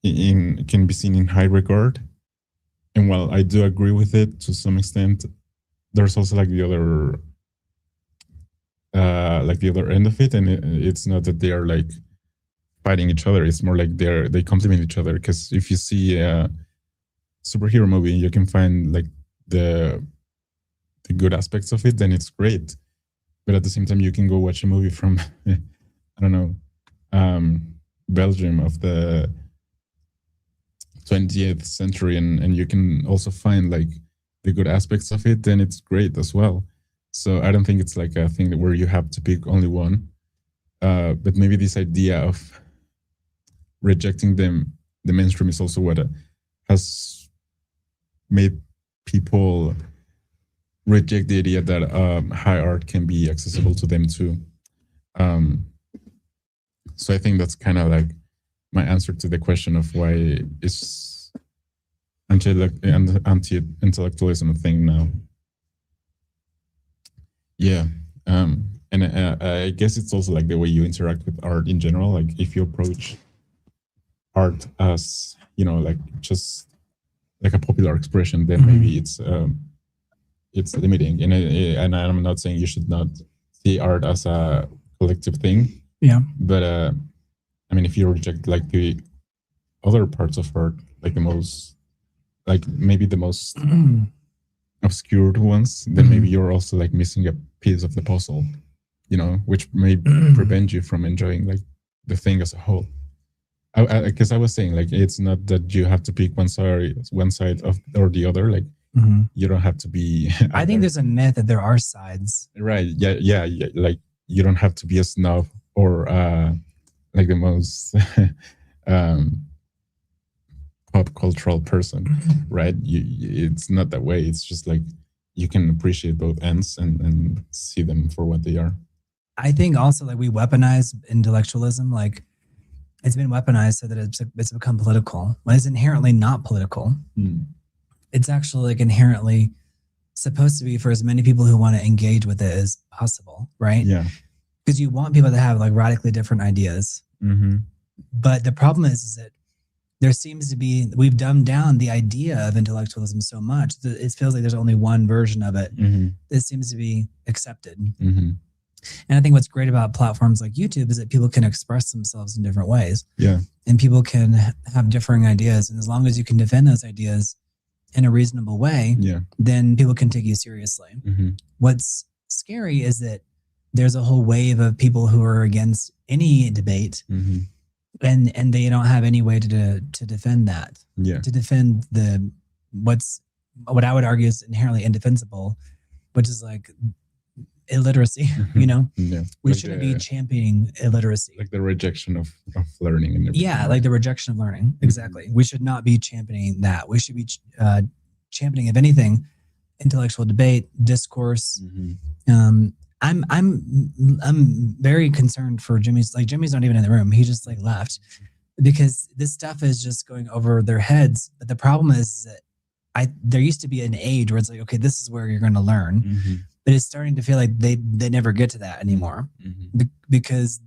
can be seen in high regard. And while I do agree with it to some extent, there's also like the other end of it, and it's not that they are like fighting each other. It's more like they complement each other. Because if you see a superhero movie, you can find like the good aspects of it, then it's great. But at the same time, you can go watch a movie from I don't know, Belgium of the 20th century, and you can also find like the good aspects of it, then it's great as well. So I don't think it's like a thing where you have to pick only one. But maybe this idea of rejecting the mainstream is also what has made people reject the idea that high art can be accessible to them too. So I think that's kind of like my answer to the question of why is anti-intellectualism a thing now. Yeah. And I guess it's also like the way you interact with art in general. Like if you approach art as, you know, like just like a popular expression, then maybe it's limiting. And I'm not saying you should not see art as a collective thing. Yeah. But I mean, if you reject like the other parts of art, like the most, like maybe the most obscured ones, then maybe you're also like missing a piece of the puzzle, you know, which may prevent you from enjoying like the thing as a whole. Because I was saying like it's not that you have to pick one side of or the other. Like you don't have to be. I think there's a myth that there are sides. Right. Yeah. Like you don't have to be a snob or like the most pop cultural person, right? It's not that way. It's just like you can appreciate both ends and see them for what they are. I think also like we weaponize intellectualism. Like it's been weaponized so that it's become political. When it's inherently not political. It's actually like inherently supposed to be for as many people who want to engage with it as possible, right? Yeah. Because you want people to have like radically different ideas. But the problem is that there seems to be, we've dumbed down the idea of intellectualism so much that it feels like there's only one version of it that seems to be accepted. And I think what's great about platforms like YouTube is that people can express themselves in different ways. Yeah. And people can have differing ideas. And as long as you can defend those ideas in a reasonable way, then people can take you seriously. What's scary is that there's a whole wave of people who are against any debate and they don't have any way to defend that. Yeah. To defend what's what I would argue is inherently indefensible, which is like illiteracy. You know, we like shouldn't be championing illiteracy, like the rejection of learning and everything. Yeah, like the rejection of learning. Exactly. We should not be championing that. We should be championing, if anything, intellectual debate, discourse. I'm very concerned for Jimmy's. Like Jimmy's not even in the room. He just like left because this stuff is just going over their heads. But the problem is that there used to be an age where it's like, okay, this is where you're going to learn, but it's starting to feel like they never get to that anymore because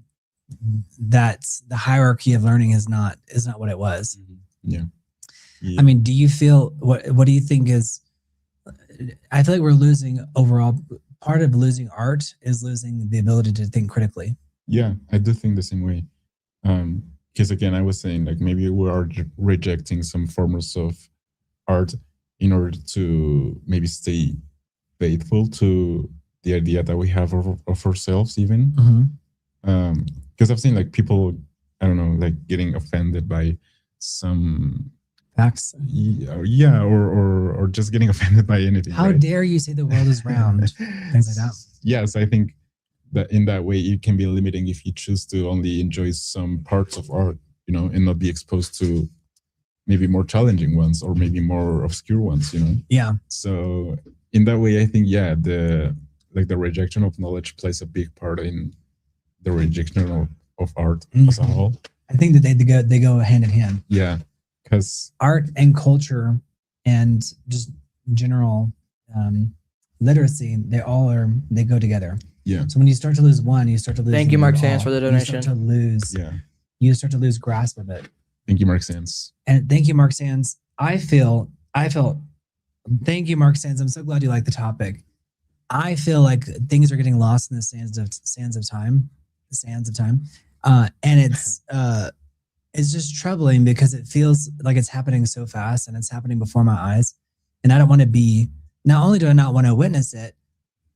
that's the hierarchy of learning is not what it was. Yeah. I mean, do you feel what do you think is? I feel like we're losing overall. Part of losing art is losing the ability to think critically. Yeah, I do think the same way. Because again, I was saying like maybe we are rejecting some forms of art in order to maybe stay faithful to the idea that we have of ourselves even. Because I've seen like people, I don't know, like getting offended by some facts. Yeah, or just getting offended by anything. How dare you say the world is round? Things like that. Yes, I think that in that way it can be limiting if you choose to only enjoy some parts of art, you know, and not be exposed to maybe more challenging ones or maybe more obscure ones, you know. Yeah. So in that way, I think the rejection of knowledge plays a big part in the rejection of art as a whole. I think that they go hand in hand. Yeah. Because art and culture and just general literacy, they go together. Yeah. So when you start to lose one, you start to lose. Thank you, Mark Sands, for the donation. You start to lose. Yeah. You start to lose grasp of it. Thank you, Mark Sands. And thank you, Mark Sands. I felt. Thank you, Mark Sands. I'm so glad you like the topic. I feel like things are getting lost in the sands of time. And it's just troubling because it feels like it's happening so fast and it's happening before my eyes. And I don't want to be, not only do I not want to witness it,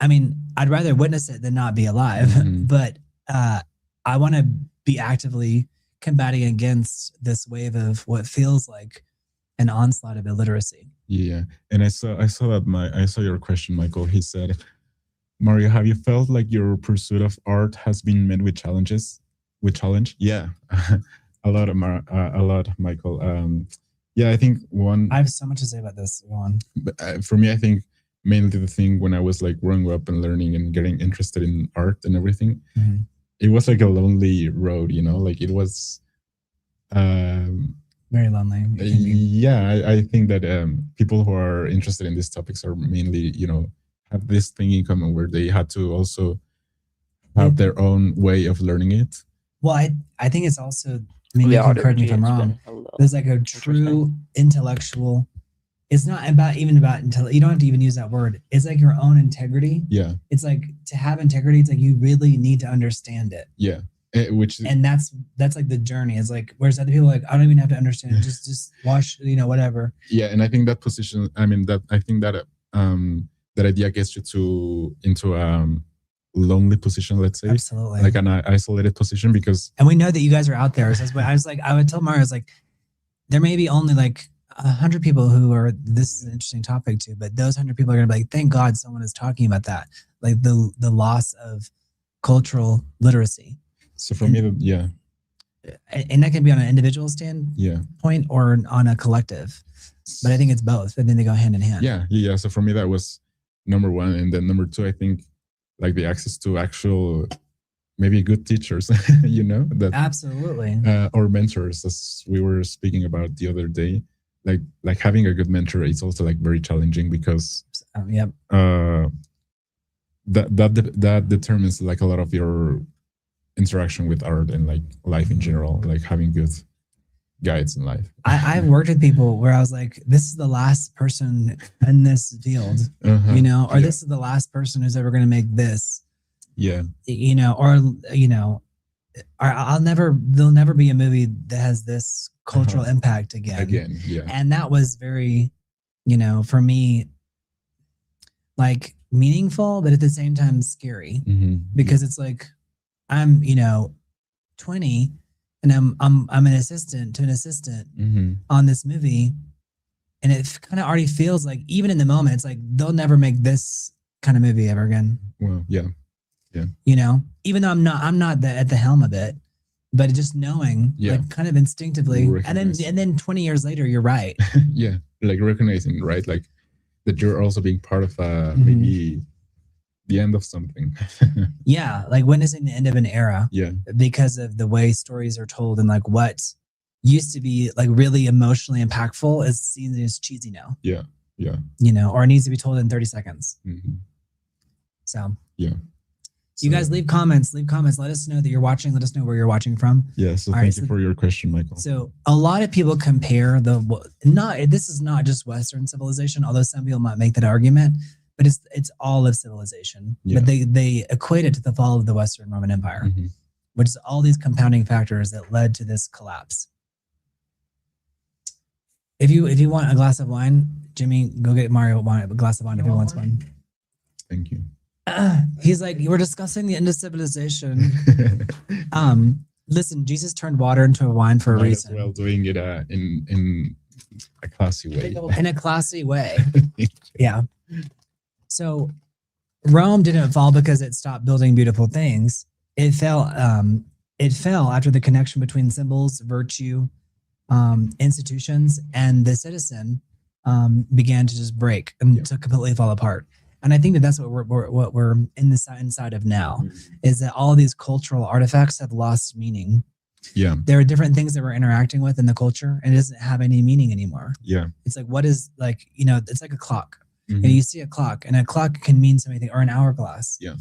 I mean, I'd rather witness it than not be alive, but I want to be actively combating against this wave of what feels like an onslaught of illiteracy. Yeah. And I saw your question, Michael. He said, Mario, have you felt like your pursuit of art has been met with challenges? Yeah. A lot, Michael. Yeah, I think one. I have so much to say about this. Go on. But for me, I think mainly the thing when I was like growing up and learning and getting interested in art and everything, it was like a lonely road, you know, like it was very lonely. Yeah, I think that people who are interested in these topics are mainly, you know, have this thing in common where they had to also have their own way of learning it. Well, I think it's also. I mean, you can correct me if I'm wrong. There's like a true intellectual. It's not about until you don't have to even use that word. It's like your own integrity. Yeah. It's like to have integrity. It's like you really need to understand it. Yeah. And that's like the journey. It's like whereas other people are like I don't even have to understand it. Just watch, you know, whatever. Yeah, and I think that position. I mean that that idea gets you into lonely position, let's say. Absolutely. Like an isolated position because. And we know that you guys are out there. So I would tell Mario, I was like, there may be only like 100 people who are, this is an interesting topic to, but those 100 people are going to be like, thank God someone is talking about that. Like the loss of cultural literacy. So for me, yeah. And that can be on an individual standpoint or on a collective. But I think it's both. I think they go hand in hand. Yeah. So for me, that was number one. And then number two, I think like the access to actual, maybe good teachers, you know? That, absolutely. Or mentors, as we were speaking about the other day. Like having a good mentor is also like very challenging because that determines like a lot of your interaction with art and like life in general, like having good guides in life. I've worked with people where I was like, this is the last person in this field, you know, or this is the last person who's ever going to make this. Yeah. You know, or, you know, there'll never be a movie that has this cultural impact again. Yeah. And that was very, you know, for me, like meaningful, but at the same time scary because it's like, I'm, you know, 20 and I'm an assistant to an assistant on this movie. And it kind of already feels like, even in the moment, it's like they'll never make this kind of movie ever again. Well, yeah. You know, even though I'm not at the helm of it, but just knowing, like, kind of instinctively, and then 20 years later, you're right. Yeah, like recognizing, right, like that you're also being part of maybe the end of something. Yeah, like witnessing the end of an era. Yeah, because of the way stories are told, and like what used to be like really emotionally impactful is seen as cheesy now. Yeah. You know, or it needs to be told in 30 seconds. So yeah. You guys leave comments. Let us know that you're watching. Let us know where you're watching from. Yeah. So thank you for your question, Michael. So a lot of people compare this is not just Western civilization, although some people might make that argument, but it's all of civilization. Yeah. But they equate it to the fall of the Western Roman Empire, which is all these compounding factors that led to this collapse. If you want a glass of wine, Jimmy, go get Mario a glass of wine if he wants one. Thank you. He's like, we're discussing the end of civilization. Listen, Jesus turned water into a wine for a reason. Well, doing it in a classy way. In a classy way. Yeah. So Rome didn't fall because it stopped building beautiful things. It fell after the connection between symbols, virtue, institutions, and the citizen began to just break and to completely fall apart. And I think that's what we're in the inside of now, is that all of these cultural artifacts have lost meaning. Yeah. There are different things that we're interacting with in the culture, and it doesn't have any meaning anymore. Yeah. It's like, what is, like, you know, it's like a clock. And you see a clock, and a clock can mean something, or an hourglass. Yeah.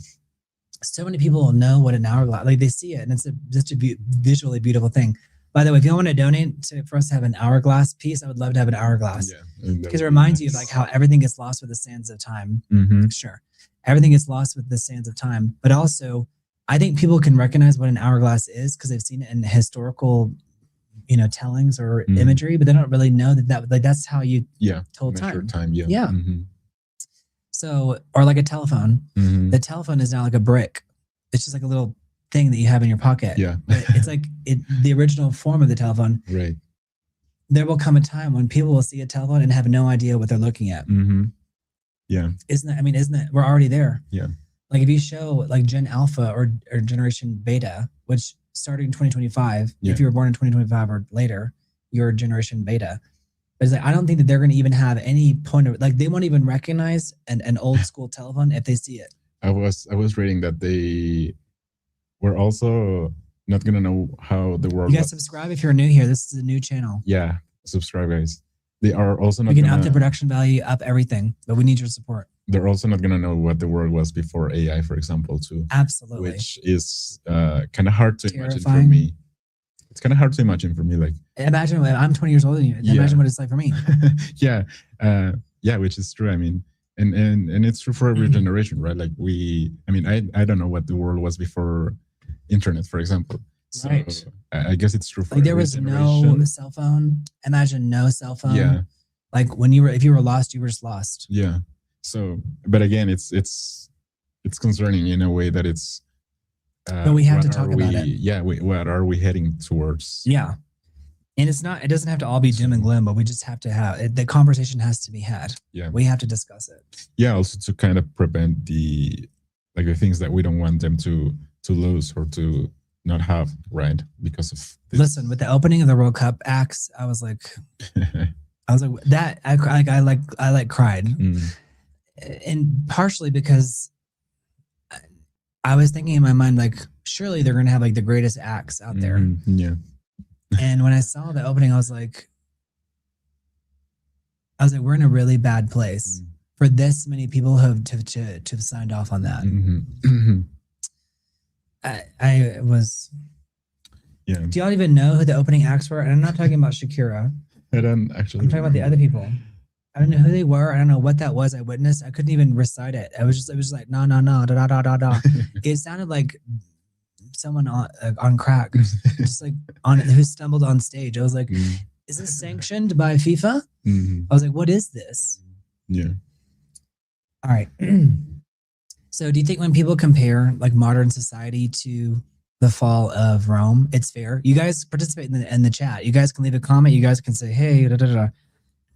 So many people know what an hourglass, like, they see it, and it's just a visually beautiful thing. By the way, if you want to donate for us to have an hourglass piece, I would love to have an hourglass. Yeah. Because it reminds you of like how everything gets lost with the sands of time. Sure. Everything gets lost with the sands of time. But also, I think people can recognize what an hourglass is because they've seen it in historical, you know, tellings or imagery, but they don't really know that like that's how you told time. Yeah. So, or like a telephone. The telephone is now like a brick. It's just like a little thing that you have in your pocket. Yeah. It's like the original form of the telephone. Right. There will come a time when people will see a telephone and have no idea what they're looking at. Yeah. Isn't it, we're already there. Yeah. Like if you show like Gen Alpha or Generation Beta, which started in 2025, if you were born in 2025 or later, you're Generation Beta. But it's like, I don't think that they're going to even have any point of, like, they won't even recognize an old school telephone if they see it. I was reading that they were also not going to know how the world. You guys subscribe if you're new here. This is a new channel. Yeah. Subscribe, guys. They are also not. We can up the production value, up everything, but we need your support. They're also not going to know what the world was before AI, for example, too. Absolutely. Which is kind of hard to imagine for me. It's kind of hard to imagine for me. Like, imagine, I'm 20 years older than you. Imagine what it's like for me. Yeah. Yeah, which is true. I mean, and it's true for every generation, right? Like I don't know what the world was before internet, for example. So right. I guess it's true for like there was generation. No cell phone. Imagine no cell phone. Yeah. Like if you were lost, you were just lost. Yeah. So, but again, it's concerning in a way that it's. But we have to talk about it. Yeah. What are we heading towards? Yeah. And it doesn't have to all be doom and gloom, but we just have to have the conversation has to be had. Yeah. We have to discuss it. Yeah. Also to kind of prevent the things that we don't want them to lose or to not have, right? Because of this. Listen, with the opening of the World Cup acts, I was like that. I cried, and partially because I was thinking in my mind, like, surely they're gonna have like the greatest acts out there. Yeah. And when I saw the opening, I was like, we're in a really bad place for this many people who have to signed off on that. I was. Yeah. Do y'all even know who the opening acts were? And I'm not talking about Shakira. I don't actually. I'm talking about the other people. I don't know who they were. I don't know what that was. I witnessed. I couldn't even recite it. It was just like no, da da da da da. It sounded like someone on crack, just like who stumbled on stage. I was like, is this sanctioned by FIFA? I was like, what is this? Yeah. All right. So do you think when people compare like modern society to the fall of Rome, it's fair? You guys participate in the chat. You guys can leave a comment. You guys can say, hey, da, da, da.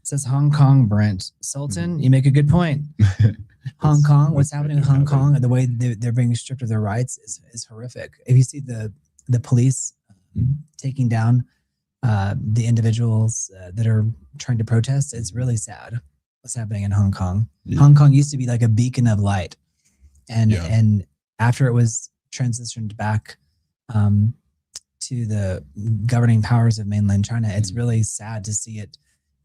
says Hong Kong, Brent. Sultan, you make a good point. Hong Kong, what's happening in Hong Kong, and the way they're being stripped of their rights is horrific. If you see the police taking down the individuals that are trying to protest, it's really sad what's happening in Hong Kong. Yeah. Hong Kong used to be like a beacon of light, and after it was transitioned back to the governing powers of mainland China, it's really sad to see it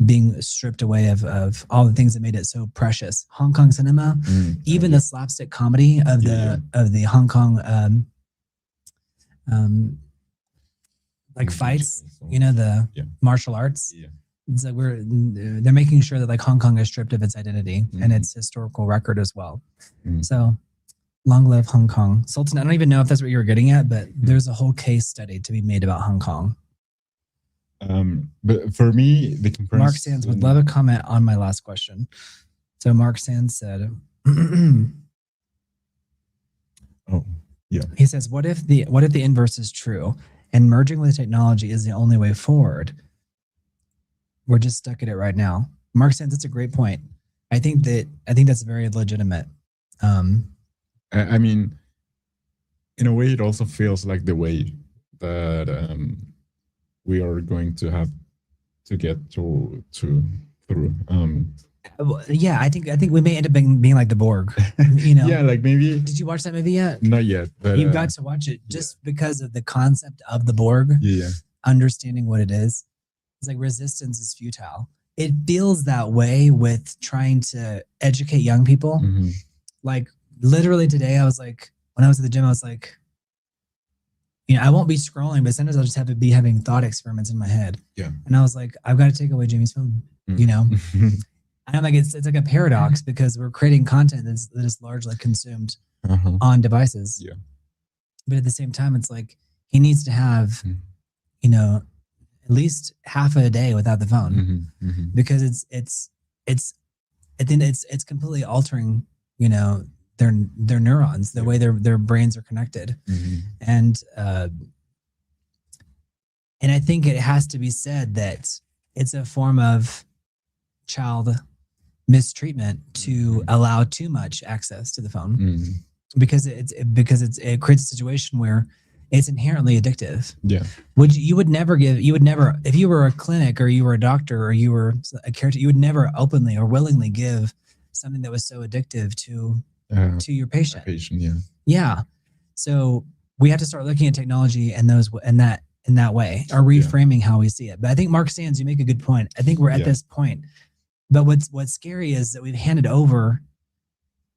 being stripped away of all the things that made it so precious. Hong Kong cinema, even the slapstick comedy of the Hong Kong like fights, the martial arts. Yeah. It's like they're making sure that like Hong Kong is stripped of its identity and its historical record as well. So long live Hong Kong. Sultan, I don't even know if that's what you were getting at, but there's a whole case study to be made about Hong Kong. But for me, the comparison... Mark Sands would love a comment on my last question. So Mark Sands said, he says, what if the inverse is true and merging with technology is the only way forward? We're just stuck at it right now. Mark Sands, that's a great point. I think that's very legitimate. I mean, in a way, it also feels like the way that we are going to have to get through. Yeah, I think we may end up being like the Borg. Yeah, like maybe. Did you watch that movie yet? Not yet. But, you've got to watch it just because of the concept of the Borg. Yeah. Understanding what it is. It's like resistance is futile. It feels that way with trying to educate young people. Mm-hmm. Like literally today, I was like, when I was at the gym, I was like, I won't be scrolling, but sometimes I'll just have to be having thought experiments in my head. Yeah. And I was like, I've got to take away Jimmy's phone, And I'm like, it's like a paradox because we're creating content that is largely consumed on devices. Yeah. But at the same time, it's like he needs to have, at least half a day without the phone because it's completely altering, their neurons, the way their brains are connected. And I think it has to be said that it's a form of child mistreatment to allow too much access to the phone because it creates a situation where it's inherently addictive. Yeah. You would never if you were a clinic or you were a doctor or you were a caretaker, you would never openly or willingly give something that was so addictive to your patient. Yeah. So we have to start looking at technology and in that way, or reframing how we see it. But I think Mark Sands, you make a good point. I think we're at this point. But what's scary is that we've handed over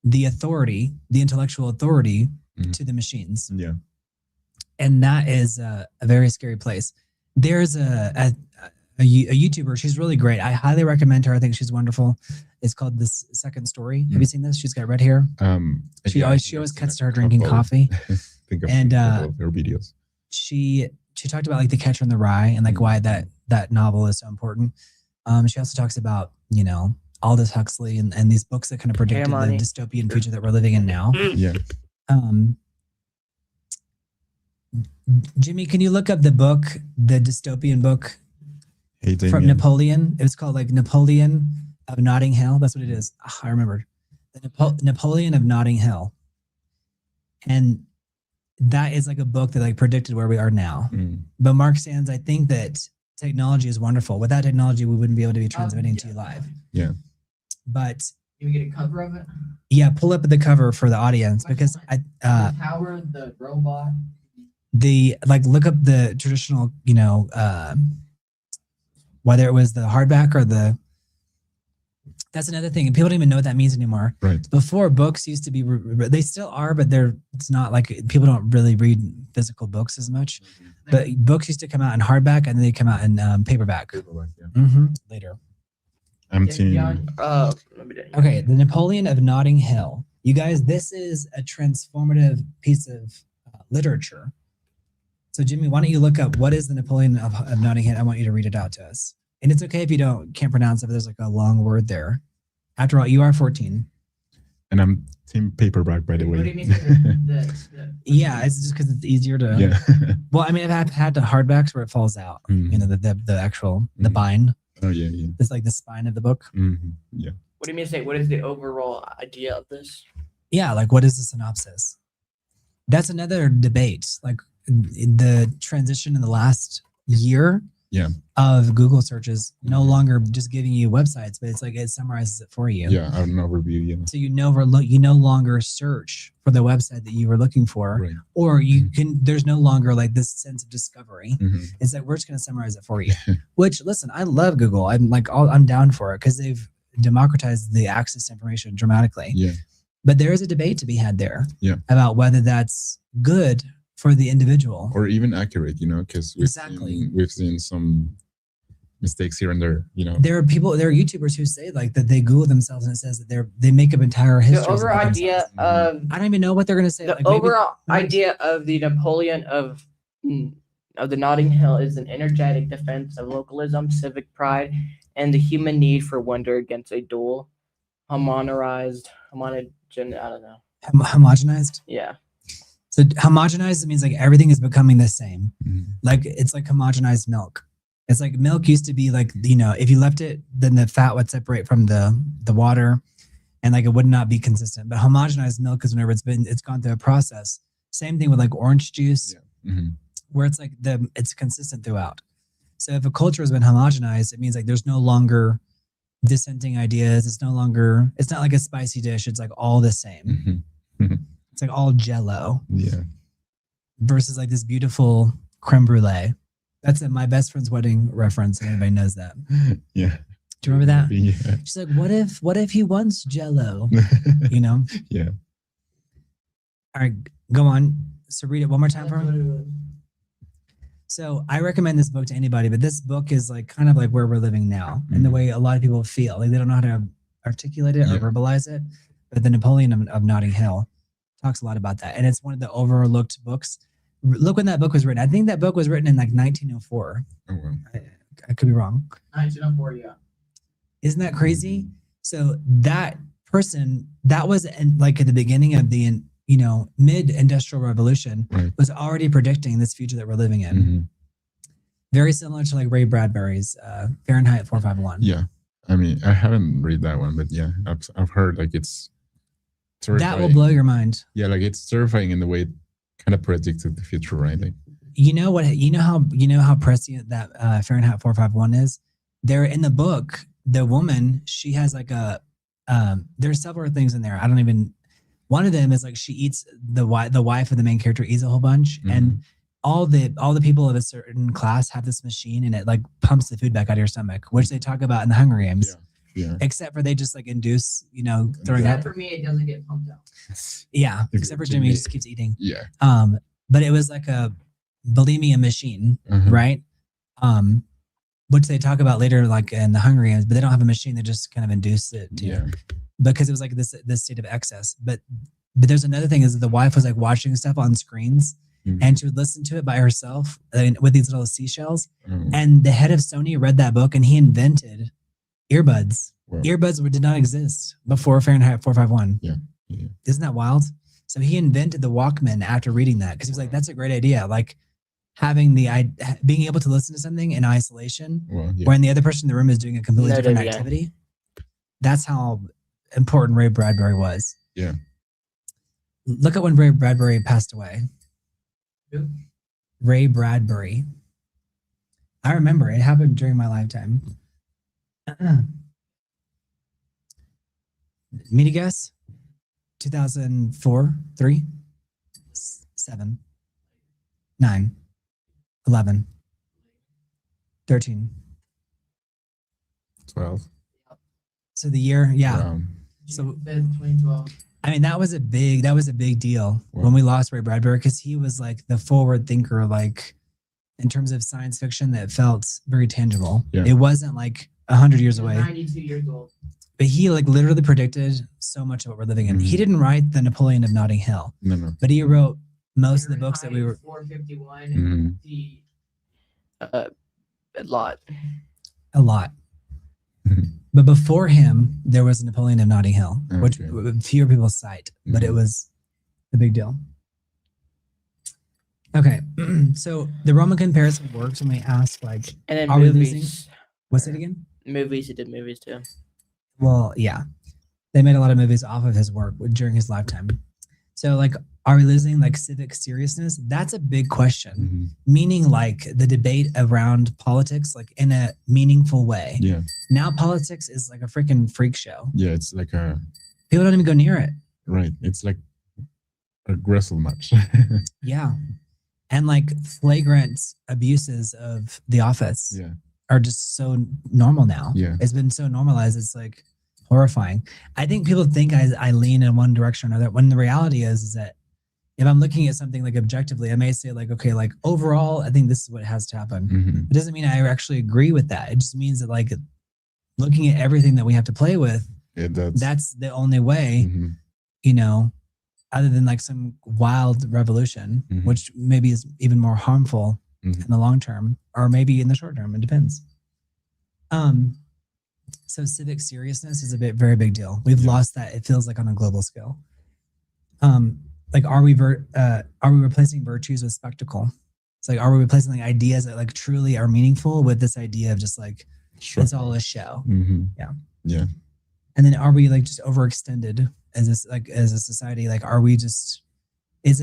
the authority, the intellectual authority, to the machines. Yeah. And that is a very scary place. There's a YouTuber. She's really great. I highly recommend her. I think she's wonderful. It's called This Second Story. Have you seen this? She's got red hair. She always cuts to her drinking coffee. Think of her videos. She talked about like The Catcher in the Rye and like why that novel is so important. She also talks about Aldous Huxley and these books that kind of predicted the dystopian future that we're living in now. Yeah. Jimmy, can you look up the dystopian book from Napoleon? It was called like Napoleon of Notting Hill. That's what it is. Oh, I remembered. The Napoleon of Notting Hill. And that is like a book that like predicted where we are now. But Mark Sands, I think that technology is wonderful. Without technology, we wouldn't be able to be transmitting to you live. Yeah. But can we get a cover of it? Yeah, pull up the cover for the audience because the tower, the robot. Look up the traditional, whether it was the hardback or that's another thing. And people don't even know what that means anymore. Right. Before, books used to be, they still are, but it's not like people don't really read physical books as much. But books used to come out in hardback and then they come out in paperback. Later. I'm seeing. Okay, the Napoleon of Notting Hill. You guys, this is a transformative piece of literature. So Jimmy, why don't you look up what is the Napoleon of Notting Hill? I want you to read it out to us. And it's okay if you can't pronounce it, but there's like a long word there. After all, you are 14. And I'm team paperback, by the way. What do you mean? Yeah, it's just because it's easier to. Yeah. Well, I mean, I've had the hardbacks where it falls out. The actual the bind. Oh yeah, yeah. It's like the spine of the book. Yeah. What do you mean say? What is the overall idea of this? Yeah, like what is the synopsis? That's another debate. Like the transition in the last year of Google searches, no longer just giving you websites, but it's like it summarizes it for you. Yeah, an overview. Yeah. So you no longer search for the website that you were looking for, Right. or you can. There's no longer like this sense of discovery. It's that we're just going to summarize it for you. Which, listen, I love Google. I'm down for it because they've democratized the access to information dramatically. Yeah. But there is a debate to be had there about whether that's good for the individual or even accurate, because we've seen some mistakes here and there, There are YouTubers who say like that they Google themselves and it says that they make up entire history. The overall idea of I don't even know what they're going to say. The overall idea of the Napoleon of the Notting Hill is an energetic defense of localism, civic pride, and the human need for wonder against a dual, homogenized. I don't know. Homogenized? Yeah. So homogenized means like everything is becoming the same. Like it's like homogenized milk. It's like milk used to be like, if you left it, then the fat would separate from the water and like it would not be consistent. But homogenized milk is whenever it's gone through a process. Same thing with like orange juice, where it's like it's consistent throughout. So if a culture has been homogenized, it means like there's no longer dissenting ideas. It's not like a spicy dish. It's like all the same. It's like all Jello. Yeah. Versus like this beautiful creme brulee. That's my best friend's wedding reference. Anybody knows that? Yeah. Do you remember that? Yeah. She's like, what if he wants Jello? Yeah. All right, go on. So read it one more time for me. So I recommend this book to anybody, but this book is like kind of like where we're living now and the way a lot of people feel. Like they don't know how to articulate it or verbalize it. But the Napoleon of Notting Hill talks a lot about that. And it's one of the overlooked books. Look when that book was written. I think that book was written in like 1904. Oh, wow. I could be wrong. 1904, yeah. Isn't that crazy? So that person, that was like at the beginning of the mid-industrial revolution, was already predicting this future that we're living in. Very similar to like Ray Bradbury's Fahrenheit 451. Yeah. I mean, I haven't read that one, but yeah, I've heard like it's terrifying. That will blow your mind. Yeah, like it's terrifying in the way it kind of predicted the future, right? Like, how prescient that Fahrenheit 451 is? There in the book, the woman, she has like there's several things in there. One of them is like she eats the wife of the main character eats a whole bunch, and all the people of a certain class have this machine, and it like pumps the food back out of your stomach, which they talk about in the Hunger Games. Yeah. Except for they just like induce, throwing up. For me, it doesn't get pumped out. Yeah. Except for Jimmy, he just keeps eating. Yeah. But it was like a bulimia machine, right? Which they talk about later, like in the Hunger Games, but they don't have a machine. They just kind of induce it. Because it was like this state of excess. But there's another thing is that the wife was like watching stuff on screens and she would listen to it by herself with these little seashells. And the head of Sony read that book and he invented earbuds. Wow. Earbuds did not exist before Fahrenheit 451. Yeah. Isn't that wild? So he invented the Walkman after reading that because he was like, that's a great idea. Like having being able to listen to something in isolation when the other person in the room is doing a completely different activity. That's how important Ray Bradbury was. Yeah. Look at when Ray Bradbury passed away. Who? Ray Bradbury. I remember it happened during my lifetime. Me to guess? 2004, 3, 7, 9, 11, 13, 12. So the year, Wow. So 2012. I mean, that was a big deal when we lost Ray Bradbury because he was like the forward thinker, like in terms of science fiction that felt very tangible. Yeah. It wasn't like 100 years away. 92 years old. But he like literally predicted so much of what we're living in. He didn't write the Napoleon of Notting Hill. No. But he wrote most of the books that we were. 451. A lot. But before him, there was Napoleon of Notting Hill, which fewer people cite, but it was a big deal. Okay, so the Roman comparison works when we ask, like, and then are movies. we losing? What's it again? Movies, he did movies too. Well, yeah, they made a lot of movies off of his work during his lifetime. So, like, are we losing like civic seriousness? That's a big question. Meaning, like the debate around politics, like in a meaningful way. Yeah. Now, politics is like a freaking freak show. Yeah, it's like a people don't even go near it. Right. It's like a wrestle match. Yeah, and like flagrant abuses of the office. Yeah. Are just so normal now. Yeah. It's been so normalized. It's like horrifying. I think people think I lean in one direction or another, when the reality is that if I'm looking at something like objectively, I may say like, okay, like overall, I think this is what has to happen. It doesn't mean I actually agree with that. It just means that like looking at everything that we have to play with, that's the only way, you know, other than like some wild revolution, which maybe is even more harmful in the long term, or maybe in the short term. It depends. So civic seriousness is very big deal. We've lost that. It feels like on a global scale. Like, are we replacing virtues with spectacle? It's like, are we replacing like ideas that like truly are meaningful with this idea of just like, it's all a show? Yeah. Yeah. And then are we like just overextended as a society? Like, are we just,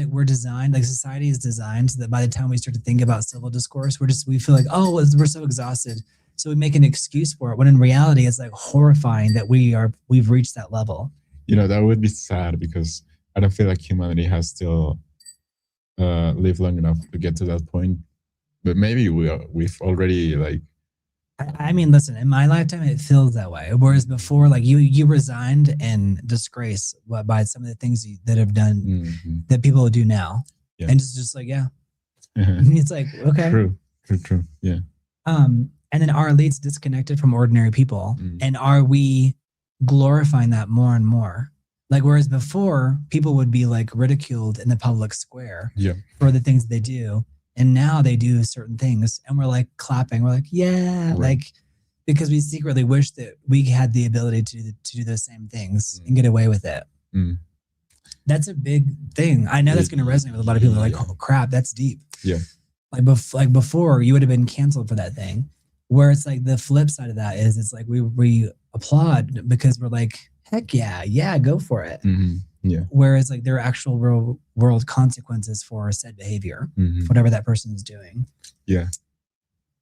we're designed, like society is designed so that by the time we start to think about civil discourse, we feel like, oh, we're so exhausted. So we make an excuse for it, when in reality, it's like horrifying that we've reached that level. You know, that would be sad because I don't feel like humanity has still lived long enough to get to that point. But maybe we've already like. I mean, listen, in my lifetime, it feels that way. Whereas before, like you resigned in disgrace by some of the things that have done that people would do now. Yeah. And just like, yeah, it's like, okay. True. Yeah. And then are elites disconnected from ordinary people? And are we glorifying that more and more? Like, whereas before, people would be like ridiculed in the public square for the things they do. And now they do certain things and we're like clapping. We're like, yeah, like, because we secretly wish that we had the ability to do those same things and get away with it. That's a big thing. I know that's going to resonate with a lot of people. They're like, oh crap, that's deep. Yeah. Like before, you would have been canceled for that thing. Where it's like the flip side of that is it's like we applaud because we're like, heck yeah, go for it. Yeah. Whereas like there are actual real world consequences for said behavior, whatever that person is doing. Yeah.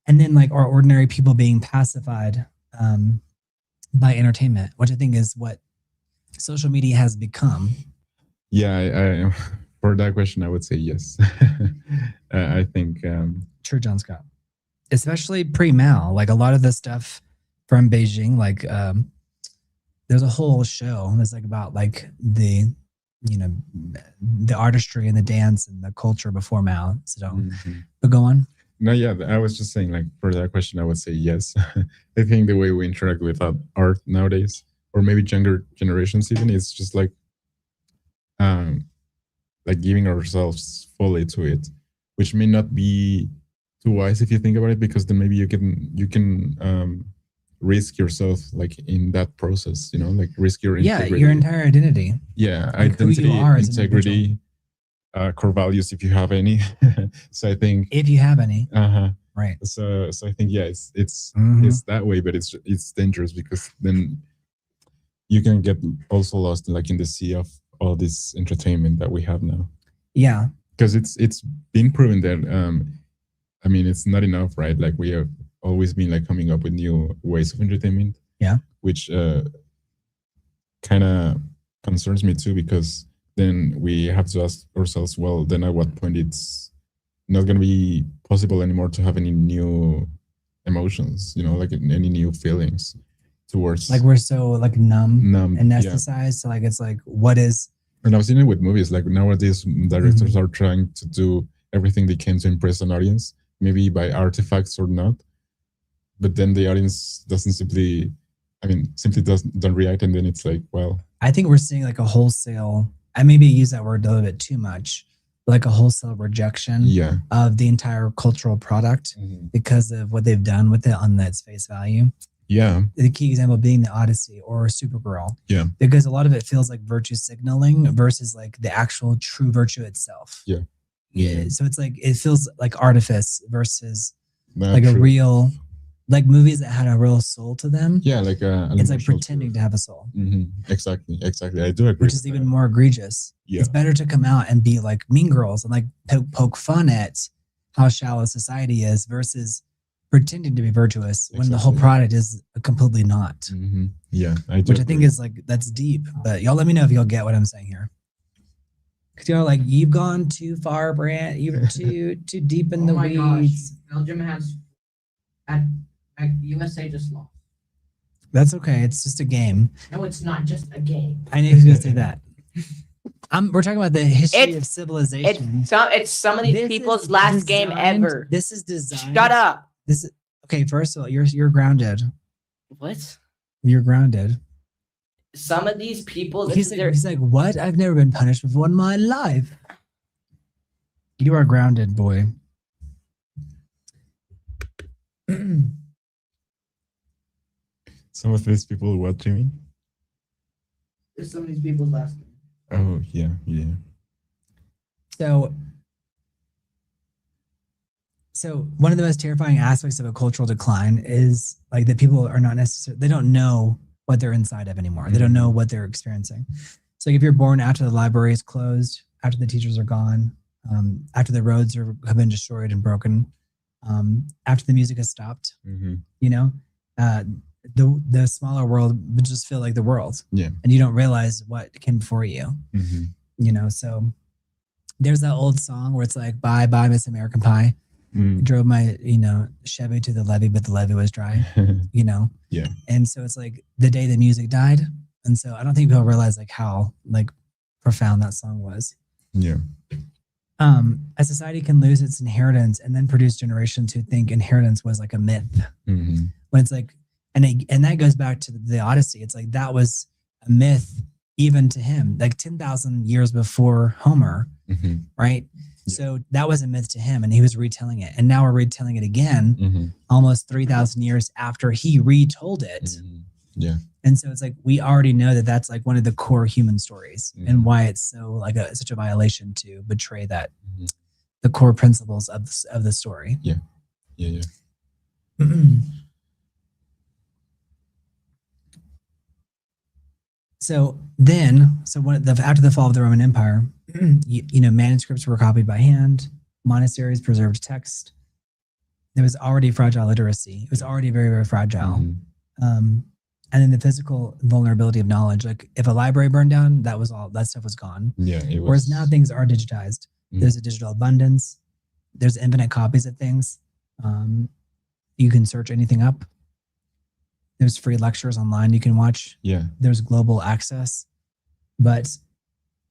And then like our ordinary people being pacified by entertainment, which I think is what social media has become. Yeah, I for that question, I would say yes. I think. True, John Scott. Especially pre-Mao, like a lot of the stuff from Beijing, like there's a whole show that's like about like the artistry and the dance and the culture before Mao. So, but go on. No, yeah, I was just saying, like, for that question, I would say yes. I think the way we interact with art nowadays, or maybe younger generations even, is just like giving ourselves fully to it, which may not be too wise if you think about it, because then maybe you can risk yourself like in that process, like risk your integrity. Your entire identity. Yeah, like identity, who you are integrity, core values if you have any. So I think if you have any, right. So I think it's that way, but it's dangerous because then you can get also lost like in the sea of all this entertainment that we have now. Yeah, because it's been proven that I mean, it's not enough, right? Like we have always been like coming up with new ways of entertainment. Yeah. Which kind of concerns me too, because then we have to ask ourselves, well, then at what point it's not going to be possible anymore to have any new emotions, like any new feelings towards. Like we're so like numb and anesthetized. Yeah. So like it's like, what is? And I've seen it with movies. Like nowadays, directors are trying to do everything they can to impress an audience, maybe by artifacts or not, but then the audience simply don't react, and then it's like, well, I think we're seeing like a wholesale, I maybe use that word a little bit too much, like a wholesale rejection of the entire cultural product because of what they've done with it on its face value. Yeah. The key example being the Odyssey or Supergirl. Yeah. Because a lot of it feels like virtue signaling versus like the actual true virtue itself. Yeah. Yeah. So it's like, it feels like artifice versus not like true. a real like movies that had a real soul to them. Yeah, like it's like pretending to have a soul. Exactly. I do agree. Which is even more egregious. Yeah. It's better to come out and be like Mean Girls and like poke fun at how shallow society is versus pretending to be virtuous when the whole product is completely not. Yeah, which I think is like, that's deep. But y'all let me know if y'all get what I'm saying here. Because y'all are like, you've gone too far, Brent. You're too deep in the weeds. Gosh. Belgium has USA just lost. That's okay. It's just a game. No, it's not just a game. I knew he was going to say that. We're talking about the history of civilization. It's some of these people's last game ever. This is designed. Shut up. This is okay. First of all, you're grounded. What? You're grounded. Some of these people. He's like, what? I've never been punished before in my life. You are grounded, boy. Some of these people, what, Jimmy? It's some of these people's last game. Oh, yeah. So one of the most terrifying aspects of a cultural decline is like that people are not necessarily, they don't know what they're inside of anymore. They don't know what they're experiencing. So if you're born after the library is closed, after the teachers are gone, after the roads have been destroyed and broken, after the music has stopped, you know, the smaller world would just feel like the world. Yeah. And you don't realize what came before you. You know, so there's that old song where it's like, bye, Miss American Pie. Drove my, Chevy to the levee, but the levee was dry, Yeah. And so it's like the day the music died. And so I don't think people realize like how like profound that song was. Yeah. A society can lose its inheritance and then produce generations who think inheritance was like a myth. When it's like, and that goes back to the Odyssey. It's like that was a myth even to him, like 10,000 years before Homer, right? Yeah. So that was a myth to him, and he was retelling it. And now we're retelling it again, almost 3,000 years after he retold it. Yeah. And so it's like we already know that that's like one of the core human stories, and why it's so like such a violation to betray that the core principles of the story. Yeah. So after the fall of the Roman Empire, manuscripts were copied by hand, monasteries preserved text. There was already fragile literacy. It was already very, very fragile. And then the physical vulnerability of knowledge. Like if a library burned down, that stuff was gone. Yeah. Whereas now things are digitized. There's a digital abundance. There's infinite copies of things. You can search anything up. There's free lectures online you can watch. Yeah. There's global access. But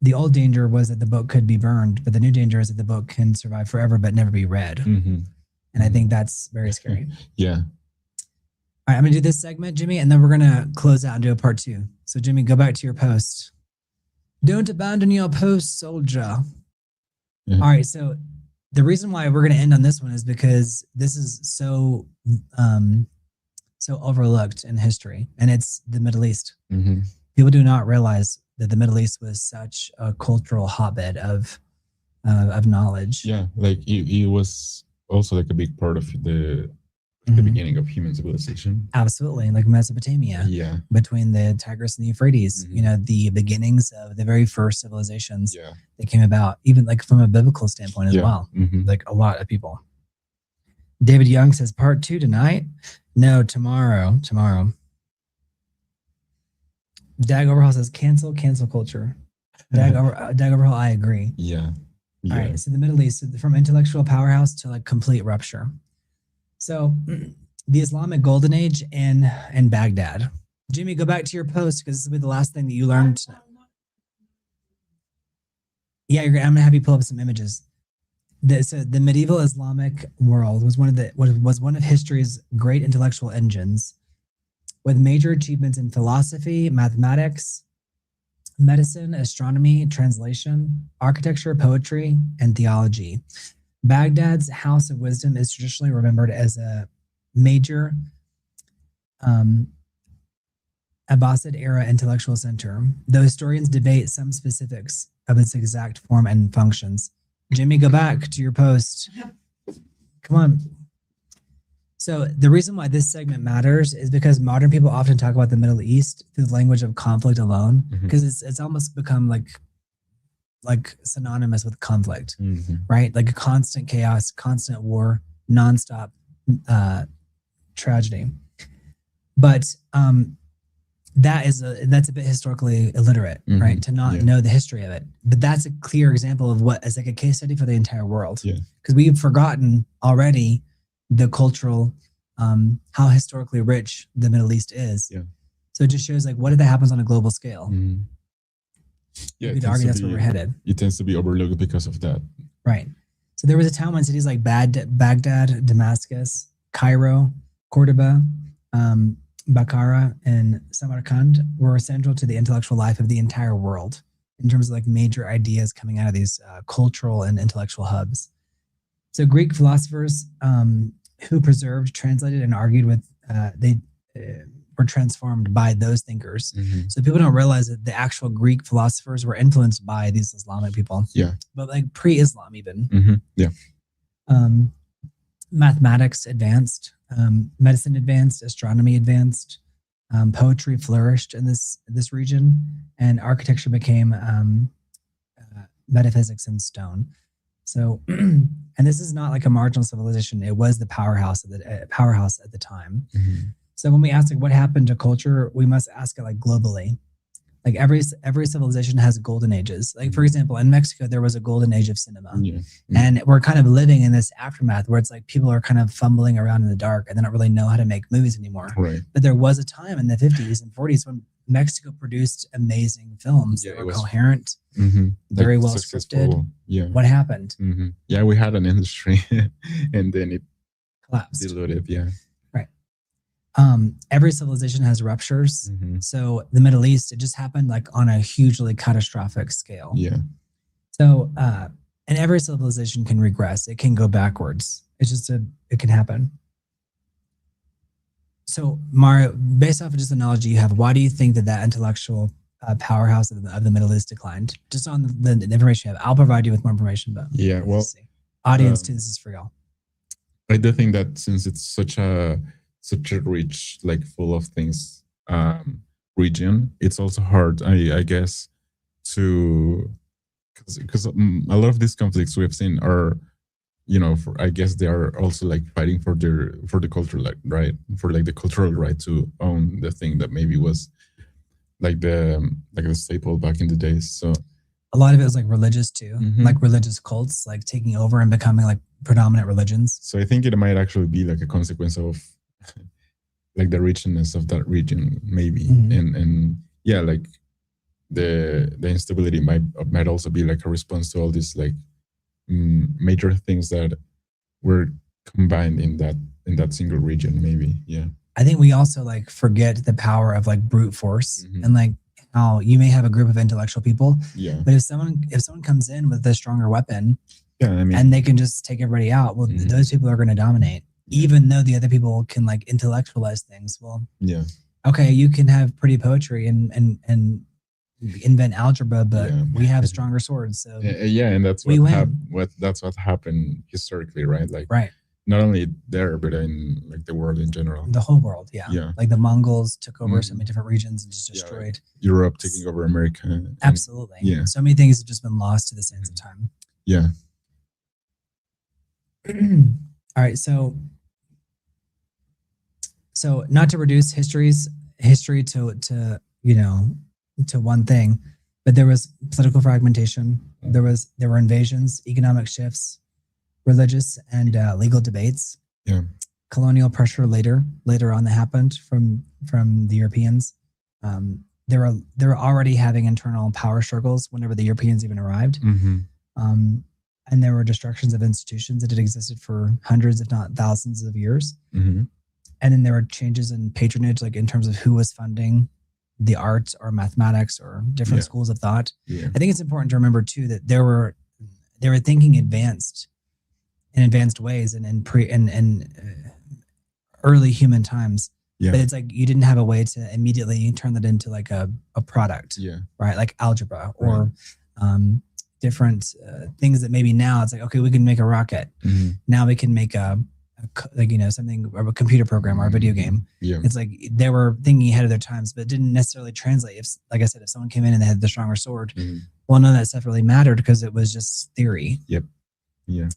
the old danger was that the book could be burned, but the new danger is that the book can survive forever but never be read. And I think that's very scary. Yeah. All right, I'm going to do this segment, Jimmy, and then we're going to close out and do a part 2. So, Jimmy, go back to your post. Don't abandon your post, soldier. All right, so the reason why we're going to end on this one is because this is so overlooked in history, and it's the Middle East. People do not realize that the Middle East was such a cultural hotbed of knowledge. Yeah, like it was also like a big part of the beginning of human civilization. Absolutely, like Mesopotamia. Yeah, between the Tigris and the Euphrates, the beginnings of the very first civilizations that came about, even like from a biblical standpoint as well. Like a lot of people. David Young says part 2 tonight. No, tomorrow. Dag Overhaul says cancel culture. Dag Overhaul, I agree. Yeah. All right. So the Middle East, from intellectual powerhouse to like complete rupture. So the Islamic Golden Age in Baghdad. Jimmy, go back to your post because this will be the last thing that you learned. Yeah, I'm gonna have you pull up some images. So the medieval Islamic world was one of history's great intellectual engines, with major achievements in philosophy, mathematics, medicine, astronomy, translation, architecture, poetry, and theology. Baghdad's House of Wisdom is traditionally remembered as a major Abbasid-era intellectual center, though historians debate some specifics of its exact form and functions. Jimmy, go back to your post. Come on. So the reason why this segment matters is because modern people often talk about the Middle East through the language of conflict alone, because it's almost become like synonymous with conflict, right? Like a constant chaos, constant war, nonstop tragedy. But that's a bit historically illiterate, right? To not know the history of it. But that's a clear example of what is like a case study for the entire world. Because we've forgotten already the cultural, how historically rich the Middle East is. So it just shows like what if that happens on a global scale. You could argue that's where we're headed. It tends to be overlooked because of that. Right. So there was a time when cities like Baghdad, Damascus, Cairo, Cordoba, Bukhara, and Samarkand were central to the intellectual life of the entire world in terms of like major ideas coming out of these cultural and intellectual hubs. So Greek philosophers who preserved, translated, and argued with, they were transformed by those thinkers. So people don't realize that the actual Greek philosophers were influenced by these Islamic people. But like pre-Islam even. Mathematics advanced, medicine advanced, astronomy advanced, poetry flourished in this region, and architecture became metaphysics in stone. So, and this is not like a marginal civilization. It was the powerhouse at the time. So when we ask like what happened to culture, we must ask it like globally. Like every civilization has golden ages. Like for example, in Mexico, there was a golden age of cinema. And we're kind of living in this aftermath where it's like people are kind of fumbling around in the dark and they don't really know how to make movies anymore. But there was a time in the 50s and 40s when Mexico produced amazing films that were coherent, very well scripted. What happened? Yeah, we had an industry and then it collapsed. Diluted, Every civilization has ruptures. So the Middle East, it just happened like on a hugely catastrophic scale. So, and every civilization can regress. It can go backwards. It's just it can happen. So Mario, based off of just the knowledge you have, why do you think that intellectual powerhouse of the Middle East declined? Just on the information you have. I'll provide you with more information, but audience too, this is for y'all. I do think that since it's such a rich, like full of things region, it's also hard, I guess, to because a lot of these conflicts we have seen are, I guess they are also like fighting for the culture, like right, for like the cultural right to own the thing that maybe was like the staple back in the days. So a lot of it was like religious too, like religious cults, like taking over and becoming like predominant religions. So I think it might actually be like a consequence of like the richness of that region, maybe, and like the instability might also be like a response to all these like major things that were combined in that single region, maybe. I think we also like forget the power of like brute force and like how you may have a group of intellectual people, but if someone comes in with a stronger weapon, and they can just take everybody out, well, those people are going to dominate. Even though the other people can like intellectualize things. Well, okay, you can have pretty poetry and invent algebra, but we have stronger swords. So and that's what happened historically, right? Like not only there, but in like the world in general. The whole world, like the Mongols took over so many different regions and just destroyed. Like Europe taking over America. Absolutely. So many things have just been lost to the sands of time. All right, so not to reduce history to one thing, but there was political fragmentation. There were invasions, economic shifts, religious and legal debates. Colonial pressure later on that happened from the Europeans. They were already having internal power struggles whenever the Europeans even arrived. And there were destructions of institutions that had existed for hundreds, if not thousands of years. And then there were changes in patronage, like in terms of who was funding the arts or mathematics or different schools of thought. I think it's important to remember too that they were thinking advanced in advanced ways and in early human times. But it's like you didn't have a way to immediately turn that into like a product, right? Like algebra or different things that maybe now it's like, okay, we can make a rocket. Now we can make a something, or a computer program or a video game. Yeah. It's like they were thinking ahead of their times, but it didn't necessarily translate. If, like I said, if someone came in and they had the stronger sword, well, none of that stuff really mattered because it was just theory. Yep. Yeah.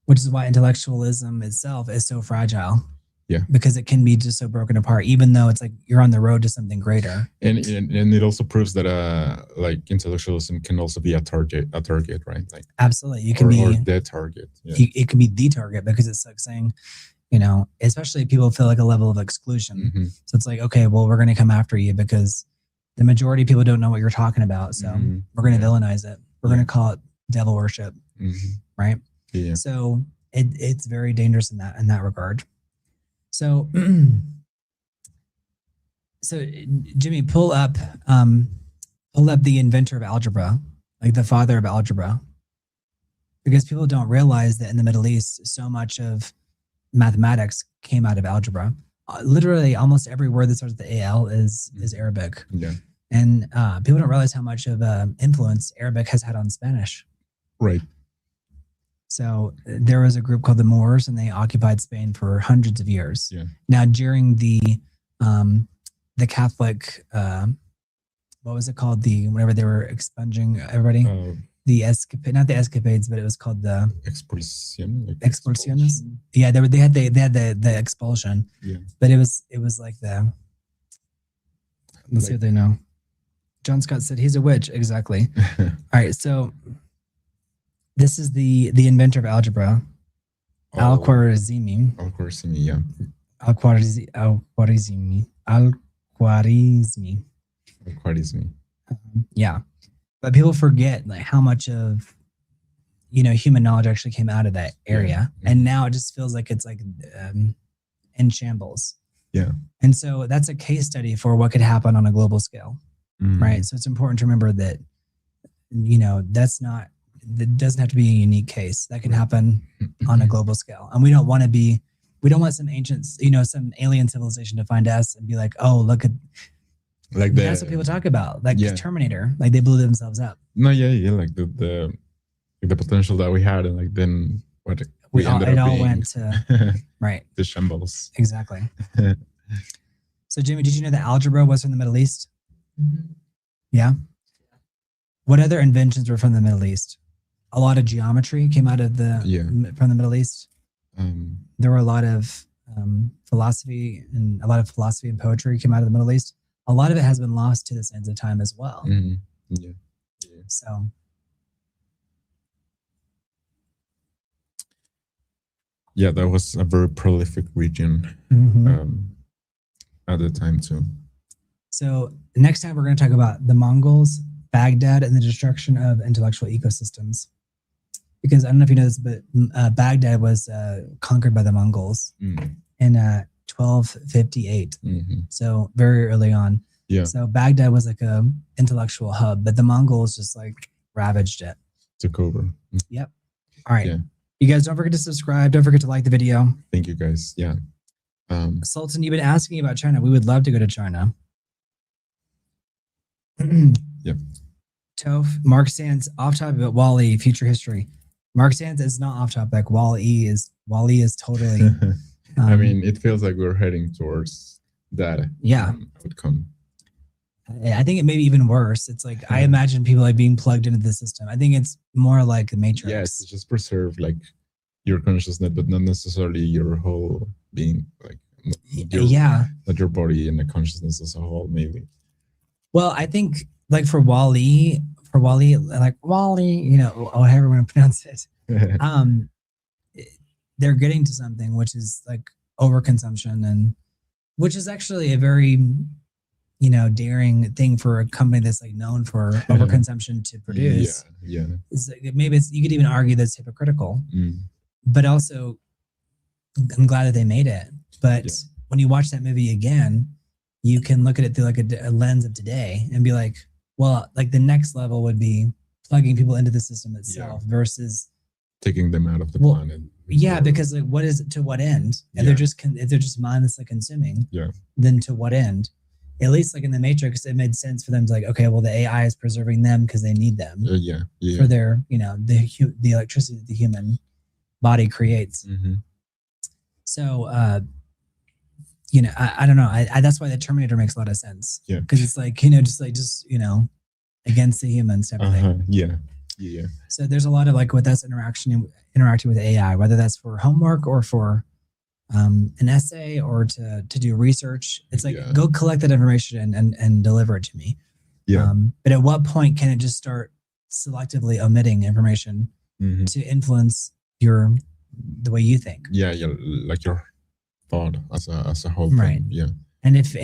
Which is why intellectualism itself is so fragile. Yeah. Because it can be just so broken apart, even though it's like you're on the road to something greater. And it also proves that like intellectualism can also be a target, right? Like absolutely, you can be the target. Yeah. It can be the target because it's like saying, especially if people feel like a level of exclusion. So it's like, okay, well, we're going to come after you because the majority of people don't know what you're talking about. So we're going to villainize it. We're going to call it devil worship, right? Yeah. So it's very dangerous in that regard. So, Jimmy, pull up the inventor of algebra, like the father of algebra, because people don't realize that in the Middle East, so much of mathematics came out of algebra. Literally, almost every word that starts with the AL is Arabic. Yeah, and people don't realize how much of influence Arabic has had on Spanish. Right. So there was a group called the Moors, and they occupied Spain for hundreds of years. Yeah. Now, during the Catholic, what was it called? Whenever they were expunging everybody, not the escapades, but it was called the expulsion. Like expulsiones. Yeah, they had the expulsion. Yeah. But it was like let's see what they know. John Scott said he's a witch. Exactly. All right, so. This is the inventor of algebra, Al-Khwarizmi. Al-Khwarizmi, yeah. Al-Khwarizmi. Yeah, but people forget like how much of human knowledge actually came out of that area, and now it just feels like it's like in shambles. Yeah, and so that's a case study for what could happen on a global scale, right? So it's important to remember that that doesn't have to be a unique case. That can happen on a global scale. And we don't want some ancient, some alien civilization to find us and be like, oh, look at, like that's what people talk about. Like Terminator, like they blew themselves up. No, yeah. Like the potential that we had, and like then what we ended up being. It all went to, right. The shambles. Exactly. So Jimmy, did you know that algebra was from the Middle East? Yeah. What other inventions were from the Middle East? A lot of geometry came out of from the Middle East. There were a lot of philosophy and poetry came out of the Middle East. A lot of it has been lost to this ends of time as well. Yeah. So. Yeah, that was a very prolific region at the time too. So next time we're going to talk about the Mongols, Baghdad, and the destruction of intellectual ecosystems. Because I don't know if you know this, but Baghdad was conquered by the Mongols in 1258. So very early on. Yeah. So Baghdad was like a intellectual hub, but the Mongols just like ravaged it. Took over. Yep. All right. Yeah. You guys don't forget to subscribe. Don't forget to like the video. Thank you guys. Yeah. Sultan, you've been asking about China. We would love to go to China. Yep. Toph, Mark Sands, off topic, but Wall-E, future history. Mark Sands is not off topic. Wall-E is totally. I mean, it feels like we're heading towards that outcome. I think it may be even worse. It's like I imagine people like being plugged into the system. I think it's more like the Matrix. Yes, just preserve like your consciousness, but not necessarily your whole being. Like not your body and the consciousness as a whole, maybe. Well, I think like for Wall-E, like Wall-E, however you want to pronounce it, they're getting to something which is like overconsumption, and which is actually a very, daring thing for a company that's like known for overconsumption to produce. Yeah. It's like, maybe you could even argue that's hypocritical, but also I'm glad that they made it. But when you watch that movie again, you can look at it through like a lens of today and be like, well, like the next level would be plugging people into the system itself versus taking them out of the planet. Yeah, because like, what is it to what end? If they're just mindlessly consuming, then to what end? At least like in the Matrix, it made sense for them to like, okay, well, the AI is preserving them because they need them for their, the electricity that the human body creates. So, I don't know. I that's why the Terminator makes a lot of sense. Yeah. Because it's like, just against the humans type of thing. Yeah. So there's a lot of like with us interacting with AI, whether that's for homework or for an essay or to do research. It's like, go collect that information and deliver it to me. Yeah. But at what point can it just start selectively omitting information to influence the way you think? Yeah, like your thought as a whole right. thing. Yeah. And if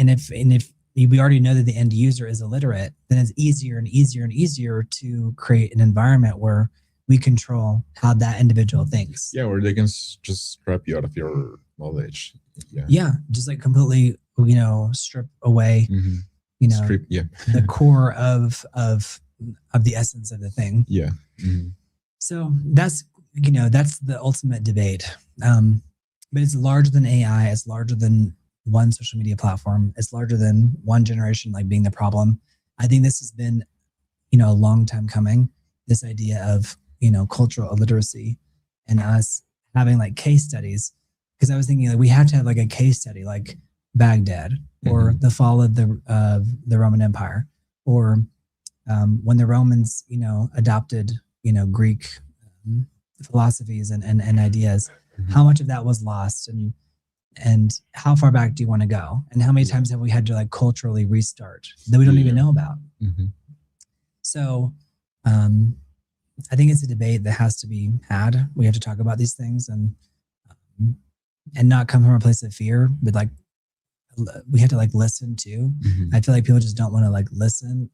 we already know that the end user is illiterate, then it's easier and easier and easier to create an environment where we control how that individual thinks. Yeah, or they can just strip you out of your knowledge. Yeah. Yeah, just like completely, strip away, the core of the essence of the thing. Yeah. So that's the ultimate debate. But it's larger than AI. It's larger than one social media platform. It's larger than one generation like being the problem. I think this has been, a long time coming. This idea of, cultural illiteracy and us having like case studies. Because I was thinking like we have to have like a case study like Baghdad or the fall of the Roman Empire or when the Romans, adopted, Greek philosophies and ideas. How much of that was lost and how far back do you want to go? And how many times have we had to like culturally restart that we don't even know about? So I think it's a debate that has to be had. We have to talk about these things and not come from a place of fear, but like we have to like listen too. I feel like people just don't want to like listen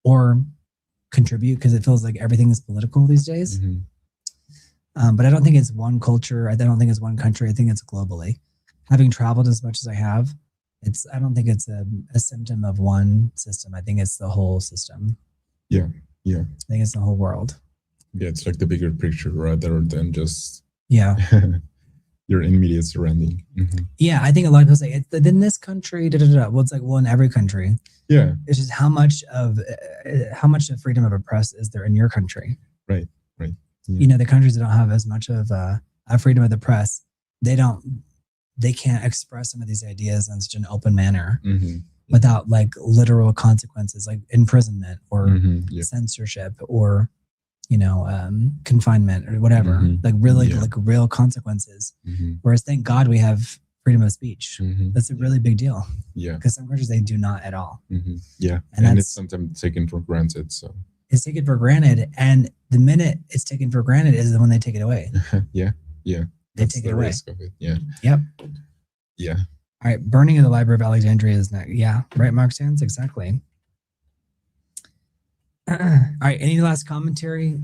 or contribute because it feels like everything is political these days. But I don't think it's one culture. I don't think it's one country. I think it's globally. Having traveled as much as I have, I don't think it's a symptom of one system. I think it's the whole system. Yeah. I think it's the whole world. Yeah, it's like the bigger picture rather than just your immediate surrounding. Yeah, I think a lot of people say it's in this country. Well, it's like in every country. Yeah, it's just how much of freedom of a press is there in your country? Right. Yeah. The countries that don't have as much of a freedom of the press, they can't express some of these ideas in such an open manner without like literal consequences, like imprisonment or censorship or confinement or whatever, like really like real consequences. Whereas thank God we have freedom of speech. That's a really big deal. Yeah, because some countries they do not at all. Yeah, and it's sometimes taken for granted. So it's taken for granted, and the minute it's taken for granted is when they take it away. yeah, they take it away. Risk of it. Yeah. Yep. Yeah. All right, burning of the Library of Alexandria is next. Yeah, right, Mark Sands, exactly. All right, any last commentary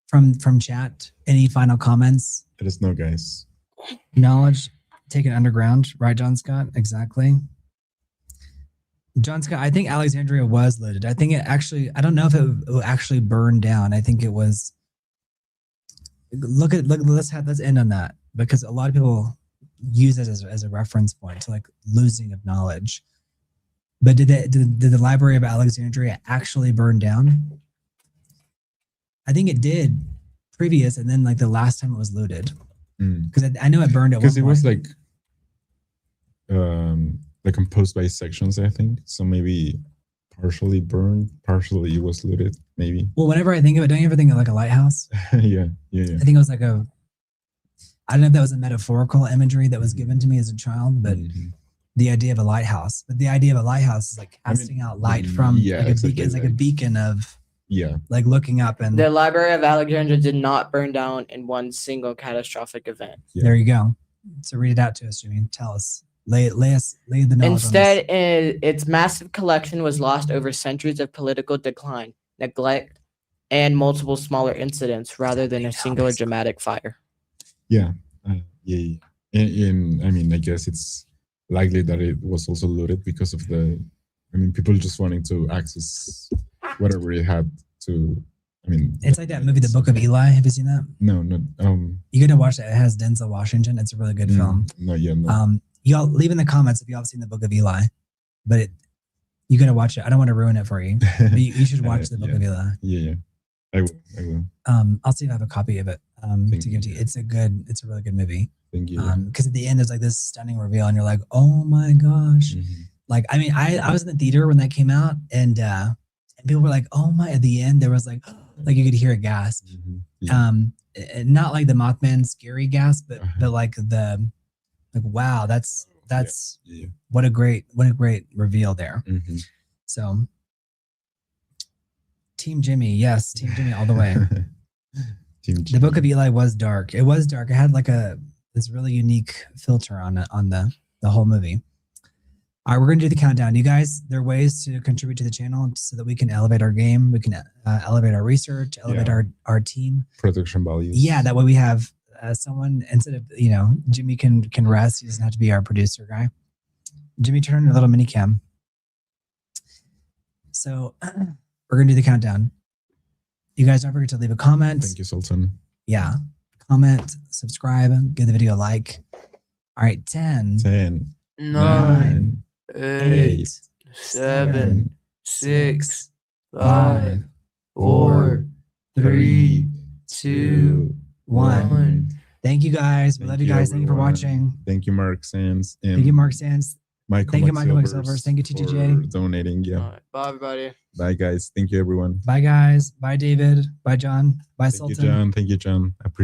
from chat? Any final comments? Let us know, guys. Knowledge taken underground, right, John Scott? Exactly. John Scott, I think Alexandria was looted. I think it actually, I don't know if it actually burned down. I think it was, let's end on that, because a lot of people use it as a reference point to like losing of knowledge. But did the Library of Alexandria actually burn down? I think it did previous, and then like the last time it was looted. Because I know it burned at one point. Because it was like composed by sections, I think. So maybe partially burned, partially it was looted, maybe. Well, whenever I think of it, don't you ever think of like a lighthouse? Yeah. I think it was like I don't know if that was a metaphorical imagery that was given to me as a child, but the idea of a lighthouse. But the idea of a lighthouse is like casting out light from like a beacon. It's like a beacon of like looking up. And the Library of Alexandria did not burn down in one single catastrophic event. Yeah. There you go. So read it out to us, Jimmy. Tell us. Lay the knowledge. Instead, its massive collection was lost over centuries of political decline, neglect, and multiple smaller incidents rather than a singular dramatic fire. Yeah. And I mean, I guess it's likely that it was also looted because of people just wanting to access whatever it had to. It's like that movie, The Book of Eli. Have you seen that? No. You got to watch that. It has Denzel Washington. It's a really good film. No, yeah, no. Y'all leave in the comments if y'all have seen The Book of Eli, but you got to watch it. I don't want to ruin it for you, but you should watch The Book of Eli. Yeah. I will. I'll see if I have a copy of it to give to you. It's a really good movie. Thank you. Because at the end, there's like this stunning reveal, and you're like, oh my gosh. Like, I mean, I was in the theater when that came out, and people were like, oh my, at the end, there was like you could hear a gasp. Not like the Mothman scary gasp, but like wow, that's what a great reveal there. So Team Jimmy, yes, Team Jimmy all the way. The Book of Eli was dark. It was dark. It had like this really unique filter on the whole movie. All right, we're going to do the countdown. You guys, there are ways to contribute to the channel so that we can elevate our game. We can elevate our research, elevate our team. Production values. Yeah, that way we have someone, instead of, Jimmy can rest. He doesn't have to be our producer guy. Jimmy, turn on your little mini cam. So we're going to do the countdown. You guys don't forget to leave a comment. Thank you, Sultan. Yeah. Comment, subscribe, give the video a like. All right, 10, 9, 8, 7, 6, 5, 4, 3, 2, 1. Thank you guys. We love you guys. Thank you for watching. Thank you, Mark Sands. Thank you, Mark Sands. Thank you, Michael Silvers. Thank you, TTJ. For donating. Yeah. All right. Bye, everybody. Bye, guys. Thank you, everyone. Bye, guys. Bye, David. Bye, John. Bye, Sultan. Thank you, John. I appreciate